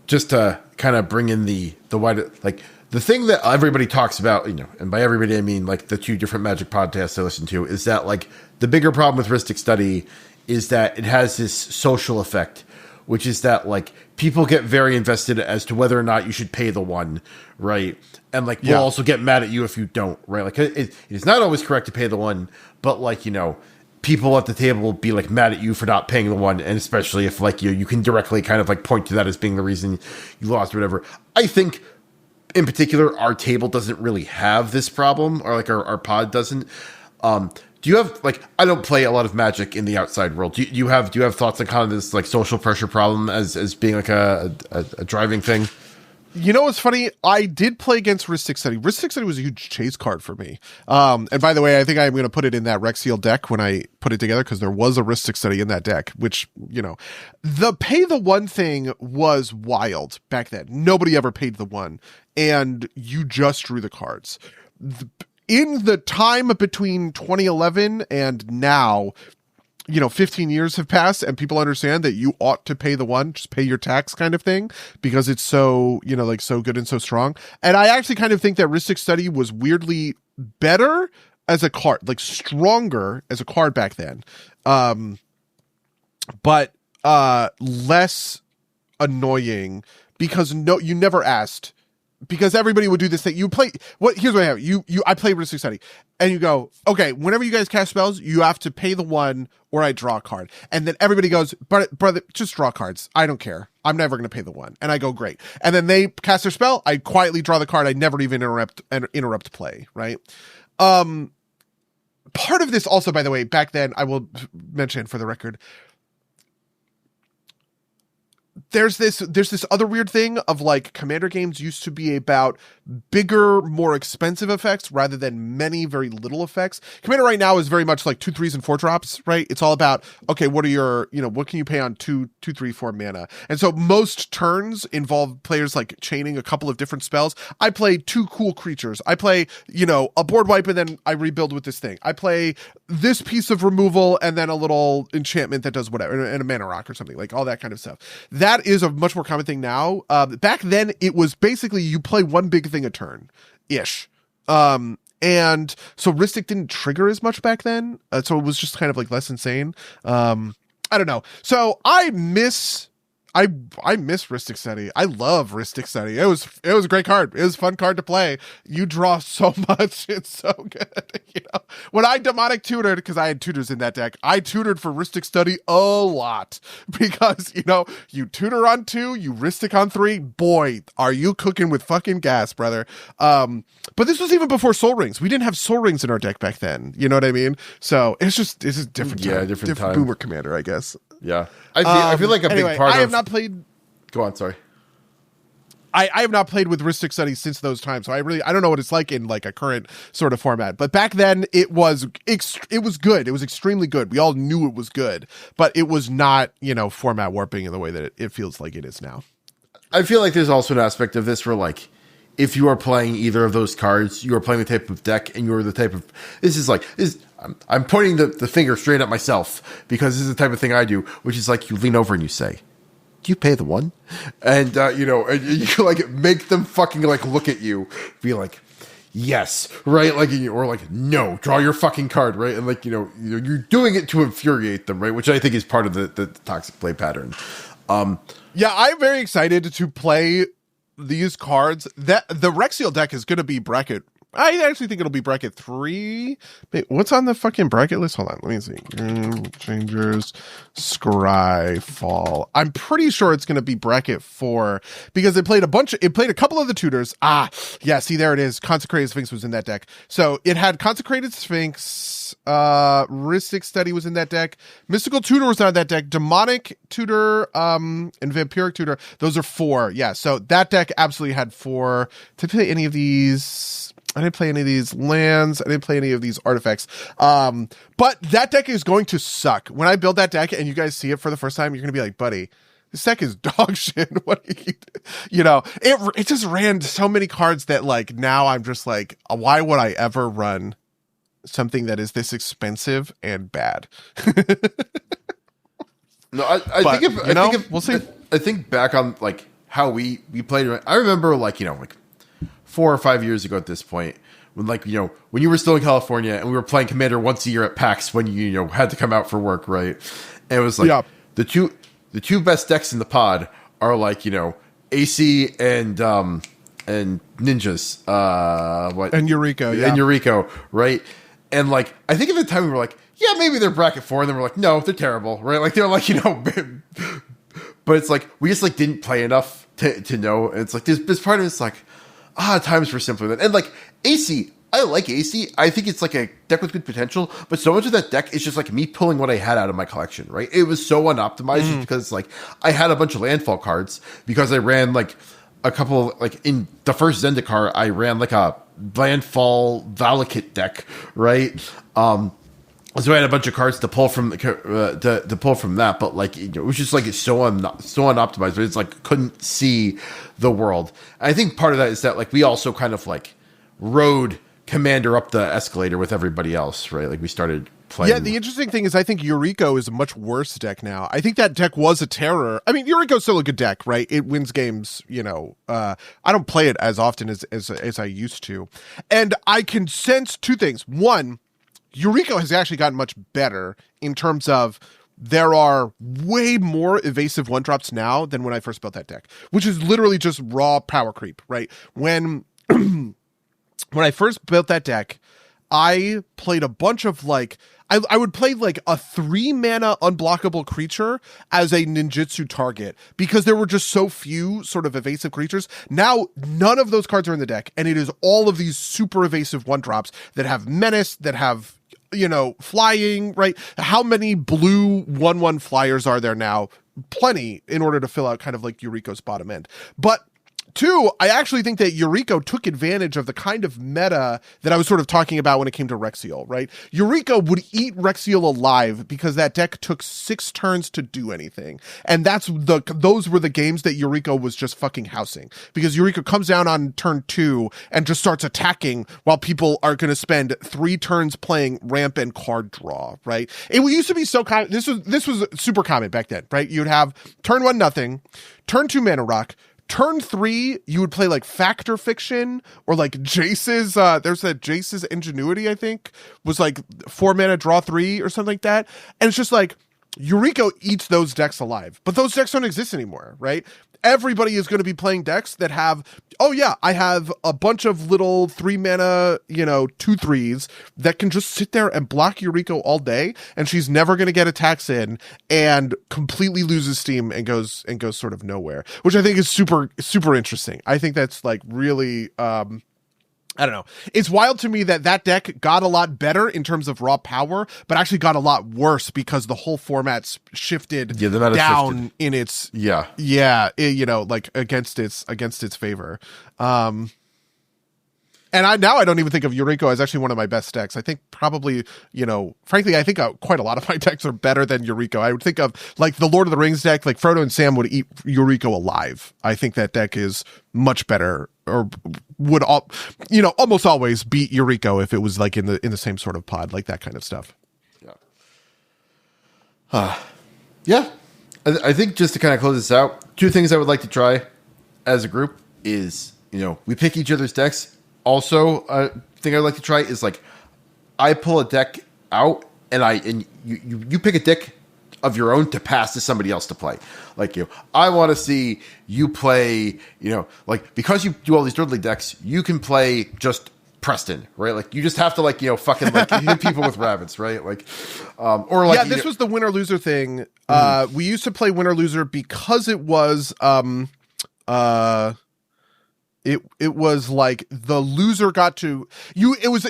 just to kind of bring in the wider, like the thing that everybody talks about, you know, and by everybody I mean like the 2 different Magic podcasts I listen to, is that like the bigger problem with Rhystic Study is that it has this social effect, which is that like people get very invested as to whether or not you should pay the 1, right? And like we'll also get mad at you if you don't, right? Like it is not always correct to pay the 1, but like, you know, people at the table will be like mad at you for not paying the 1, and especially if like you can directly kind of like point to that as being the reason you lost or whatever. I think in particular our table doesn't really have this problem, or like our pod doesn't. Do you have, like, I don't play a lot of Magic in the outside world. Do you have thoughts on kind of this like social pressure problem as being like a driving thing? You know what's funny? I did play against Rhystic Study. Rhystic Study was a huge chase card for me. And by the way, I think I'm going to put it in that Rexiel deck when I put it together, because there was a Rhystic Study in that deck, which, you know, the pay the 1 thing was wild back then. Nobody ever paid the 1, and you just drew the cards. In the time between 2011 and now, you know, 15 years have passed, and people understand that you ought to pay the 1, just pay your tax kind of thing, because it's so, you know, like so good and so strong. And I actually kind of think that Rhystic Study was weirdly better as a card, like stronger as a card back then. But less annoying because you never asked. Because everybody would do this thing. You play here's what I have. I play Ristic Study, and you go, okay, whenever you guys cast spells, you have to pay the 1 or I draw a card. And then everybody goes, brother, just draw cards. I don't care. I'm never gonna pay the 1. And I go, great. And then they cast their spell, I quietly draw the card, I never even interrupt play, right? Part of this also, by the way, back then, I will mention for the record, there's this other weird thing of like Commander games used to be about bigger, more expensive effects rather than many very little effects. Commander right now is very much like 2 3s and 4 drops, right? It's all about, okay, what are your, what can you pay on 2 3 4 mana? And so most turns involve players like chaining a couple of different spells. I play 2 cool creatures. I play, a board wipe and then I rebuild with this thing. I play this piece of removal and then a little enchantment that does whatever, and a mana rock or something, like all that kind of stuff. That is a much more common thing now. Back then, it was basically you play one big thing a turn-ish. And so Ristic didn't trigger as much back then. So it was just kind of like less insane. I don't know. So I miss Ristic Study. I love Ristic Study. It was a great card. It was a fun card to play. You draw so much. It's so good. When I demonic tutored, because I had tutors in that deck, I tutored for Ristic Study a lot because you tutor on 2, you Ristic on 3. Boy, are you cooking with fucking gas, brother. But this was even before Soul Rings. We didn't have Soul Rings in our deck back then. You know what I mean? So it's a different time. Yeah, different time. Boomer Commander, I guess. Yeah. I feel like a big part of... I have not played... Go on, sorry. I have not played with Ristic Study since those times, so I don't know what it's like in like a current sort of format. But back then, it was good. It was extremely good. We all knew it was good, but it was not, format warping in the way that it feels like it is now. I feel like there's also an aspect of this where, like, if you are playing either of those cards, you are playing the type of deck, and you're the type of... I'm pointing the finger straight at myself, because this is the type of thing I do, which is like you lean over and you say, do you pay the 1? And, and you like make them fucking like look at you, be like, yes, right? Like, or like, no, draw your fucking card, right? And like, you're doing it to infuriate them, right? Which I think is part of the toxic play pattern. Yeah, I'm very excited to play these cards. That the Rexiel deck is going to be bracket. I actually think it'll be bracket 3. Wait, what's on the fucking bracket list? Hold on, let me see. Changers, Scryfall. I'm pretty sure it's going to be bracket 4 because it played a couple of the tutors. Yeah, see, there it is. Consecrated Sphinx was in that deck. So it had Consecrated Sphinx, Ristic Study was in that deck, Mystical Tutor was on that deck, Demonic Tutor, and Vampiric Tutor. Those are 4. Yeah, so that deck absolutely had 4. Did I play any of these? I didn't play any of these lands. I didn't play any of these artifacts. But that deck is going to suck. When I build that deck and you guys see it for the first time, you're going to be like, buddy, this deck is dog shit. What are you it just ran so many cards that like now I'm just like, why would I ever run something that is this expensive and bad? No, I think we'll see. I think back on like how we played. I remember like 4 or 5 years ago at this point, when when you were still in California and we were playing Commander once a year at PAX when you had to come out for work, right? And it was like the two best decks in the pod are like AC and Ninjas, and Eureka, and Eureka, right? And like I think at the time we were like, yeah, maybe they're bracket 4, and then we're like, no, they're terrible, right? Like they're like but it's like we just like didn't play enough to know. And it's like this part of it's like. Times were simpler then. And like AC, I like AC. I think it's like a deck with good potential, but so much of that deck is just like me pulling what I had out of my collection, right? It was so unoptimized because like I had a bunch of landfall cards because I ran like a couple, like in the first Zendikar, I ran like a landfall Valakut deck, right? So I had a bunch of cards to pull from to pull from that, but like it was just like so unoptimized. But it's like couldn't see the world. And I think part of that is that like we also kind of like rode Commander up the escalator with everybody else, right? Like we started playing. Yeah, the interesting thing is I think Eureka is a much worse deck now. I think that deck was a terror. I mean, Eureka's still a good deck, right? It wins games. I don't play it as often as I used to, and I can sense 2 things. One, Eureka has actually gotten much better in terms of there are way more evasive 1-drops now than when I first built that deck, which is literally just raw power creep, right? When I first built that deck, I played a bunch of like, I would play like a 3-mana unblockable creature as a ninjutsu target because there were just so few sort of evasive creatures. Now, none of those cards are in the deck, and it is all of these super evasive 1-drops that have menace, that have, you know, flying, right? How many blue 1/1 flyers are there now? Plenty, in order to fill out kind of like Yuriko's bottom end. But two, I actually think that Yuriko took advantage of the kind of meta that I was sort of talking about when it came to Rexiel, right? Yuriko would eat Rexiel alive because that deck took 6 turns to do anything. And those were the games that Yuriko was just fucking housing. Because Yuriko comes down on turn 2 and just starts attacking while people are going to spend 3 turns playing ramp and card draw, right? It used to be so common. This was super common back then, right? You'd have turn 1 nothing, turn 2 mana rock, turn 3, you would play like Factor Fiction or like Jace's, there's that Jace's Ingenuity, I think, was like 4 mana draw 3 or something like that. And it's just like, Yuriko eats those decks alive, but those decks don't exist anymore, right? Everybody is going to be playing decks that have, oh yeah, I have a bunch of little 3 mana, 2/3s that can just sit there and block Yuriko all day, and she's never going to get attacks in and completely loses steam and goes sort of nowhere, which I think is super, super interesting. I think that's like really, I don't know. It's wild to me that deck got a lot better in terms of raw power, but actually got a lot worse because the whole format's shifted down in its like against its favor. And I don't even think of Yuriko as actually one of my best decks. I think probably, frankly, I think quite a lot of my decks are better than Yuriko. I would think of like the Lord of the Rings deck, like Frodo and Sam would eat Yuriko alive. I think that deck is much better, or would almost always beat Yuriko if it was like in the same sort of pod, like that kind of stuff. Yeah. I think just to kind of close this out, 2 things I would like to try as a group is, we pick each other's decks. Also, a thing I'd like to try is like, I pull a deck out and you pick a deck of your own to pass to somebody else to play. Like, I want to see you play, like, because you do all these Dirtly decks, you can play just Preston, right? Like, you just have to, like, fucking, like, hit people with rabbits, right? Like, or like... Yeah, this was the winner-loser thing. We used to play winner-loser because it was, It was like the loser got to it was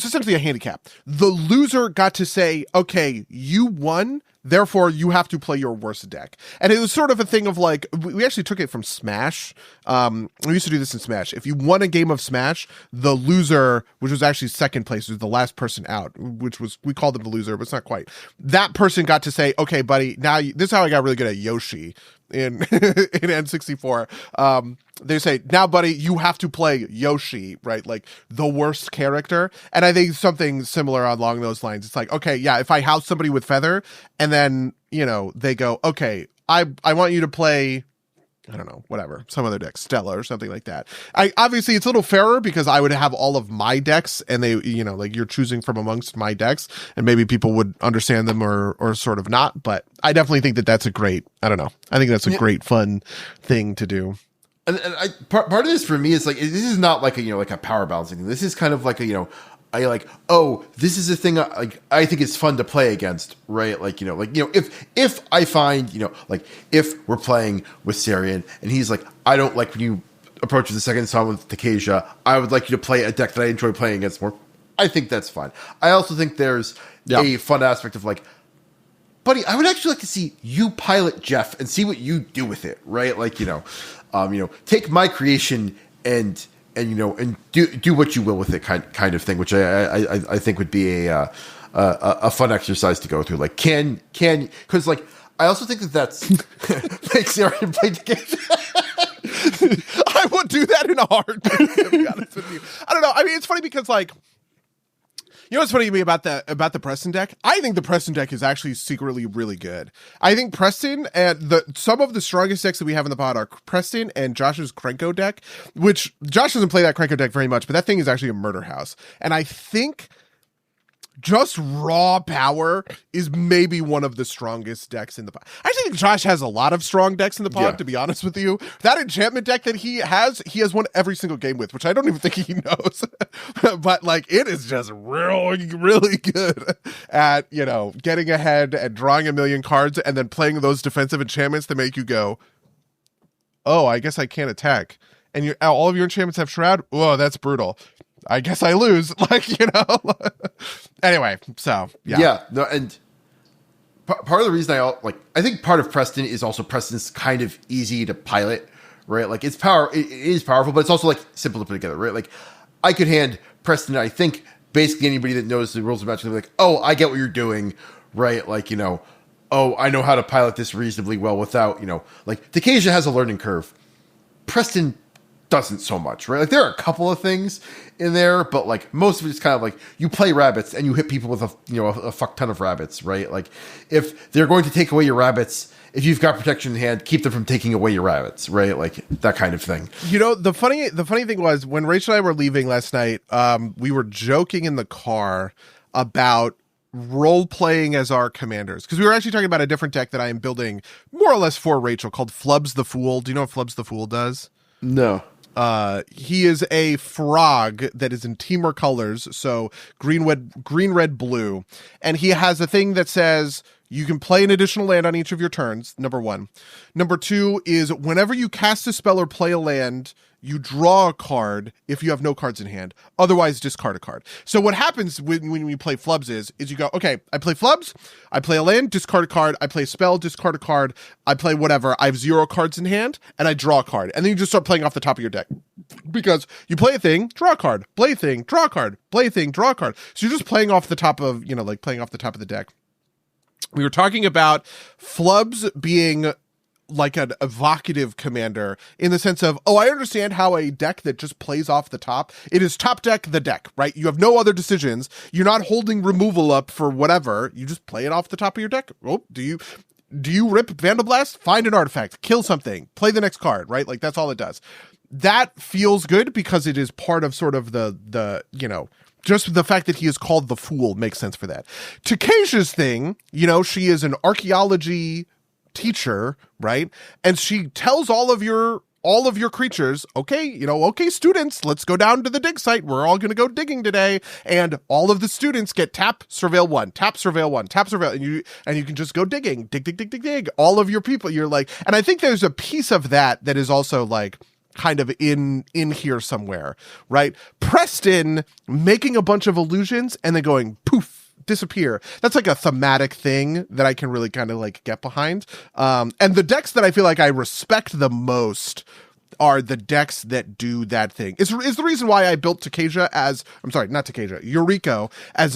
essentially a handicap. The loser got to say, okay, you won, therefore you have to play your worst deck. And it was sort of a thing of like, we actually took it from Smash. We used to do this in Smash. If you won a game of Smash, the loser, which was actually second place, was the last person out, we called them the loser, but it's not quite. That person got to say, okay, buddy, now this is how I got really good at Yoshi in N64. They say, now, buddy, you have to play Yoshi, right? Like the worst character. And I think something similar along those lines. It's like, okay, yeah, if I house somebody with Feather and then, they go, okay, I want you to play, I don't know, whatever, some other deck, Stella or something like that. Obviously it's a little fairer because I would have all of my decks and they, like you're choosing from amongst my decks and maybe people would understand them or sort of not. But I definitely think that that's a great, I don't know. I think that's a great fun thing to do. And part of this for me is like, this is not like a, like a power balancing thing. This is kind of like a, I like, oh, this is a thing I think it's fun to play against, right? Like, if I find, like if we're playing with Cerryan and he's like, I don't like when you approach the second song with Takesia, I would like you to play a deck that I enjoy playing against more. I think that's fine. I also think there's a fun aspect of like, buddy, I would actually like to see you pilot Jeff and see what you do with it, right? Like, take my creation and do what you will with it, kind of thing, which I think would be a fun exercise to go through. Like, can because like I also think that's makes Cerryan play the game. I would do that in a heartbeat, to be honest with you. I don't know. I mean, it's funny because like, what's funny to me about the Preston deck? I think the Preston deck is actually secretly really good. I think Preston and some of the strongest decks that we have in the pod are Preston and Josh's Krenko deck, which Josh doesn't play that Krenko deck very much, but that thing is actually a murder house. And I think just raw power is maybe one of the strongest decks in the pod. I think Josh has a lot of strong decks in the pod, to be honest with you. That enchantment deck that he has won every single game with, which I don't even think he knows. But like, it is just really, really good at, you know, getting ahead and drawing a million cards and then playing those defensive enchantments to make you go, oh, I guess I can't attack. And all of your enchantments have Shroud. Whoa, that's brutal. I guess I lose. Like, you know. Anyway, so yeah. Yeah. No, and part of the reason I think part of Preston is also Preston's kind of easy to pilot, right? Like it is powerful, but it's also like simple to put together, right? Like I could hand Preston, I think basically anybody that knows the rules of Magic, like, oh, I get what you're doing, right? Like, you know, oh, I know how to pilot this reasonably well without, you know, like Decasia has a learning curve. Preston doesn't so much, right? Like there are a couple of things in there, but like most of it is kind of like you play rabbits and you hit people with a fuck ton of rabbits, right? Like if they're going to take away your rabbits, if you've got protection in hand, keep them from taking away your rabbits, right? Like that kind of thing. You know, the funny thing was when Rachel and I were leaving last night, we were joking in the car about role playing as our commanders, because we were actually talking about a different deck that I am building more or less for Rachel called Flubs the Fool. Do you know what Flubs the Fool does? No. He is a frog that is in Temur colors, so green, red, blue, and he has a thing that says you can play an additional land on each of your turns, number one. Number two is whenever you cast a spell or play a land, you draw a card if you have no cards in hand. Otherwise, discard a card. So what happens when we play Flubs is you go, okay, I play Flubs, I play a land, discard a card, I play a spell, discard a card, I play whatever, I have 0 cards in hand, and I draw a card. And then you just start playing off the top of your deck. Because you play a thing, draw a card, play a thing, draw a card, play a thing, draw a card. So you're just playing off the top of, you know, like playing off the top of the deck. We were talking about Flubs being like an evocative commander in the sense of, oh, I understand how a deck that just plays off the top, it is top deck the deck, right? You have no other decisions. You're not holding removal up for whatever. You just play it off the top of your deck. Oh, do you rip Vandal Blast? Find an artifact, kill something, play the next card, right? Like that's all it does. That feels good because it is part of sort of the you know, just the fact that he is called the Fool makes sense for that. Takesha's thing, you know, she is an archaeology teacher, right? And she tells all of your creatures, okay, students, let's go down to the dig site. We're all going to go digging today. And all of the students get tap, surveil 1, tap, surveil 1, tap, surveil. And you can just go digging, dig. All of your people, you're like, and I think there's a piece of that is also like kind of in here somewhere, right? Preston making a bunch of illusions and then going poof, disappear. That's like a thematic thing that I can really kind of like get behind. And the decks that I feel like I respect the most are the decks that do that thing. Is the reason why I built Eureka as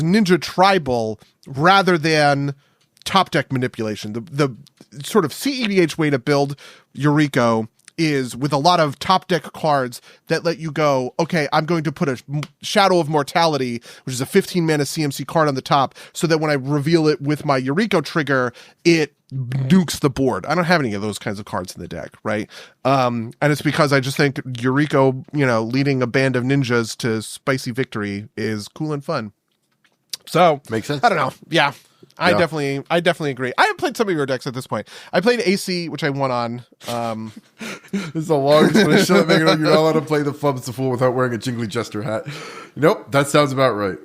Ninja Tribal rather than top deck manipulation. The sort of CEDH way to build Eureka is with a lot of top deck cards that let you go, okay, I'm going to put a Shadow of Mortality, which is a 15 mana CMC card on the top, so that when I reveal it with my Eureka trigger, it nukes the board. I don't have any of those kinds of cards in the deck, right? And it's because I just think Eureka, you know, leading a band of ninjas to spicy victory is cool and fun. So makes sense. I don't know. Yeah. I definitely agree. I have played some of your decks at this point. I played AC, which I won on. This is the longest explanation of making you're not allowed to play the Flubs the Fool without wearing a Jingly Jester hat. Nope, that sounds about right.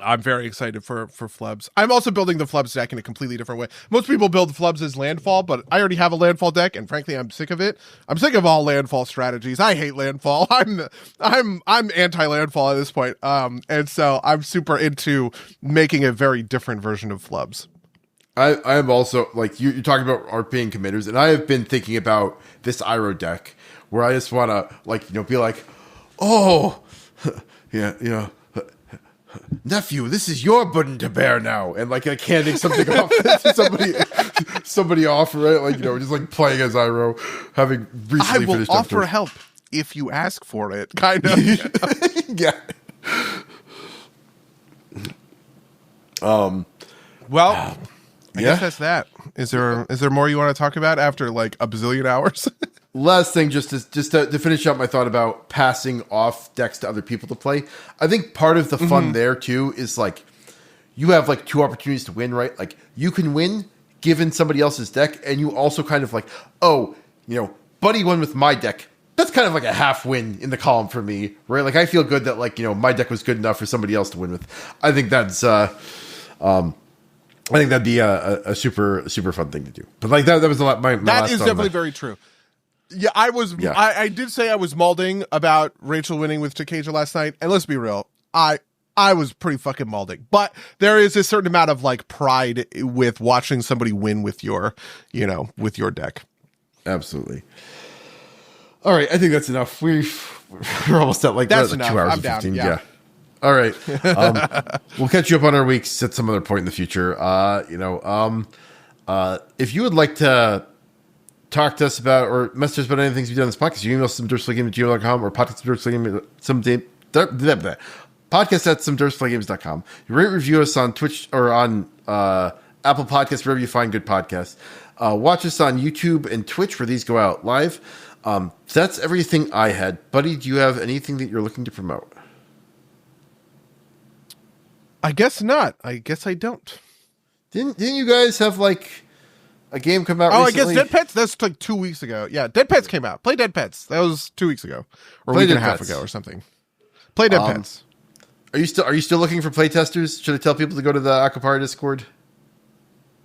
I'm very excited for Flubs. I'm also building the Flubs deck in a completely different way. Most people build Flubs as landfall, but I already have a landfall deck, and frankly, I'm sick of it. I'm sick of all landfall strategies. I hate landfall. I'm anti-landfall at this point. And so I'm super into making a very different version of Flubs. I am also, like, you're talking about RPing commanders, and I have been thinking about this Iroh deck, where I just want to, like, you know, be like, oh, yeah, you know, nephew, this is your burden to bear now, and like handing something off to somebody off, right? Like, you know, just like playing as Iroh, having recently finished. I will offer help if you ask for it, kind of. Yeah. Well, I guess that's that. Is there more you want to talk about after like a bazillion hours? last thing, just to finish up my thought about passing off decks to other people to play. I think part of the fun there too is like you have like two opportunities to win, right? Like you can win given somebody else's deck, and you also kind of like, oh, Buddy won with my deck. That's kind of like a half win in the column for me, right? Like I feel good that like my deck was good enough for somebody else to win with. I think that's I think that'd be a super fun thing to do. But like that was a lot. My that last is definitely very true. Yeah, I was. Yeah. I did say I was malding about Rachel winning with Takeja last night, and let's be real, I was pretty fucking malding. But there is a certain amount of like pride with watching somebody win with your, with your deck. Absolutely. All right, I think that's enough. We're almost at like that's enough. 2 hours and 15. Yeah. All right. We'll catch you up on our weeks at some other point in the future. If you would like to talk to us about or message us about anything we've done on this podcast, you email somedirtflagame@gmail.com or podcast@somedirtflagames.com. You rate review us on Twitch or on Apple Podcasts, wherever you find good podcasts. Watch us on YouTube and Twitch where these go out live. That's everything I had. Buddy, do you have anything that you're looking to promote? I guess not. I guess I don't. Didn't you guys have like a game come out recently? I guess Dead Pets, that's like 2 weeks ago. Yeah, Dead Pets came out. Play Dead Pets. That was 2 weeks ago. Or a week and a half ago or something. Play Dead Pets. Are you still looking for playtesters? Should I tell people to go to the Akupara Discord?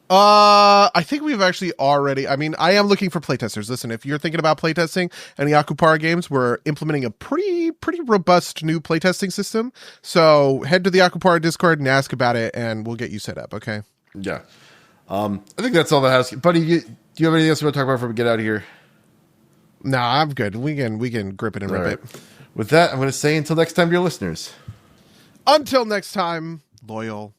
I think we've actually already. I mean, I am looking for playtesters. Listen, if you're thinking about playtesting any Akupara games, we're implementing a pretty robust new playtesting system. So head to the Akupara Discord and ask about it, and we'll get you set up. Okay? Yeah. I think that's all that has. Buddy, do you have anything else you want to talk about before we get out of here? Nah, I'm good. We can grip it and rip it. With that, I'm going to say until next time, dear listeners. Until next time, loyal